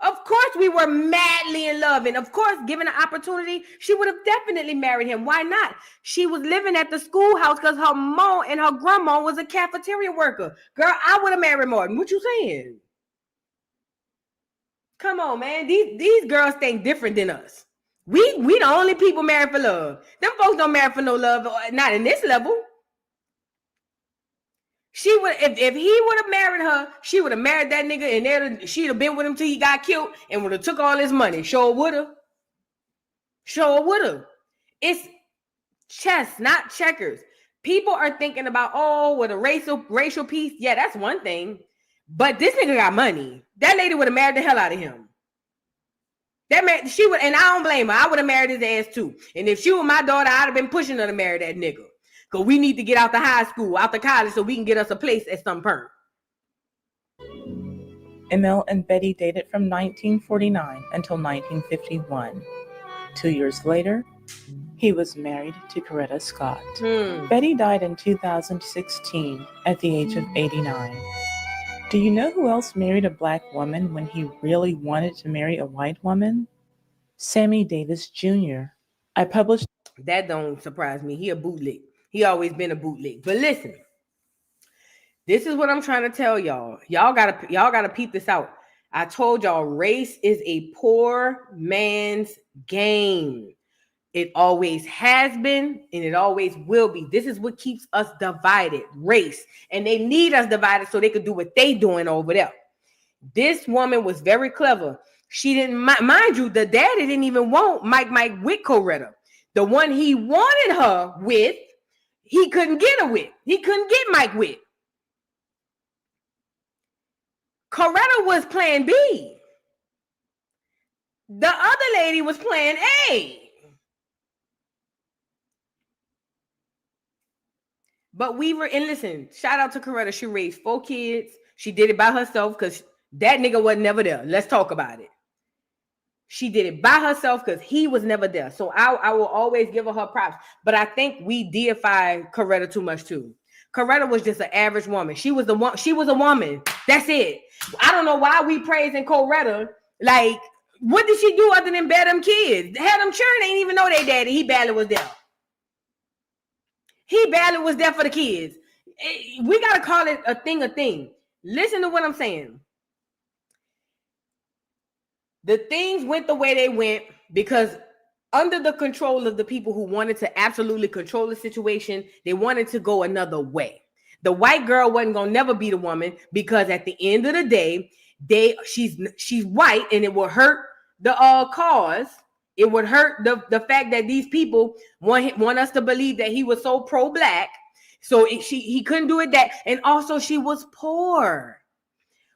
Of course we were madly in love. And of course, given an opportunity, she would have definitely married him. Why not? She was living at the schoolhouse because her mom and her grandma was a cafeteria worker. Girl, I would have married Martin. What you saying? Come on, man. These girls think different than us. We the only people married for love. Them folks don't marry for no love, not in this level. She would, if he would have married her, she would have married that nigga, and she'd have been with him till he got killed and would have took all his money. Sure would have. Sure would have. It's chess, not checkers. People are thinking about, oh, with a racial piece. Yeah, that's one thing. But this nigga got money. That lady would have married the hell out of him. That man, she would, and I don't blame her. I would have married his ass too. And if she was my daughter, I'd have been pushing her to marry that nigga. Because we need to get out the high school, out the college, so we can get us a place at some point. Emil and Betty dated from 1949 until 1951. 2 years later, he was married to Coretta Scott. Betty died in 2016 at the age of 89. Do you know who else married a black woman when he really wanted to marry a white woman? Sammy Davis Jr. I published... That don't surprise me. He a bootleg. He always been a bootleg. But listen, this is what I'm trying to tell y'all. Y'all gotta peep this out. I told y'all race is a poor man's game. It always has been, and it always will be. This is what keeps us divided, race. And they need us divided so they could do what they doing over there. This woman was very clever. She didn't, mind you, the daddy didn't even want Mike with Coretta. The one he wanted her with, he couldn't get her with. He couldn't get Mike with. Coretta was plan B. The other lady was plan A. But we were, and listen, shout out to Coretta. She raised 4 kids. She did it by herself because that nigga was never there. Let's talk about it. She did it by herself because he was never there. So I will always give her props. But I think we deify Coretta too much too. Coretta was just an average woman. She was a woman. That's it. I don't know why we praising Coretta. Like, what did she do other than bear them kids? Had them children, they didn't even know their daddy. He barely was there. He barely was there for the kids. We got to call it a thing. Listen to what I'm saying. The things went the way they went because under the control of the people who wanted to absolutely control the situation, they wanted to go another way. The white girl wasn't going to never be the woman because at the end of the day, she's white and it will hurt the cause. It would hurt the fact that these people want us to believe that he was so pro-black. So he couldn't do it that. And also she was poor.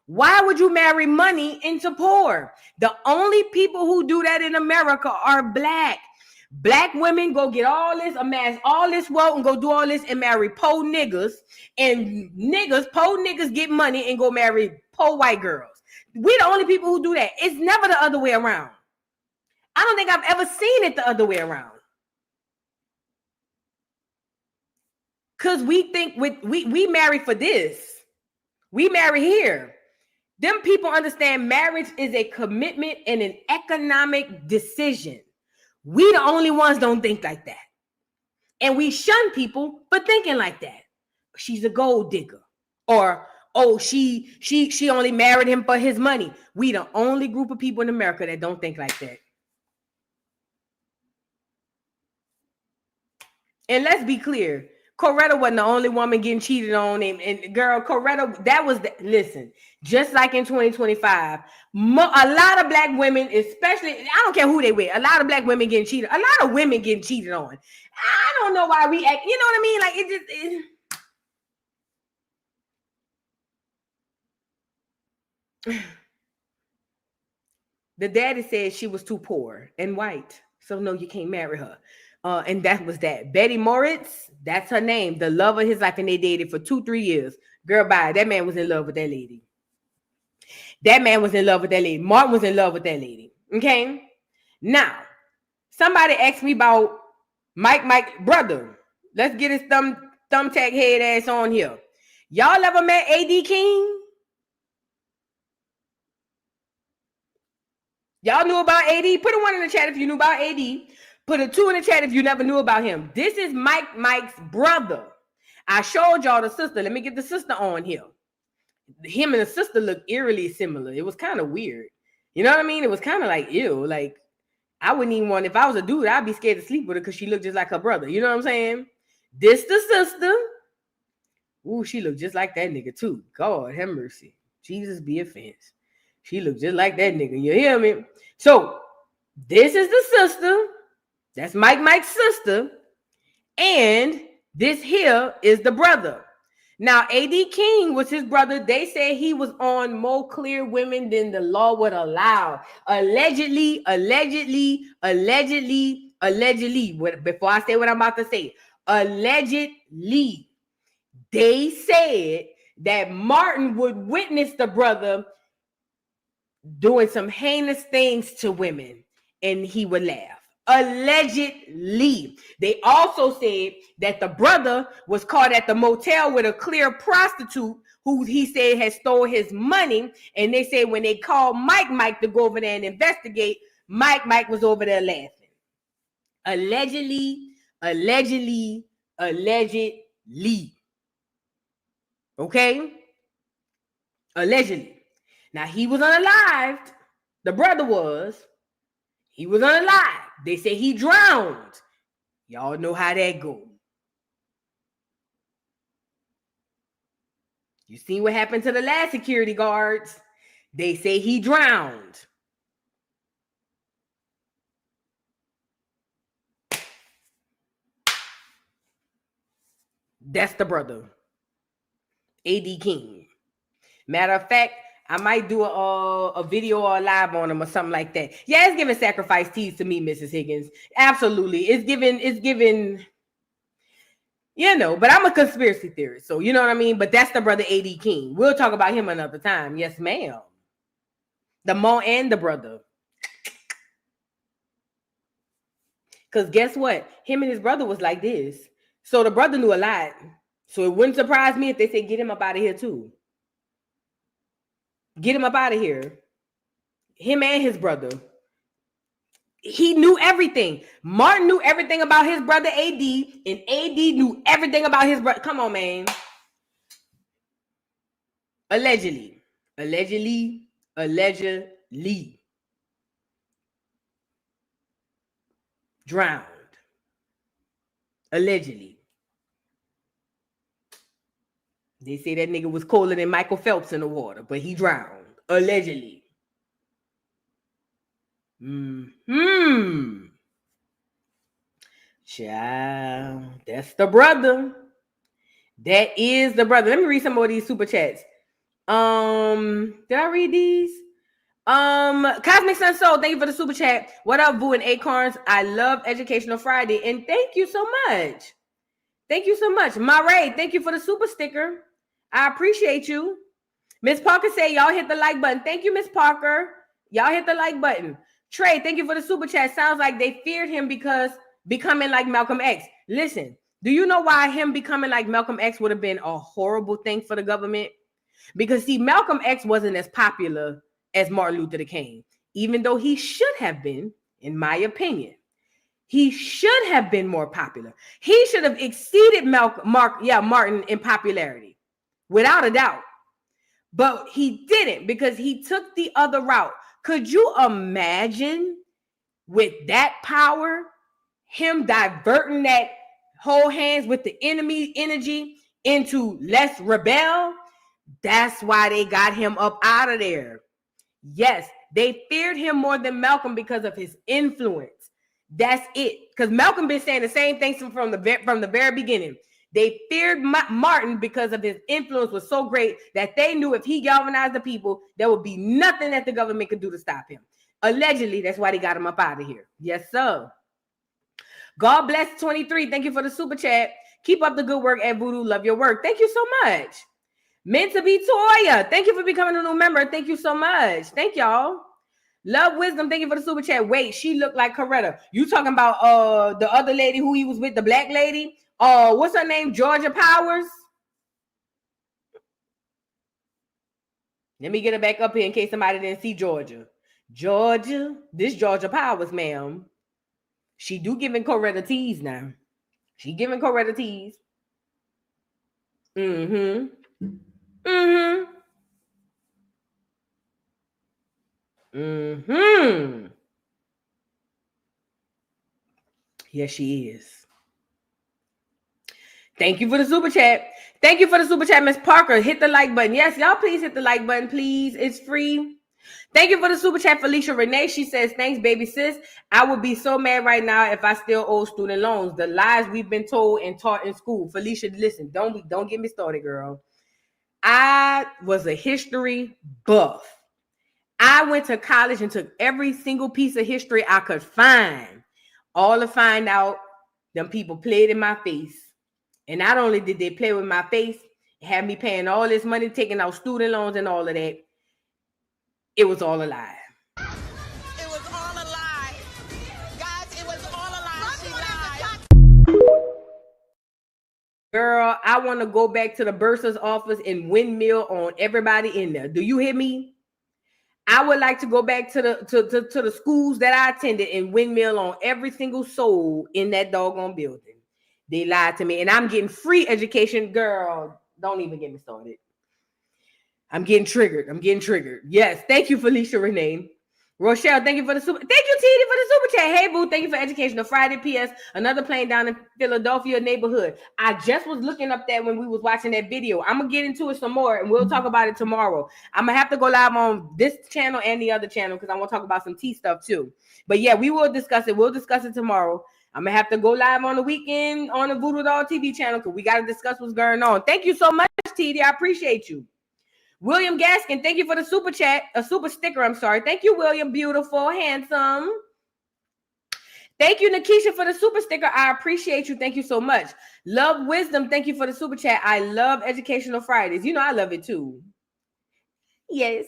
Why would you marry money into poor? The only people who do that in America are black. Black women go get all this, amass all this wealth and go do all this and marry poor niggas. And poor niggas get money and go marry poor white girls. We're the only people who do that. It's never the other way around. I don't think I've ever seen it the other way around. Because we think we marry for this. We marry here. Them people understand marriage is a commitment and an economic decision. We the only ones don't think like that. And we shun people for thinking like that. She's a gold digger. Or, oh, she only married him for his money. We the only group of people in America that don't think like that. And let's be clear. Coretta wasn't the only woman getting cheated on. And girl, Coretta, that was, listen, just like in 2025, a lot of black women, especially, I don't care who they with, a lot of black women getting cheated, a lot of women getting cheated on. I don't know why we act, you know what I mean? Like, it just, the daddy said she was too poor and white. So no, you can't marry her. And that was that. Betty Moritz, that's her name. The love of his life, and they dated for 2-3 years. Girl, bye. That man was in love with that lady. Martin was in love with that lady. Okay? Now, somebody asked me about Mike brother. Let's get his thumbtack head ass on here. Y'all ever met A.D. King? Y'all knew about A.D.? Put a 1 in the chat if you knew about A.D. Put a 2 in the chat if you never knew about him. This is Mike's brother. I showed y'all the sister. Let me get the sister on here. Him and the sister look eerily similar. It was kind of weird. You know what I mean? It was kind of like, ew. Like, I wouldn't even want, if I was a dude, I'd be scared to sleep with her because she looked just like her brother. You know what I'm saying? This the sister. Ooh, she looked just like that nigga too. God have mercy. Jesus be offense. She looked just like that nigga. You hear me? So, this is the sister. That's Mike's sister. And this here is the brother. Now, A.D. King was his brother. They say he was on more clear women than the law would allow. Allegedly. Before I say what I'm about to say. Allegedly. They said that Martin would witness the brother doing some heinous things to women. And he would laugh. Allegedly. They also said that the brother was caught at the motel with a clear prostitute who he said had stole his money. And they say when they called Mike to go over there and investigate, Mike was over there laughing. Allegedly. Okay? Allegedly. Now he was unalived. The brother was. He was unalive. They say he drowned. Y'all know how that goes. You seen what happened to the last security guards? They say he drowned. That's the brother. A.D. King. Matter of fact, I might do a video or a live on him or something like that. Yeah, it's giving sacrifice teas to me, Mrs. Higgins. Absolutely. It's giving, you know, but I'm a conspiracy theorist. So you know what I mean? But that's the brother A.D. King. We'll talk about him another time. Yes, ma'am. The mom and the brother. Because guess what? Him and his brother was like this. So the brother knew a lot. So it wouldn't surprise me if they say, get him up out of here too. Get him up out of here. Him and his brother. He knew everything. Martin knew everything about his brother AD, and AD knew everything about his brother. Come on, man. Allegedly. Allegedly. Allegedly. Drowned. Allegedly. They say that nigga was colder than Michael Phelps in the water, but he drowned. Allegedly. Child, that's the brother. That is the brother. Let me read some more of these super chats. Did I read these? Cosmic Sun Soul, thank you for the super chat. What up, Boo and Acorns? I love Educational Friday, and thank you so much. Thank you so much. Maray, thank you for the super sticker. I appreciate you. Miss Parker said, y'all hit the like button. Thank you, Miss Parker. Y'all hit the like button. Trey, thank you for the super chat. Sounds like they feared him because becoming like Malcolm X. Listen, do you know why him becoming like Malcolm X would have been a horrible thing for the government? Because, see, Malcolm X wasn't as popular as Martin Luther King, even though he should have been, in my opinion. He should have been more popular. He should have exceeded Martin in popularity, without a doubt. But he didn't, because he took the other route. Could you imagine with that power, him diverting that whole hands with the enemy energy into let's rebel? That's why they got him up out of there. Yes, they feared him more than Malcolm because of his influence. That's it. Because Malcolm been saying the same thing from the very beginning. They feared Martin because of his influence was so great that they knew if he galvanized the people, there would be nothing that the government could do to stop him. Allegedly, that's why they got him up out of here. Yes, sir. God bless 23. Thank you for the super chat. Keep up the good work at Voodoo. Love your work. Thank you so much. Meant to be Toya. Thank you for becoming a new member. Thank you so much. Thank y'all. Love Wisdom. Thank you for the super chat. Wait, she looked like Coretta. You talking about the other lady who he was with, the black lady? What's her name? Georgia Powers. Let me get her back up here in case somebody didn't see Georgia. Georgia. This Georgia Powers, ma'am. She do giving Coretta teas now. She giving Coretta teas. Yes, she is. Thank you for the super chat. Thank you for the super chat, Miss Parker. Hit the like button. Yes, y'all please hit the like button, please. It's free. Thank you for the super chat, Felicia Renee. She says, thanks, baby sis. I would be so mad right now if I still owe student loans. The lies we've been told and taught in school. Felicia, listen, don't get me started, girl. I was a history buff. I went to college and took every single piece of history I could find. All to find out them people played in my face. And not only did they play with my face, have me paying all this money, taking out student loans and all of that. It was all a lie. It was all a lie. Guys, it was all a lie. She lied. Girl, I want to go back to the bursar's office and windmill on everybody in there. Do you hear me? I would like to go back to the schools that I attended and windmill on every single soul in that doggone building. They lied to me, and I'm getting free education. Girl, don't even get me started. I'm getting triggered. Yes, thank you, Felicia Renee. Rochelle, thank you for the super. Thank you, Titi, for the super chat. Hey, boo, thank you for Educational Friday. P.S. Another plane down in Philadelphia neighborhood. I just was looking up that when we was watching that video. I'm going to get into it some more, and we'll talk about it tomorrow. I'm going to have to go live on this channel and the other channel because I want to talk about some tea stuff, too. But, yeah, we will discuss it. We'll discuss it tomorrow. I'm gonna have to go live on the weekend on the Voodoo Doll TV channel because we gotta discuss what's going on. Thank you so much, TD. I appreciate you. William Gaskin, thank you for the super chat, a super sticker. I'm sorry. Thank you, William. Beautiful, handsome. Thank you, Nakisha, for the super sticker. I appreciate you. Thank you so much. Love Wisdom, thank you for the super chat. I love Educational Fridays. You know I love it too. Yes.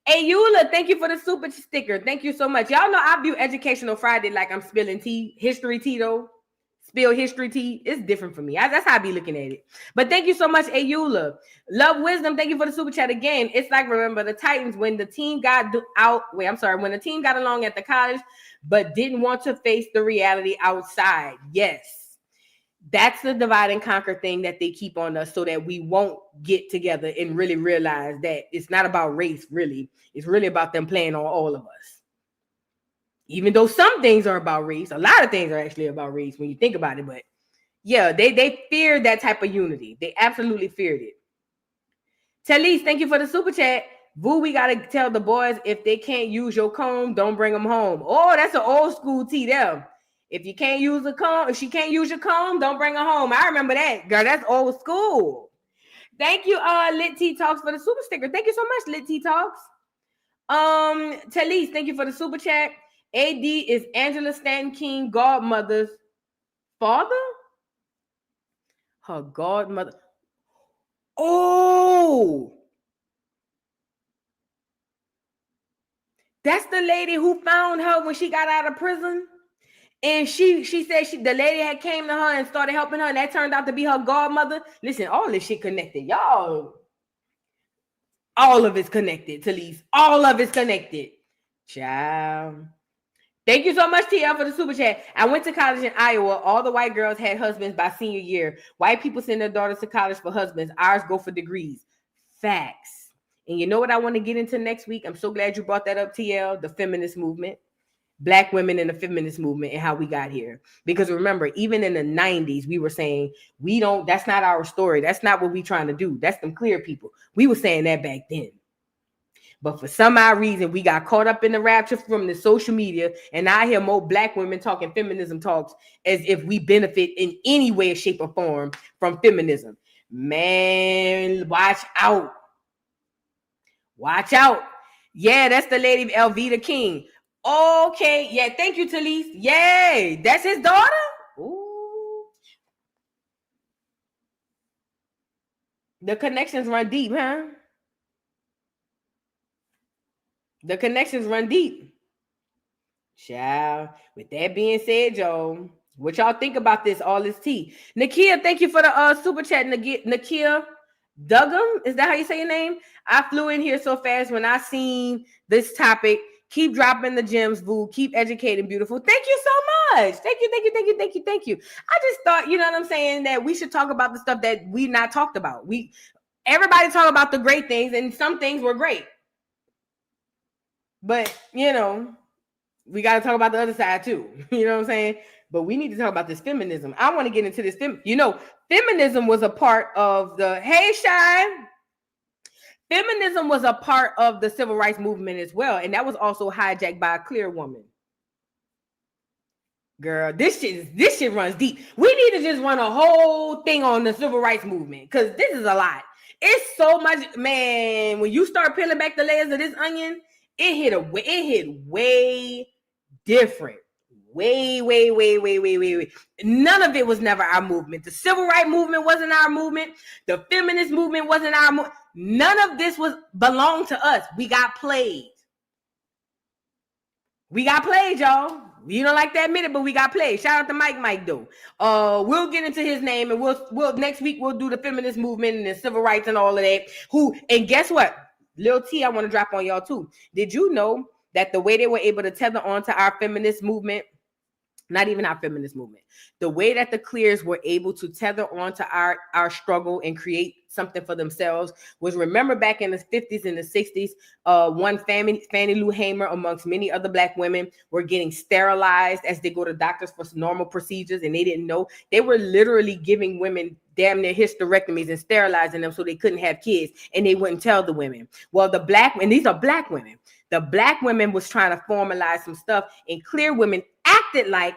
Ayula, thank you for the super sticker. Thank you so much. Y'all know I view Educational Friday like I'm spilling tea, history tea though. Spill history tea. It's different for me. That's how I be looking at it. But thank you so much, Ayula. Love Wisdom, thank you for the super chat again. It's like, remember the Titans when the team got when the team got along at the college, but didn't want to face the reality outside. Yes. That's the divide and conquer thing that they keep on us so that we won't get together and really realize that it's not about race, really. It's really about them playing on all of us. Even though some things are about race, a lot of things are actually about race when you think about it. But yeah, they feared that type of unity. They absolutely feared it. Talise, thank you for the super chat. Boo, we got to tell the boys if they can't use your comb, don't bring them home. Oh, that's an old school tea there. If you can't use a comb, if she can't use your comb, don't bring her home. I remember that, girl. That's old school. Thank you, Lit Tea Talks for the super sticker. Thank you so much, Lit Tea Talks. Talise, thank you for the super chat. AD is Angela Stanton King godmother's father? Her godmother. Oh, that's the lady who found her when she got out of prison. And she said the lady had came to her and started helping her, and that turned out to be her godmother. Listen, all this shit connected, y'all. All of it's connected, Talise. All of it's connected. Child. Thank you so much, TL, for the super chat. I went to college in Iowa. All the white girls had husbands by senior year. White people send their daughters to college for husbands. Ours go for degrees. Facts. And you know what I want to get into next week? I'm so glad you brought that up, TL, the feminist movement. Black women in the feminist movement and how we got here. Because remember, even in the 90s, we were saying, that's not our story. That's not what we trying to do. That's them clear people. We were saying that back then. But for some odd reason, we got caught up in the rapture from the social media. And I hear more black women talking feminism talks as if we benefit in any way, shape, or form from feminism. Man, watch out. Watch out. Yeah, that's the lady Elvita King. Okay, yeah, thank you, Talise. Yay, that's his daughter? Ooh. The connections run deep, huh? The connections run deep. Child, with that being said, y'all, what y'all think about this, all this tea? Nakia, thank you for the super chat. Nakia Duggan, is that how you say your name? I flew in here so fast when I seen this topic. Keep dropping the gems, Boo. Keep educating, beautiful. Thank you so much. Thank you. I just thought, you know what I'm saying, that we should talk about the stuff that we not talked about. Everybody talk about the great things, and some things were great. But, you know, we got to talk about the other side too. You know what I'm saying? But we need to talk about this feminism. I want to get into this. Feminism was a part of the, hey, Shine. Feminism was a part of the civil rights movement as well. And that was also hijacked by a clear woman. Girl, this shit runs deep. We need to just run a whole thing on the civil rights movement because this is a lot. It's so much, man. When you start peeling back the layers of this onion, it hit way different. Way. None of it was never our movement. The civil rights movement wasn't our movement. The feminist movement wasn't our movement. None of this belonged to us. We got played. Y'all. You don't like to admit it, but we got played. Shout out to Mike though. We'll get into his name, and we'll next week we'll do the feminist movement and the civil rights and all of that. And guess what? Lil T, I want to drop on y'all too. Did you know that the way they were able to tether onto our feminist movement, not even our feminist movement, the way that the clears were able to tether onto our struggle and create something for themselves was, remember back in the 50s and the 60s, one Fannie Lou Hamer, amongst many other black women, were getting sterilized as they go to doctors for normal procedures, and they didn't know. They were literally giving women damn near hysterectomies and sterilizing them so they couldn't have kids, and they wouldn't tell the women. Well, and these are black women. The black women was trying to formalize some stuff, and clear women acted like,